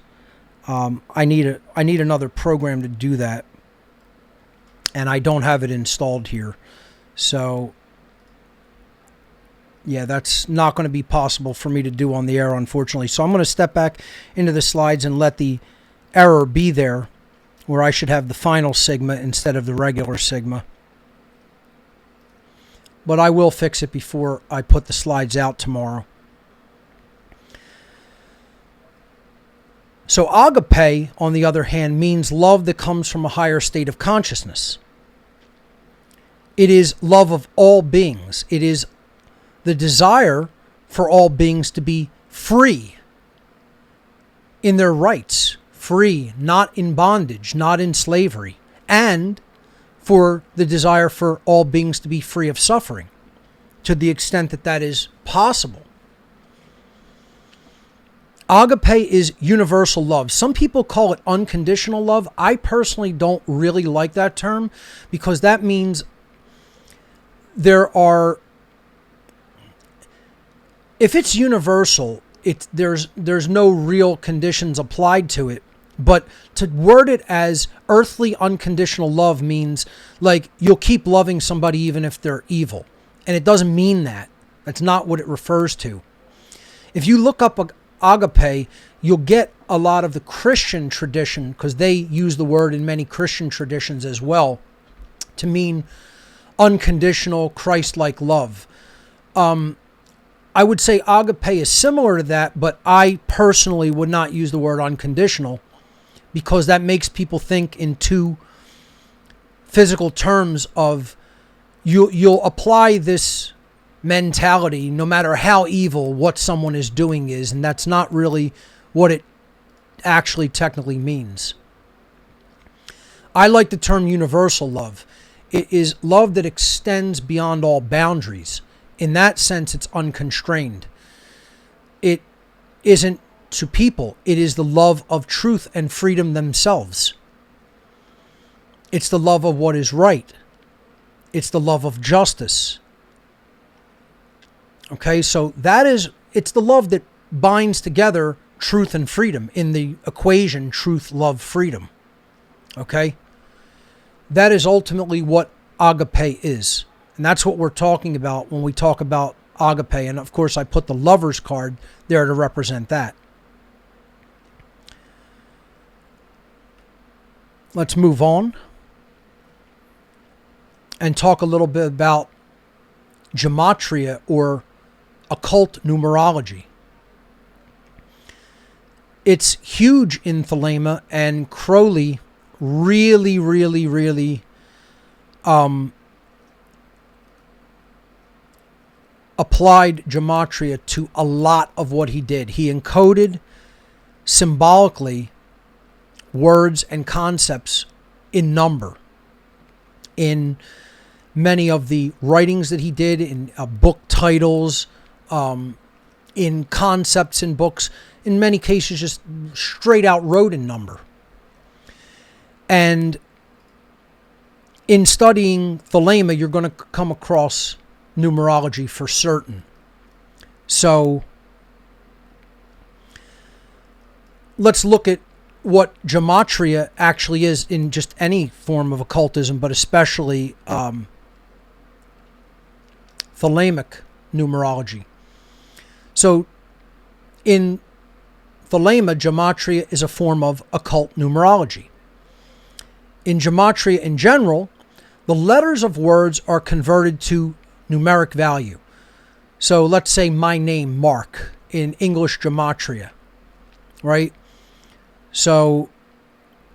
Speaker 3: I need another program to do that, and I don't have it installed here. So yeah, that's not going to be possible for me to do on the air, unfortunately. So I'm going to step back into the slides and let the error be there, where I should have the final sigma instead of the regular sigma. But I will fix it before I put the slides out tomorrow. So agape, on the other hand, means love that comes from a higher state of consciousness. It is love of all beings. It is the desire for all beings to be free in their rights, free, not in bondage, not in slavery, and for the desire for all beings to be free of suffering, to the extent that that is possible. Agape is universal love. Some people call it unconditional love. I personally don't really like that term, because that means if it's universal, there's no real conditions applied to it. But to word it as earthly unconditional love means like you'll keep loving somebody even if they're evil. And it doesn't mean that. That's not what it refers to. If you look up agape, you'll get a lot of the Christian tradition, because they use the word in many Christian traditions as well, to mean unconditional Christ-like love. I would say agape is similar to that, but I personally would not use the word unconditional, because that makes people think in two physical terms of you'll apply this mentality no matter how evil what someone is doing is, and that's not really what it actually technically means. I like the term universal love. It is love that extends beyond all boundaries. In that sense, it's unconstrained. It isn't to people. It is the love of truth and freedom themselves. It's the love of what is right. It's the love of justice. Okay, so it's the love that binds together truth and freedom in the equation truth, love, freedom. Okay? That is ultimately what agape is. And that's what we're talking about when we talk about agape. And of course, I put the lover's card there to represent that. Let's move on and talk a little bit about gematria, or occult numerology. It's huge in Thelema, and Crowley really applied gematria to a lot of what he did. He encoded symbolically words and concepts in number in many of the writings that he did, in book titles, in concepts in books, in many cases just straight out wrote in number. And in studying Thelema, you're going to come across numerology for certain. So let's look at what gematria actually is in just any form of occultism, but especially Thelemic numerology. So in Thelema, gematria is a form of occult numerology. In gematria in general, the letters of words are converted to numeric value. So let's say my name, Mark, in English gematria, right? So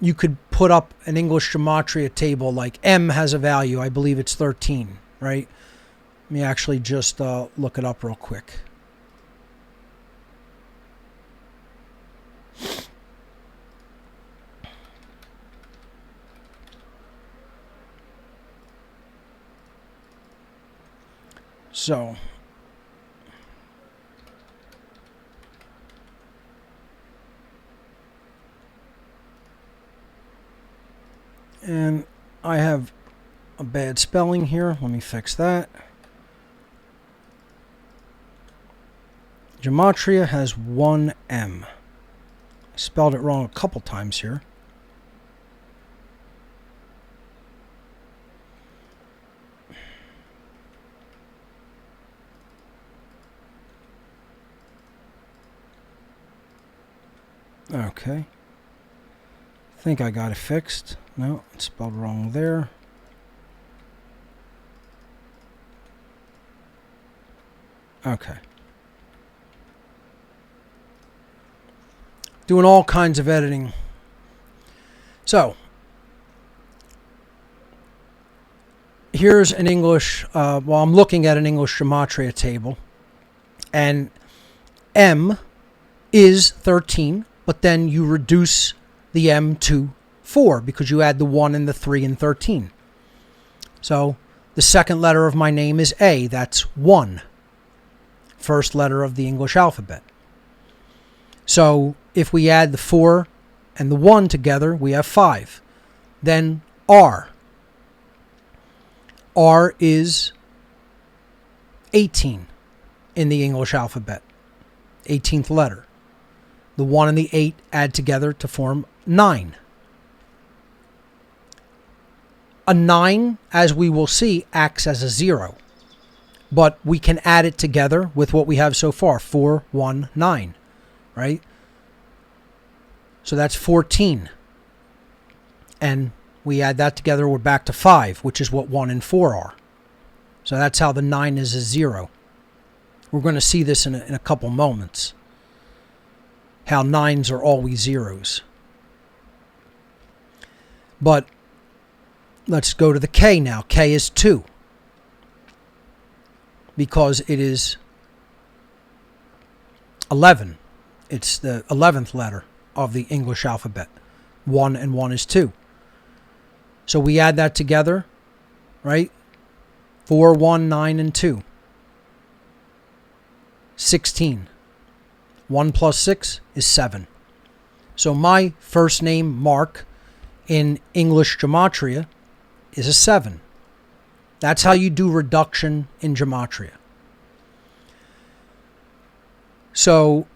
Speaker 3: you could put up an English gematria table like M has a value, I believe it's 13, right? Let me actually just look it up real quick. So, and I have a bad spelling here. Let me fix that. Gematria has one M. I spelled it wrong a couple times here. Okay. I think I got it fixed. No, it's spelled wrong there. Okay. Doing all kinds of editing. So, here's an English, I'm looking at an English gematria table. And M is 13. But then you reduce the M to 4 because you add the 1 and the 3 and 13. So the second letter of my name is A. That's 1. First letter of the English alphabet. So if we add the 4 and the 1 together, we have 5. Then R. R is 18 in the English alphabet. 18th letter. The 1 and the 8 add together to form 9. A 9, as we will see, acts as a 0. But we can add it together with what we have so far. 4, 1, 9. Right? So that's 14. And we add that together, we're back to 5, which is what 1 and 4 are. So that's how the 9 is a 0. We're going to see this in a couple moments. How 9s are always zeros. But let's go to the K now. K is 2. Because it is 11. It's the 11th letter of the English alphabet. 1 and 1 is 2. So we add that together, right? 4, 1, 9, and 2. 16. 1 plus 6 is 7. So my first name, Mark, in English gematria is a 7. That's how you do reduction in gematria. So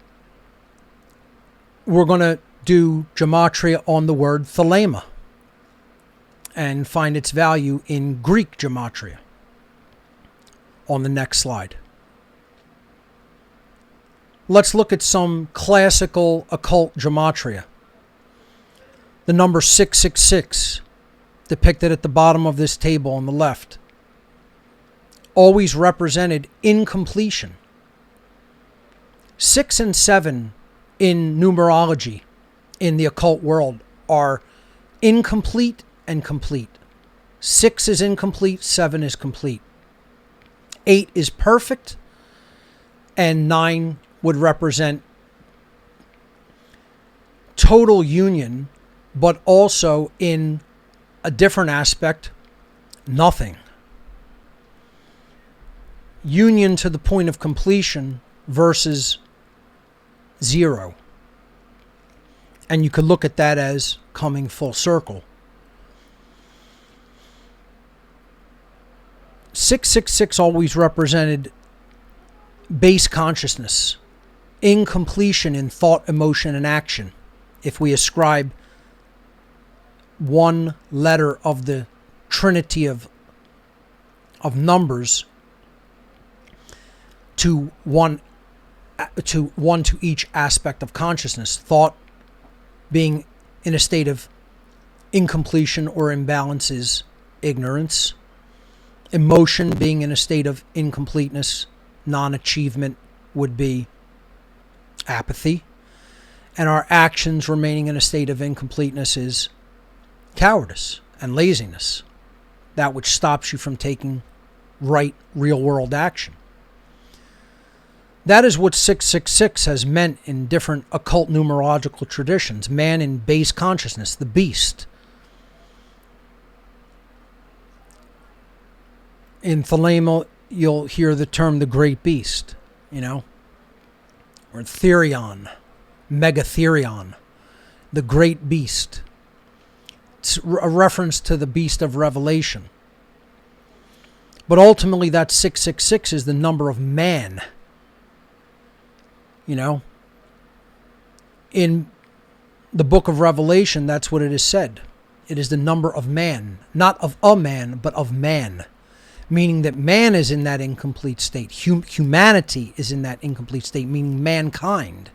Speaker 3: we're going to do gematria on the word Thelema and find its value in Greek gematria on the next slide. Let's look at some classical occult gematria. The number 666, depicted at the bottom of this table on the left, always represented incompletion. 6 and 7 in numerology in the occult world are incomplete and complete. 6 is incomplete, 7 is complete. 8 is perfect, and 9 would represent total union, but also in a different aspect, nothing. Union to the point of completion versus 0. And you could look at that as coming full circle. 666 always represented base consciousness, incompletion in thought, emotion, and action. If we ascribe one letter of the trinity of numbers to one to each aspect of consciousness, thought being in a state of incompletion or imbalance is ignorance, emotion being in a state of incompleteness, non-achievement, would be apathy, and our actions remaining in a state of incompleteness is cowardice and laziness, that which stops you from taking right real-world action. That is what 666 has meant in different occult numerological traditions. Man in base consciousness, the beast. In Thelema, you'll hear the term the great beast, or Therion, Megatherion, the great beast. It's a reference to the beast of Revelation. But ultimately, that 666 is the number of man. In the book of Revelation, that's what it is said. It is the number of man, not of a man, but of man. Meaning that man is in that incomplete state. Humanity is in that incomplete state, meaning mankind.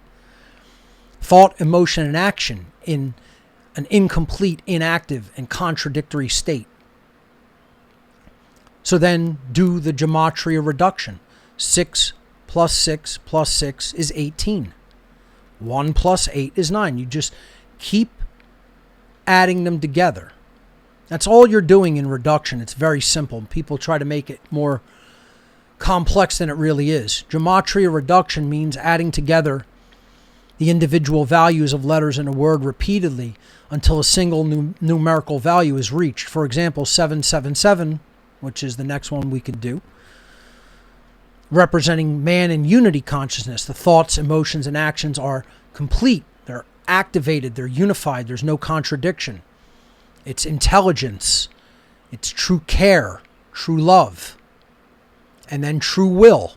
Speaker 3: Thought, emotion, and action in an incomplete, inactive, and contradictory state. So then do the gematria reduction. 6 plus 6 plus 6 is 18. 1 plus 8 is 9. You just keep adding them together. That's all you're doing in reduction. It's very simple. People try to make it more complex than it really is. Gematria reduction means adding together the individual values of letters in a word repeatedly until a single numerical value is reached. For example, 777 which is the next one we could do, representing man in unity consciousness. The thoughts, emotions, and actions are complete. They're activated. They're unified. There's no contradiction. It's intelligence. It's true care, true love, and then true will,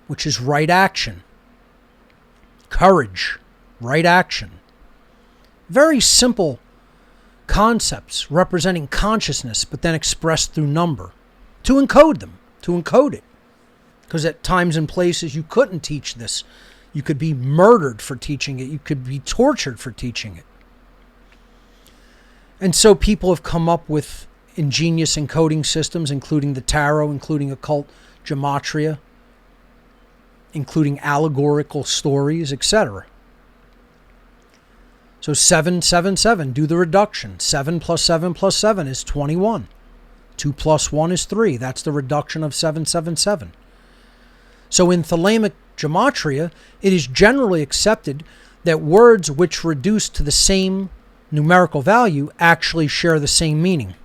Speaker 3: which is right action. Courage, right action. Very simple concepts representing consciousness, but then expressed through number. To encode them, to encode it. Because at times and places you couldn't teach this. You could be murdered for teaching it. You could be tortured for teaching it. And so people have come up with ingenious encoding systems, including the tarot, including occult gematria, including allegorical stories, etc. So 777, do the reduction. 7 plus 7 plus 7 is 21. 2 plus 1 is 3. That's the reduction of 777. So in Thelema gematria, it is generally accepted that words which reduce to the same numerical value actually share the same meaning.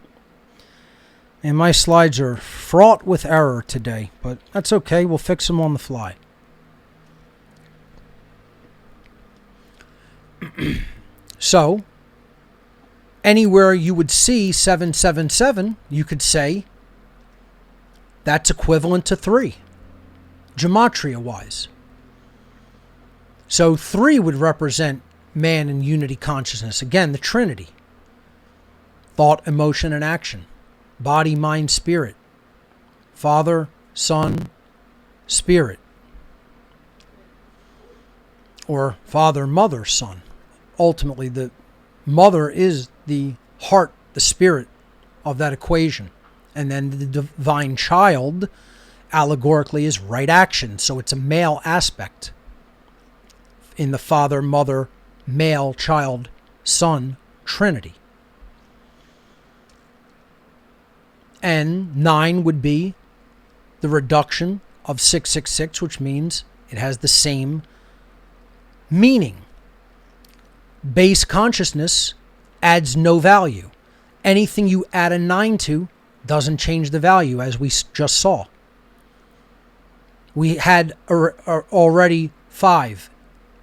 Speaker 3: And my slides are fraught with error today, but that's okay. We'll fix them on the fly. So, anywhere you would see 777, you could say that's equivalent to 3, gematria-wise. So 3 would represent man in unity consciousness. Again, the Trinity. Thought, emotion, and action. Body, mind, spirit. Father, Son, Spirit. Or Father, Mother, Son. Ultimately, the mother is the heart, the spirit of that equation. And then the divine child, allegorically, is right action. So it's a male aspect in the father, mother, male, child, son, Trinity. And 9 would be the reduction of 666, which means it has the same meaning. Base consciousness adds no value. Anything you add a 9 to doesn't change the value, as we just saw. We had already 5,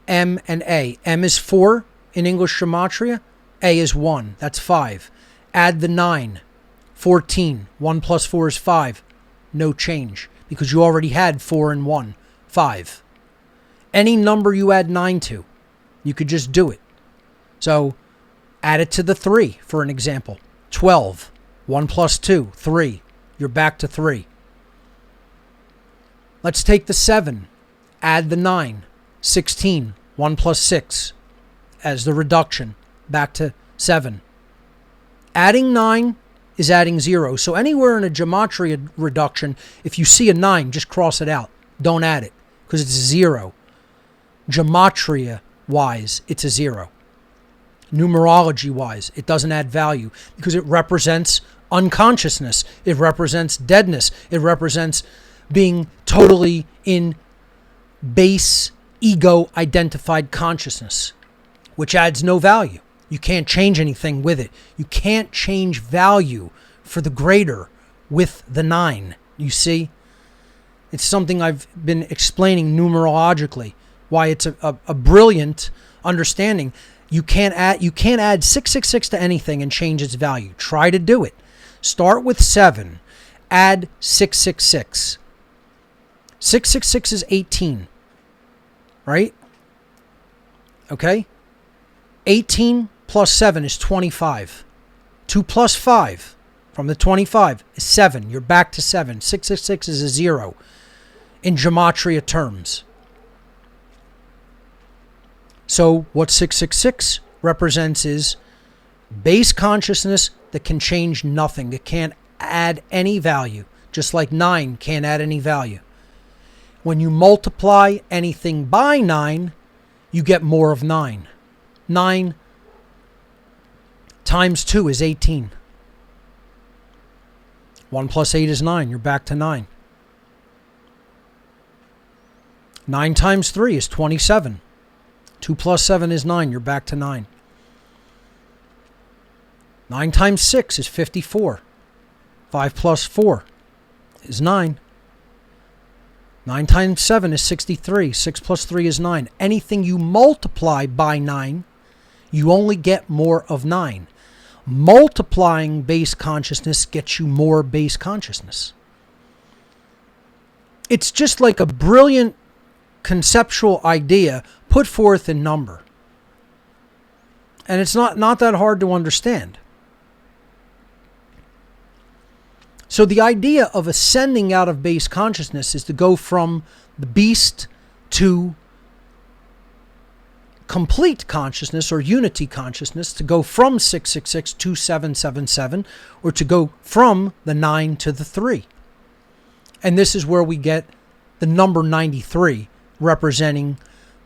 Speaker 3: M and A. M is 4 in English gematria. A is 1. That's 5. Add the 9. 14. 1 plus 4 is 5. No change, because you already had 4 and 1. 5. Any number you add 9 to, you could just do it. So add it to the 3, for an example. 12. 1 plus 2, 3. You're back to 3. Let's take the 7. Add the 9. 16. 1 plus 6 as the reduction. Back to 7. Adding 9 is adding 0. So anywhere in a gematria reduction, if you see a 9, just cross it out. Don't add it, because it's 0. Gematria-wise, it's a 0. Numerology-wise, it doesn't add value, because it represents unconsciousness. It represents deadness. It represents being totally in base ego-identified consciousness, which adds no value. You can't change anything with it. You can't change value for the greater with the 9. You see? It's something I've been explaining numerologically, why it's a brilliant understanding. You can't add 666 to anything and change its value. Try to do it. Start with 7. Add 666. 666 is 18. Right? Okay? 18 plus 7 is 25. 2 plus 5 from the 25 is 7. You're back to 7. 666 is a 0 in gematria terms. So what 666 represents is base consciousness that can change nothing. It can't add any value, just like 9 can't add any value. When you multiply anything by 9, you get more of 9. 9 times 2 is 18. 1 plus 8 is 9. You're back to 9. 9 times 3 is 27. 2 plus 7 is 9. You're back to 9. 9 times 6 is 54. 5 plus 4 is 9. 9 times 7 is 63. 6 plus 3 is 9. Anything you multiply by 9, you only get more of 9. Multiplying base consciousness gets you more base consciousness. It's just like a brilliant conceptual idea put forth in number. And it's not that hard to understand. So the idea of ascending out of base consciousness is to go from the beast to complete consciousness or unity consciousness, to go from 666 to 777, or to go from the 9 to the 3. And this is where we get the number 93, representing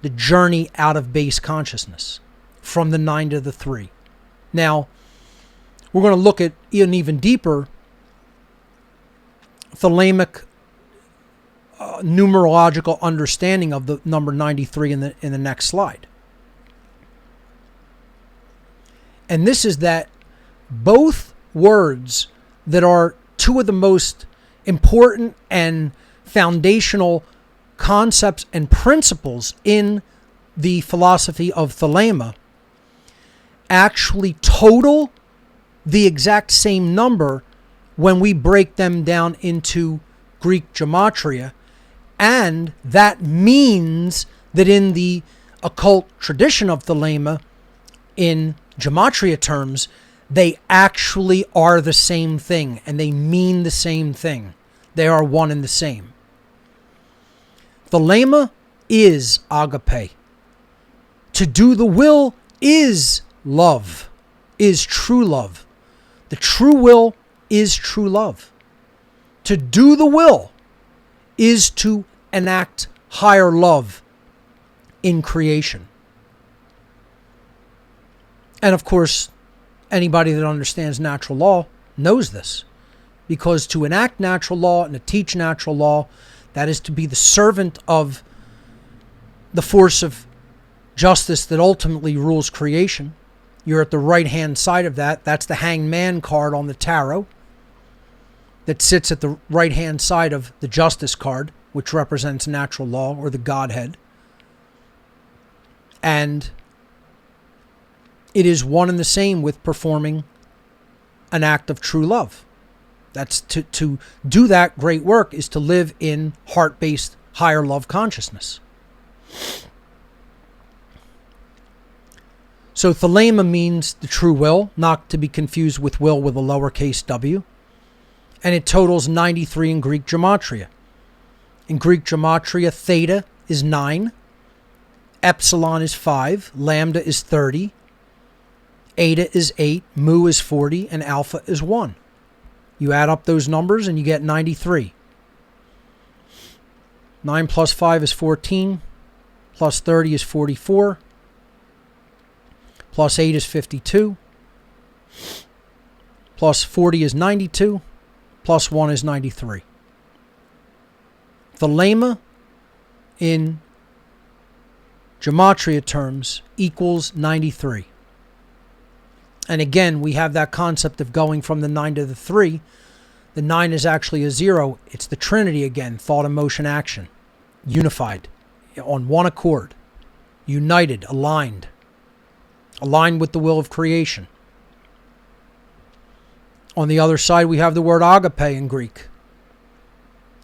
Speaker 3: the journey out of base consciousness, from the 9 to the 3. Now, we're going to look at an even deeper Thelemic numerological understanding of the number 93 in the next slide. And this is that both words that are two of the most important and foundational concepts and principles in the philosophy of Thelema actually total the exact same number when we break them down into Greek gematria. And that means that in the occult tradition of Thelema, in gematria terms, they actually are the same thing and they mean the same thing. They are one and the same. Thelema is agape. To do the will is love, is true love. The true will is true love. To do the will is to enact higher love in creation. And of course, anybody that understands natural law knows this, because to enact natural law and to teach natural law, that is to be the servant of the force of justice that ultimately rules creation. You're at the right-hand side of that. That's the Hanged Man card on the tarot that sits at the right-hand side of the Justice card, which represents natural law or the Godhead. And it is one and the same with performing an act of true love. That's to do that great work is to live in heart-based higher love consciousness. So Thelema means the true will, not to be confused with will with a lowercase w. And it totals 93 in Greek gematria. In Greek gematria, theta is 9, epsilon is 5, lambda is 30, eta is 8, mu is 40, and alpha is 1. You add up those numbers and you get 93. 9 plus 5 is 14, plus 30 is 44, plus 8 is 52, plus 40 is 92, plus 1 is 93. Thelema in gematria terms equals 93. And again, we have that concept of going from the 9 to the 3. The 9 is actually a 0. It's the Trinity again, thought, emotion, action. Unified, on one accord, united, aligned with the will of creation. On the other side, we have the word agape in Greek,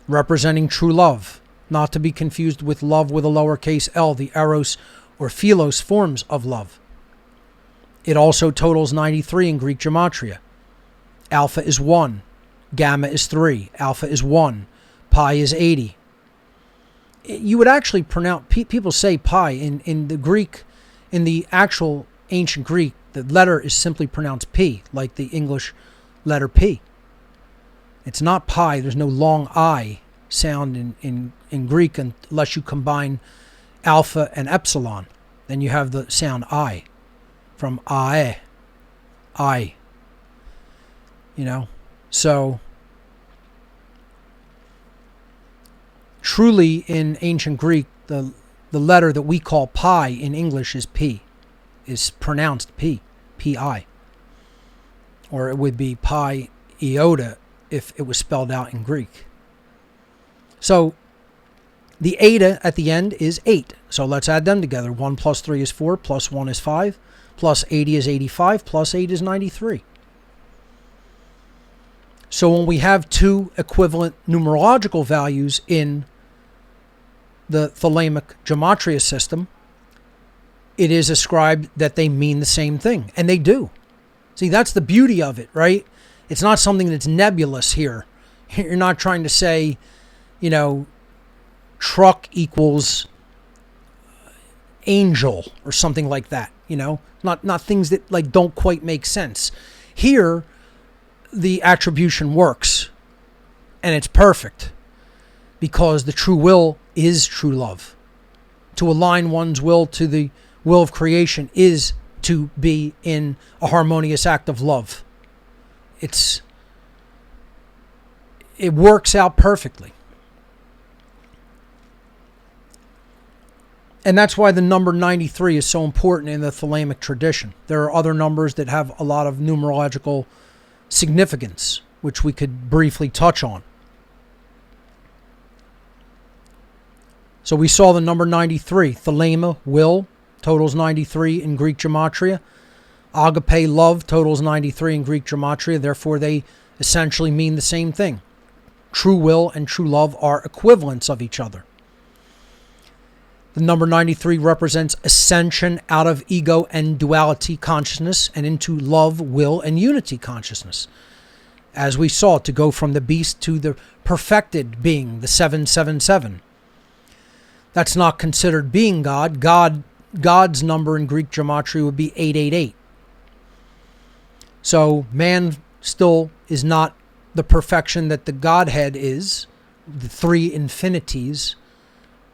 Speaker 3: representing true love, not to be confused with love with a lowercase l, the eros or philos forms of love. It also totals 93 in Greek gematria. Alpha is 1, gamma is 3, alpha is 1, pi is 80. You would actually pronounce, people say pi in the Greek, in the actual ancient Greek, the letter is simply pronounced p, like the English letter P. It's not pi. There's no long I sound in Greek unless you combine alpha and epsilon. Then you have the sound I, from I. So truly in ancient Greek, the letter that we call pi in English is P, is pronounced P, P-I. Or it would be pi iota if it was spelled out in Greek. So the eta at the end is 8. So let's add them together. 1 plus 3 is 4, plus 1 is 5, plus 80 is 85, plus 8 is 93. So when we have two equivalent numerological values in the Thelemic gematria system, it is ascribed that they mean the same thing. And they do. See, that's the beauty of it, right? It's not something that's nebulous here. You're not trying to say, truck equals angel or something like that, Not things that don't quite make sense. Here, the attribution works, and it's perfect, because the true will is true love. To align one's will to the will of creation is to be in a harmonious act of love. It works out perfectly. And that's why the number 93 is so important in the Thelemic tradition. There are other numbers that have a lot of numerological significance, which we could briefly touch on. So we saw the number 93. Thelema, will, totals 93 in Greek gematria. Agape, love, totals 93 in Greek gematria. Therefore, they essentially mean the same thing. True will and true love are equivalents of each other. The number 93 represents ascension out of ego and duality consciousness and into love, will, and unity consciousness. As we saw, to go from the beast to the perfected being, the 777. That's not considered being God. God's number in Greek gematria would be 888. So man still is not the perfection that the Godhead is, the three infinities,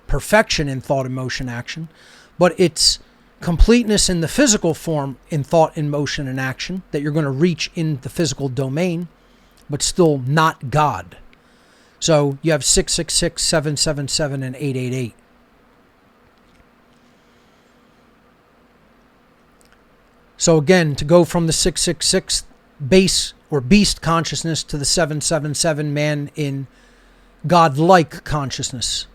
Speaker 3: perfection in thought, emotion, action, but it's completeness in the physical form in thought, emotion, and action that you're going to reach in the physical domain, but still not God. So you have 666, 777, and 888. So again, to go from the 666 base or beast consciousness to the 777 man in God-like consciousness,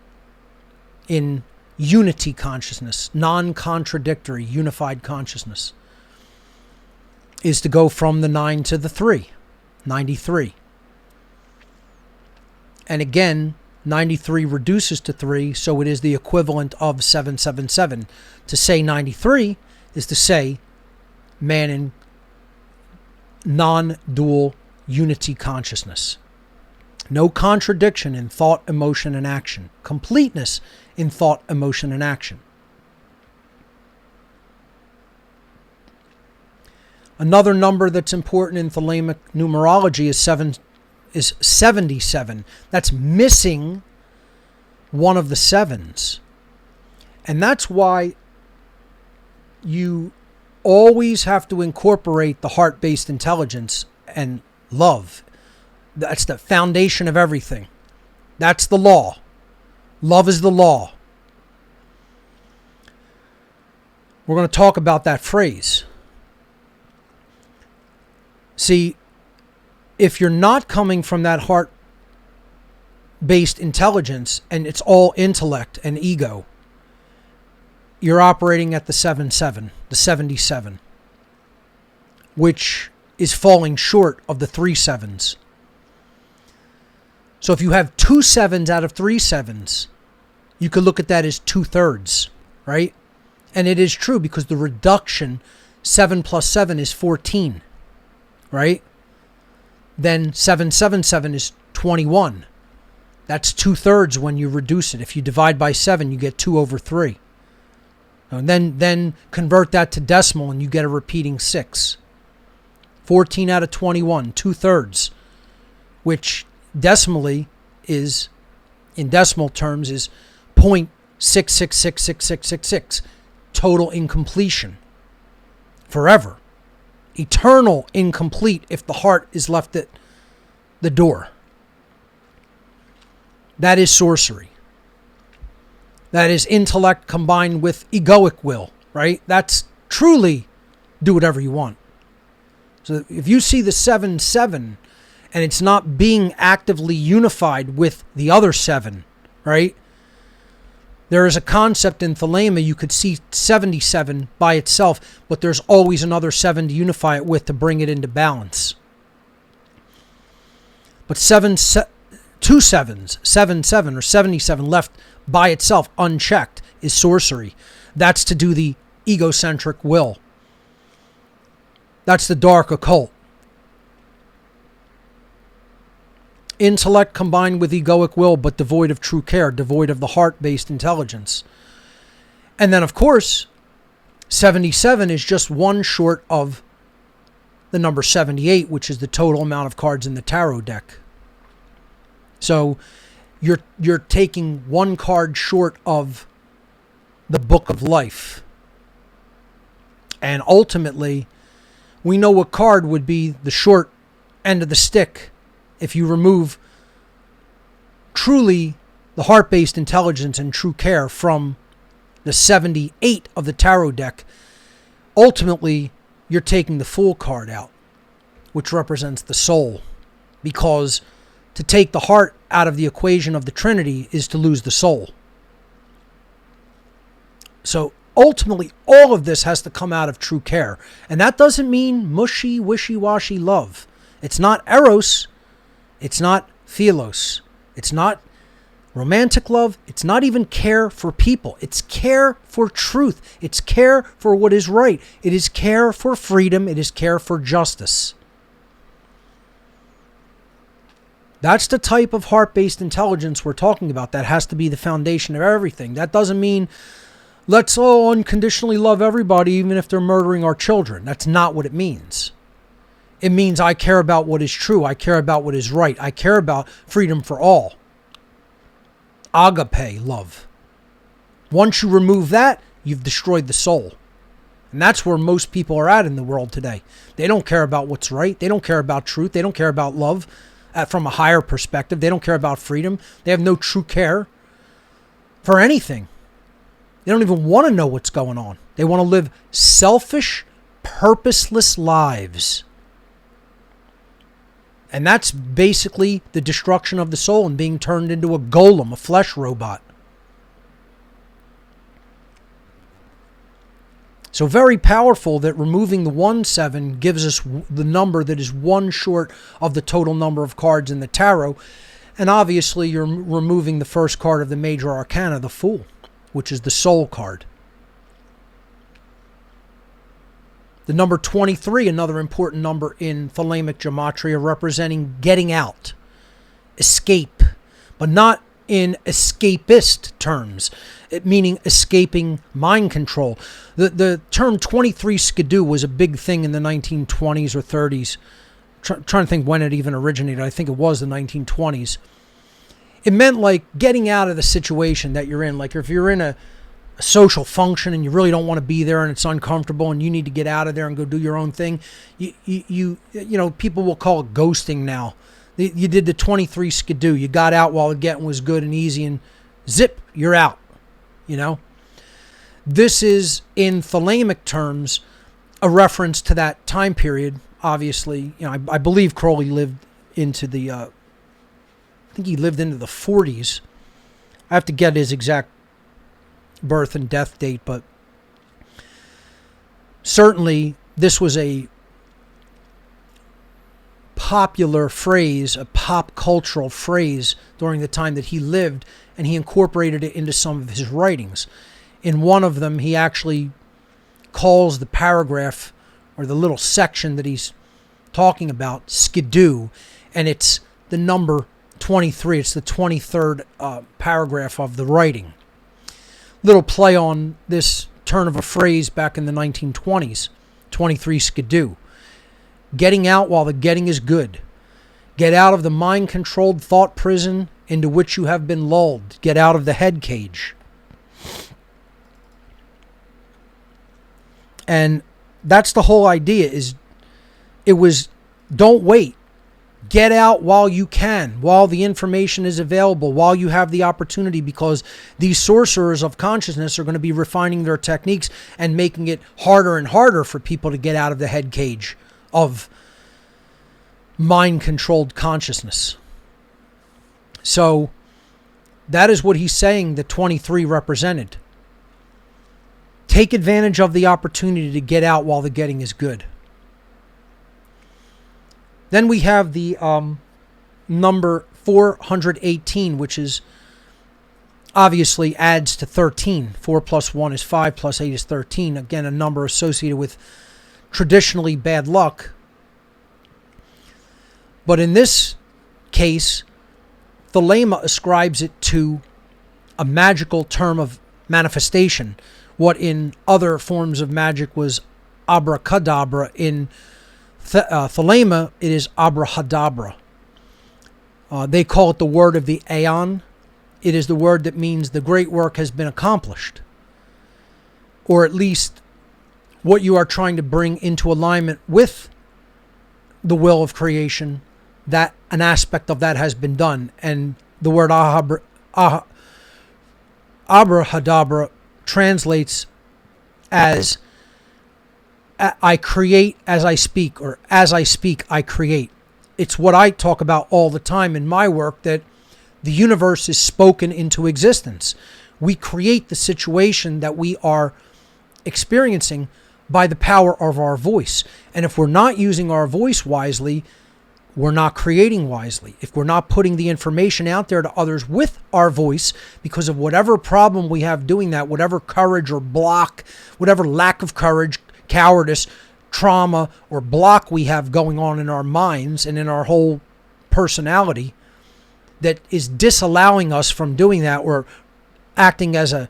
Speaker 3: in unity consciousness, non-contradictory, unified consciousness, is to go from the 9 to the 3, 93. And again, 93 reduces to 3, so it is the equivalent of 777. To say 93 is to say man in non-dual unity consciousness. No contradiction in thought, emotion, and action. Completeness in thought, emotion, and action. Another number that's important in Thelemic numerology is 77. That's missing one of the sevens. And that's why you always have to incorporate the heart-based intelligence and love. That's the foundation of everything. That's the law. Love is the law. We're going to talk about that phrase. See, if you're not coming from that heart-based intelligence and it's all intellect and ego, you're operating at the 77, the 77, which is falling short of the 3 sevens. So if you have 2 sevens out of 3 sevens, you could look at that as 2/3, right? And it is true because the reduction, 7 plus 7 is 14, right? Then 777 is 21. That's 2/3 when you reduce it. If you divide by 7, you get 2/3. And then convert that to decimal and you get a repeating 6. 14 out of 21, 2/3, which decimally is, in decimal terms, is 0.6666666. Total incompletion. Forever. Eternal incomplete if the heart is left at the door. That is sorcery. That is intellect combined with egoic will, right? That's truly do whatever you want. So if you see the 7-7 and it's not being actively unified with the other 7, right? There is a concept in Thelema, you could see 77 by itself, but there's always another 7 to unify it with to bring it into balance. But 7 7 or 77 left by itself, unchecked, is sorcery. That's to do the egocentric will. That's the dark occult. Intellect combined with egoic will, but devoid of true care, devoid of the heart-based intelligence. And then, of course, 77 is just one short of the number 78, which is the total amount of cards in the tarot deck. So you're taking one card short of the book of life. And ultimately, we know what card would be the short end of the stick if you remove truly the heart-based intelligence and true care from the 78 of the tarot deck. Ultimately, you're taking the Fool card out, which represents the soul. Because to take the heart out of the equation of the Trinity is to lose the soul. So ultimately, all of this has to come out of true care. And that doesn't mean mushy, wishy-washy love. It's not eros. It's not philos. It's not romantic love. It's not even care for people. It's care for truth. It's care for what is right. It is care for freedom. It is care for justice. That's the type of heart-based intelligence we're talking about. That has to be the foundation of everything. That doesn't mean let's all unconditionally love everybody even if they're murdering our children. That's not what it means. It means I care about what is true. I care about what is right. I care about freedom for all. Agape love. Once you remove that, you've destroyed the soul. And that's where most people are at in the world today. They don't care about what's right. They don't care about truth. They don't care about love from a higher perspective. They don't care about freedom. They have no true care for anything. They don't even want to know what's going on. They want to live selfish, purposeless lives. And that's basically the destruction of the soul and being turned into a golem, a flesh robot. So very powerful that removing the 1-7 gives us the number that is one short of the total number of cards in the tarot. And obviously you're removing the first card of the major arcana, the Fool, which is the soul card. The number 23, another important number in Thelemic gematria, representing getting out, escape, but not in escapist terms, meaning escaping mind control. The term 23 skidoo was a big thing in the 1920s or 30s. Trying to think when it even originated. I think it was the 1920s. It meant like getting out of the situation that you're in. Like if you're in a social function and you really don't want to be there and it's uncomfortable and you need to get out of there and go do your own thing, you know, people will call it ghosting now. You did the 23 skidoo. You got out while the getting was good and easy and zip, you're out, you know. This is, in Thelemic terms, a reference to that time period. Obviously, you know, I believe Crowley lived into the, I think he lived into the 40s. I have to get his exact birth and death date, but certainly this was a popular phrase, a pop cultural phrase during the time that he lived, and he incorporated it into some of his writings. In one of them, he actually calls the paragraph or the little section that he's talking about skidoo, and it's the number 23. It's the 23rd paragraph of the writing. Little play on this turn of a phrase back in the 1920s, 23 skidoo. Getting out while the getting is good. Get out of the mind-controlled thought prison into which you have been lulled. Get out of the head cage. And that's the whole idea, is it was don't wait. Get out while you can, while the information is available, while you have the opportunity, because these sorcerers of consciousness are going to be refining their techniques and making it harder and harder for people to get out of the head cage of mind-controlled consciousness. So that is what he's saying the 23 represented. Take advantage of the opportunity to get out while the getting is good. Then we have the number 418, which is obviously adds to 13. 4 plus 1 is 5 plus 8 is 13. Again, a number associated with traditionally bad luck. But in this case, Thelema ascribes it to a magical term of manifestation. What in other forms of magic was abracadabra, in Thelema it is abrahadabra. They call it the word of the aeon. It is the word that means the great work has been accomplished. Or at least what you are trying to bring into alignment with the will of creation, that an aspect of that has been done. And the word abrahadabra translates as I create as I speak, or as I speak I create. It's what I talk about all the time in my work, that the universe is spoken into existence. We create the situation that we are experiencing by the power of our voice. And if we're not using our voice wisely, we're not creating wisely. If we're not putting the information out there to others with our voice, because of whatever problem we have doing that, whatever courage or block, whatever lack of courage, cowardice, trauma, or block we have going on in our minds and in our whole personality that is disallowing us from doing that, or acting as a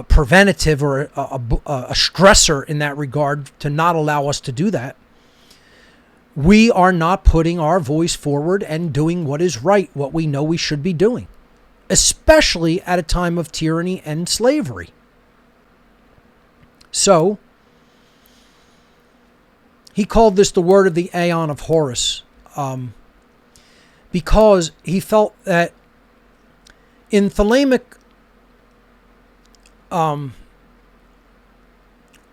Speaker 3: preventative or a stressor in that regard to not allow us to do that, we are not putting our voice forward and doing what is right, what we know we should be doing, especially at a time of tyranny and slavery. So, he called this the word of the Aeon of Horus, because he felt that in Thelemic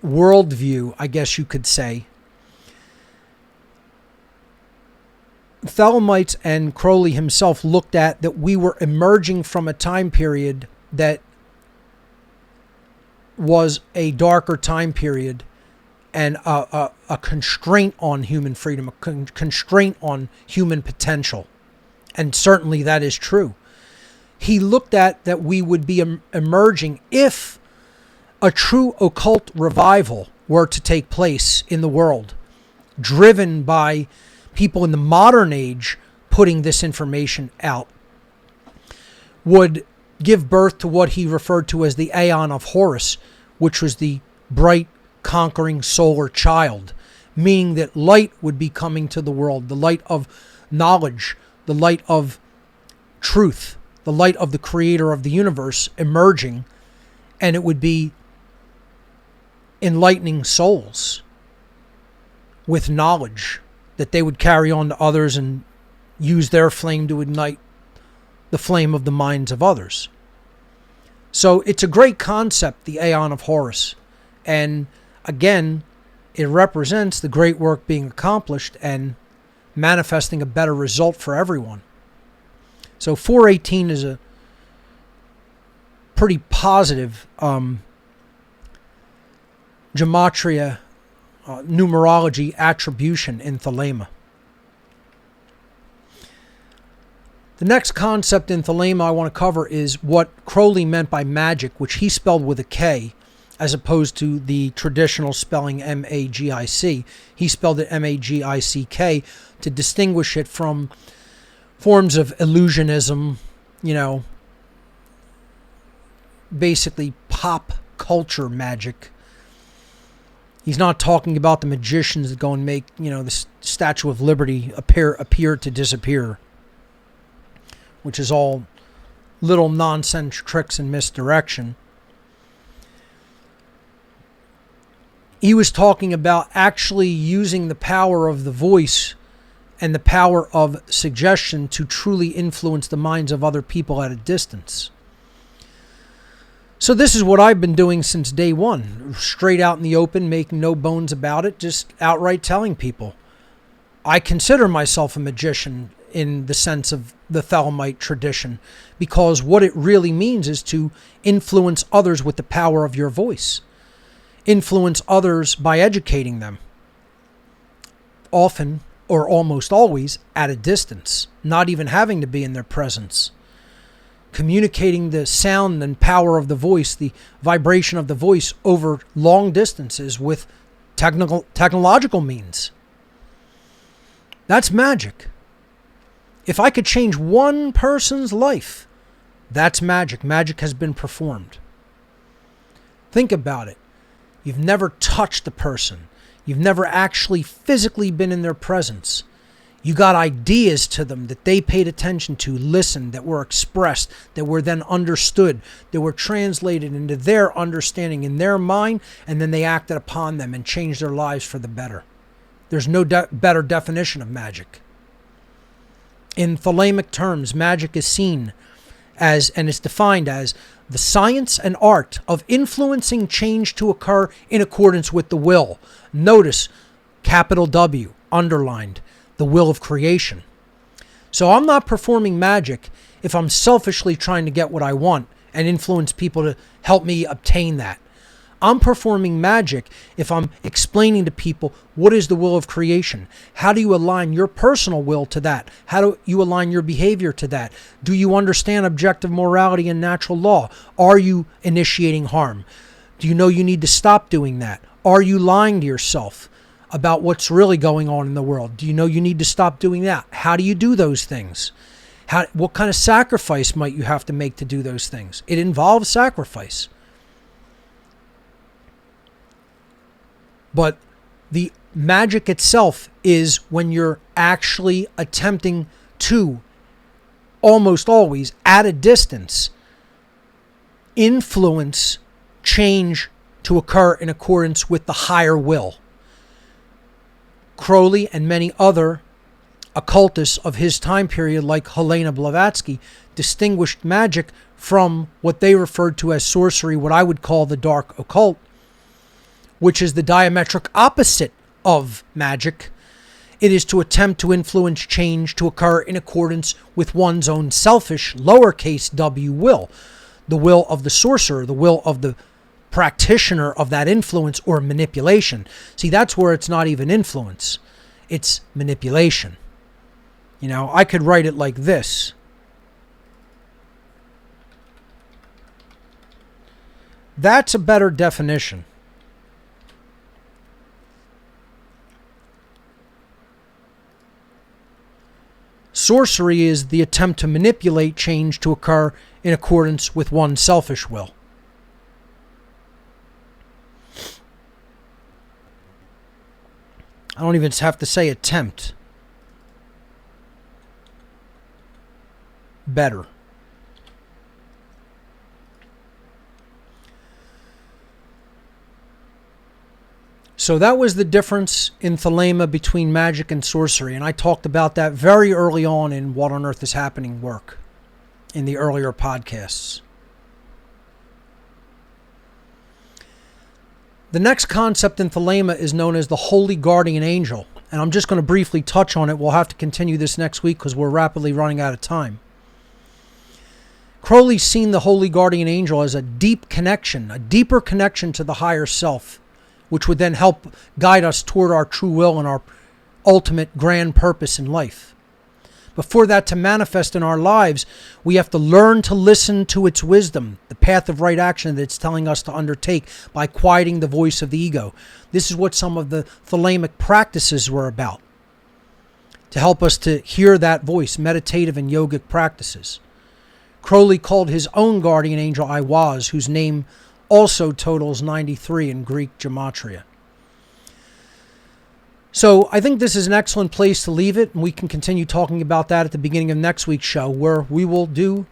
Speaker 3: worldview, I guess you could say, Thelemites and Crowley himself looked at that we were emerging from a time period that was a darker time period, and a constraint on human freedom, a constraint on human potential. And certainly that is true. He looked at that we would be emerging if a true occult revival were to take place in the world, driven by people in the modern age putting this information out, would give birth to what he referred to as the Aeon of Horus, which was the bright, conquering solar child, meaning that light would be coming to the world, the light of knowledge, the light of truth, the light of the creator of the universe emerging, and it would be enlightening souls with knowledge that they would carry on to others and use their flame to ignite the flame of the minds of others. So it's a great concept, the Aeon of Horus. And again, it represents the great work being accomplished and manifesting a better result for everyone. So 418 is a pretty positive gematria, numerology attribution in Thelema. The next concept in Thelema I want to cover is what Crowley meant by magic, which he spelled with a K, as opposed to the traditional spelling M-A-G-I-C. He spelled it M-A-G-I-C-K to distinguish it from forms of illusionism, basically pop culture magic. He's not talking about the magicians that go and make, the Statue of Liberty appear to disappear, which is all little nonsense tricks and misdirection. He was talking about actually using the power of the voice and the power of suggestion to truly influence the minds of other people at a distance. So this is what I've been doing since day one, straight out in the open, making no bones about it, just outright telling people. I consider myself a magician in the sense of the Thelemite tradition, because what it really means is to influence others with the power of your voice. Influence others by educating them. Often, or almost always, at a distance, not even having to be in their presence. Communicating the sound and power of the voice, the vibration of the voice over long distances with technological means. That's magic. If I could change one person's life, that's magic. Magic has been performed. Think about it. You've never touched the person. You've never actually physically been in their presence. You got ideas to them that they paid attention to, listened, that were expressed, that were then understood, that were translated into their understanding in their mind, and then they acted upon them and changed their lives for the better. There's no better definition of magic. In Thelemic terms, magic is seen as, and is defined as, the science and art of influencing change to occur in accordance with the will. Notice, capital W, underlined, the will of creation. So I'm not performing magic if I'm selfishly trying to get what I want and influence people to help me obtain that. I'm performing magic if I'm explaining to people what is the will of creation. How do you align your personal will to that? How do you align your behavior to that? Do you understand objective morality and natural law? Are you initiating harm? Do you know you need to stop doing that? Are you lying to yourself about what's really going on in the world? Do you know you need to stop doing that? How do you do those things? What kind of sacrifice might you have to make to do those things? It involves sacrifice. But the magic itself is when you're actually attempting to, almost always, at a distance, influence change to occur in accordance with the higher will. Crowley and many other occultists of his time period, like Helena Blavatsky, distinguished magic from what they referred to as sorcery, what I would call the dark occult, which is the diametric opposite of magic. It is to attempt to influence change to occur in accordance with one's own selfish, lowercase w will, the will of the sorcerer, the will of the practitioner of that influence or manipulation. See, that's where it's not even influence. It's manipulation. You know, I could write it like this. That's a better definition. Sorcery is the attempt to manipulate change to occur in accordance with one's selfish will. I don't even have to say attempt. Better. So that was the difference in Thelema between magic and sorcery, and I talked about that very early on in What on Earth is Happening work, in the earlier podcasts. The next concept in Thelema is known as the Holy Guardian Angel, and I'm just going to briefly touch on it. We'll have to continue this next week because we're rapidly running out of time. Crowley's seen the Holy Guardian Angel as a deep connection, a deeper connection to the higher self, which would then help guide us toward our true will and our ultimate grand purpose in life. But for that to manifest in our lives, we have to learn to listen to its wisdom, the path of right action that it's telling us to undertake by quieting the voice of the ego. This is what some of the Thelemic practices were about, to help us to hear that voice, meditative and yogic practices. Crowley called his own guardian angel Iwaz, whose name also totals 93 in Greek gematria. So I think this is an excellent place to leave it, and we can continue talking about that at the beginning of next week's show, where we will do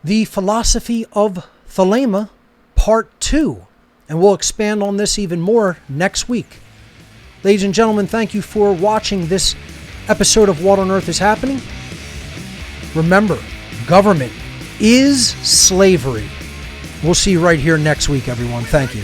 Speaker 3: the philosophy of Thelema Part 2, and we'll expand on this even more next week. Ladies and gentlemen, thank you for watching this episode of What on Earth is Happening. Remember, government is slavery. We'll see you right here next week, everyone. Thank you.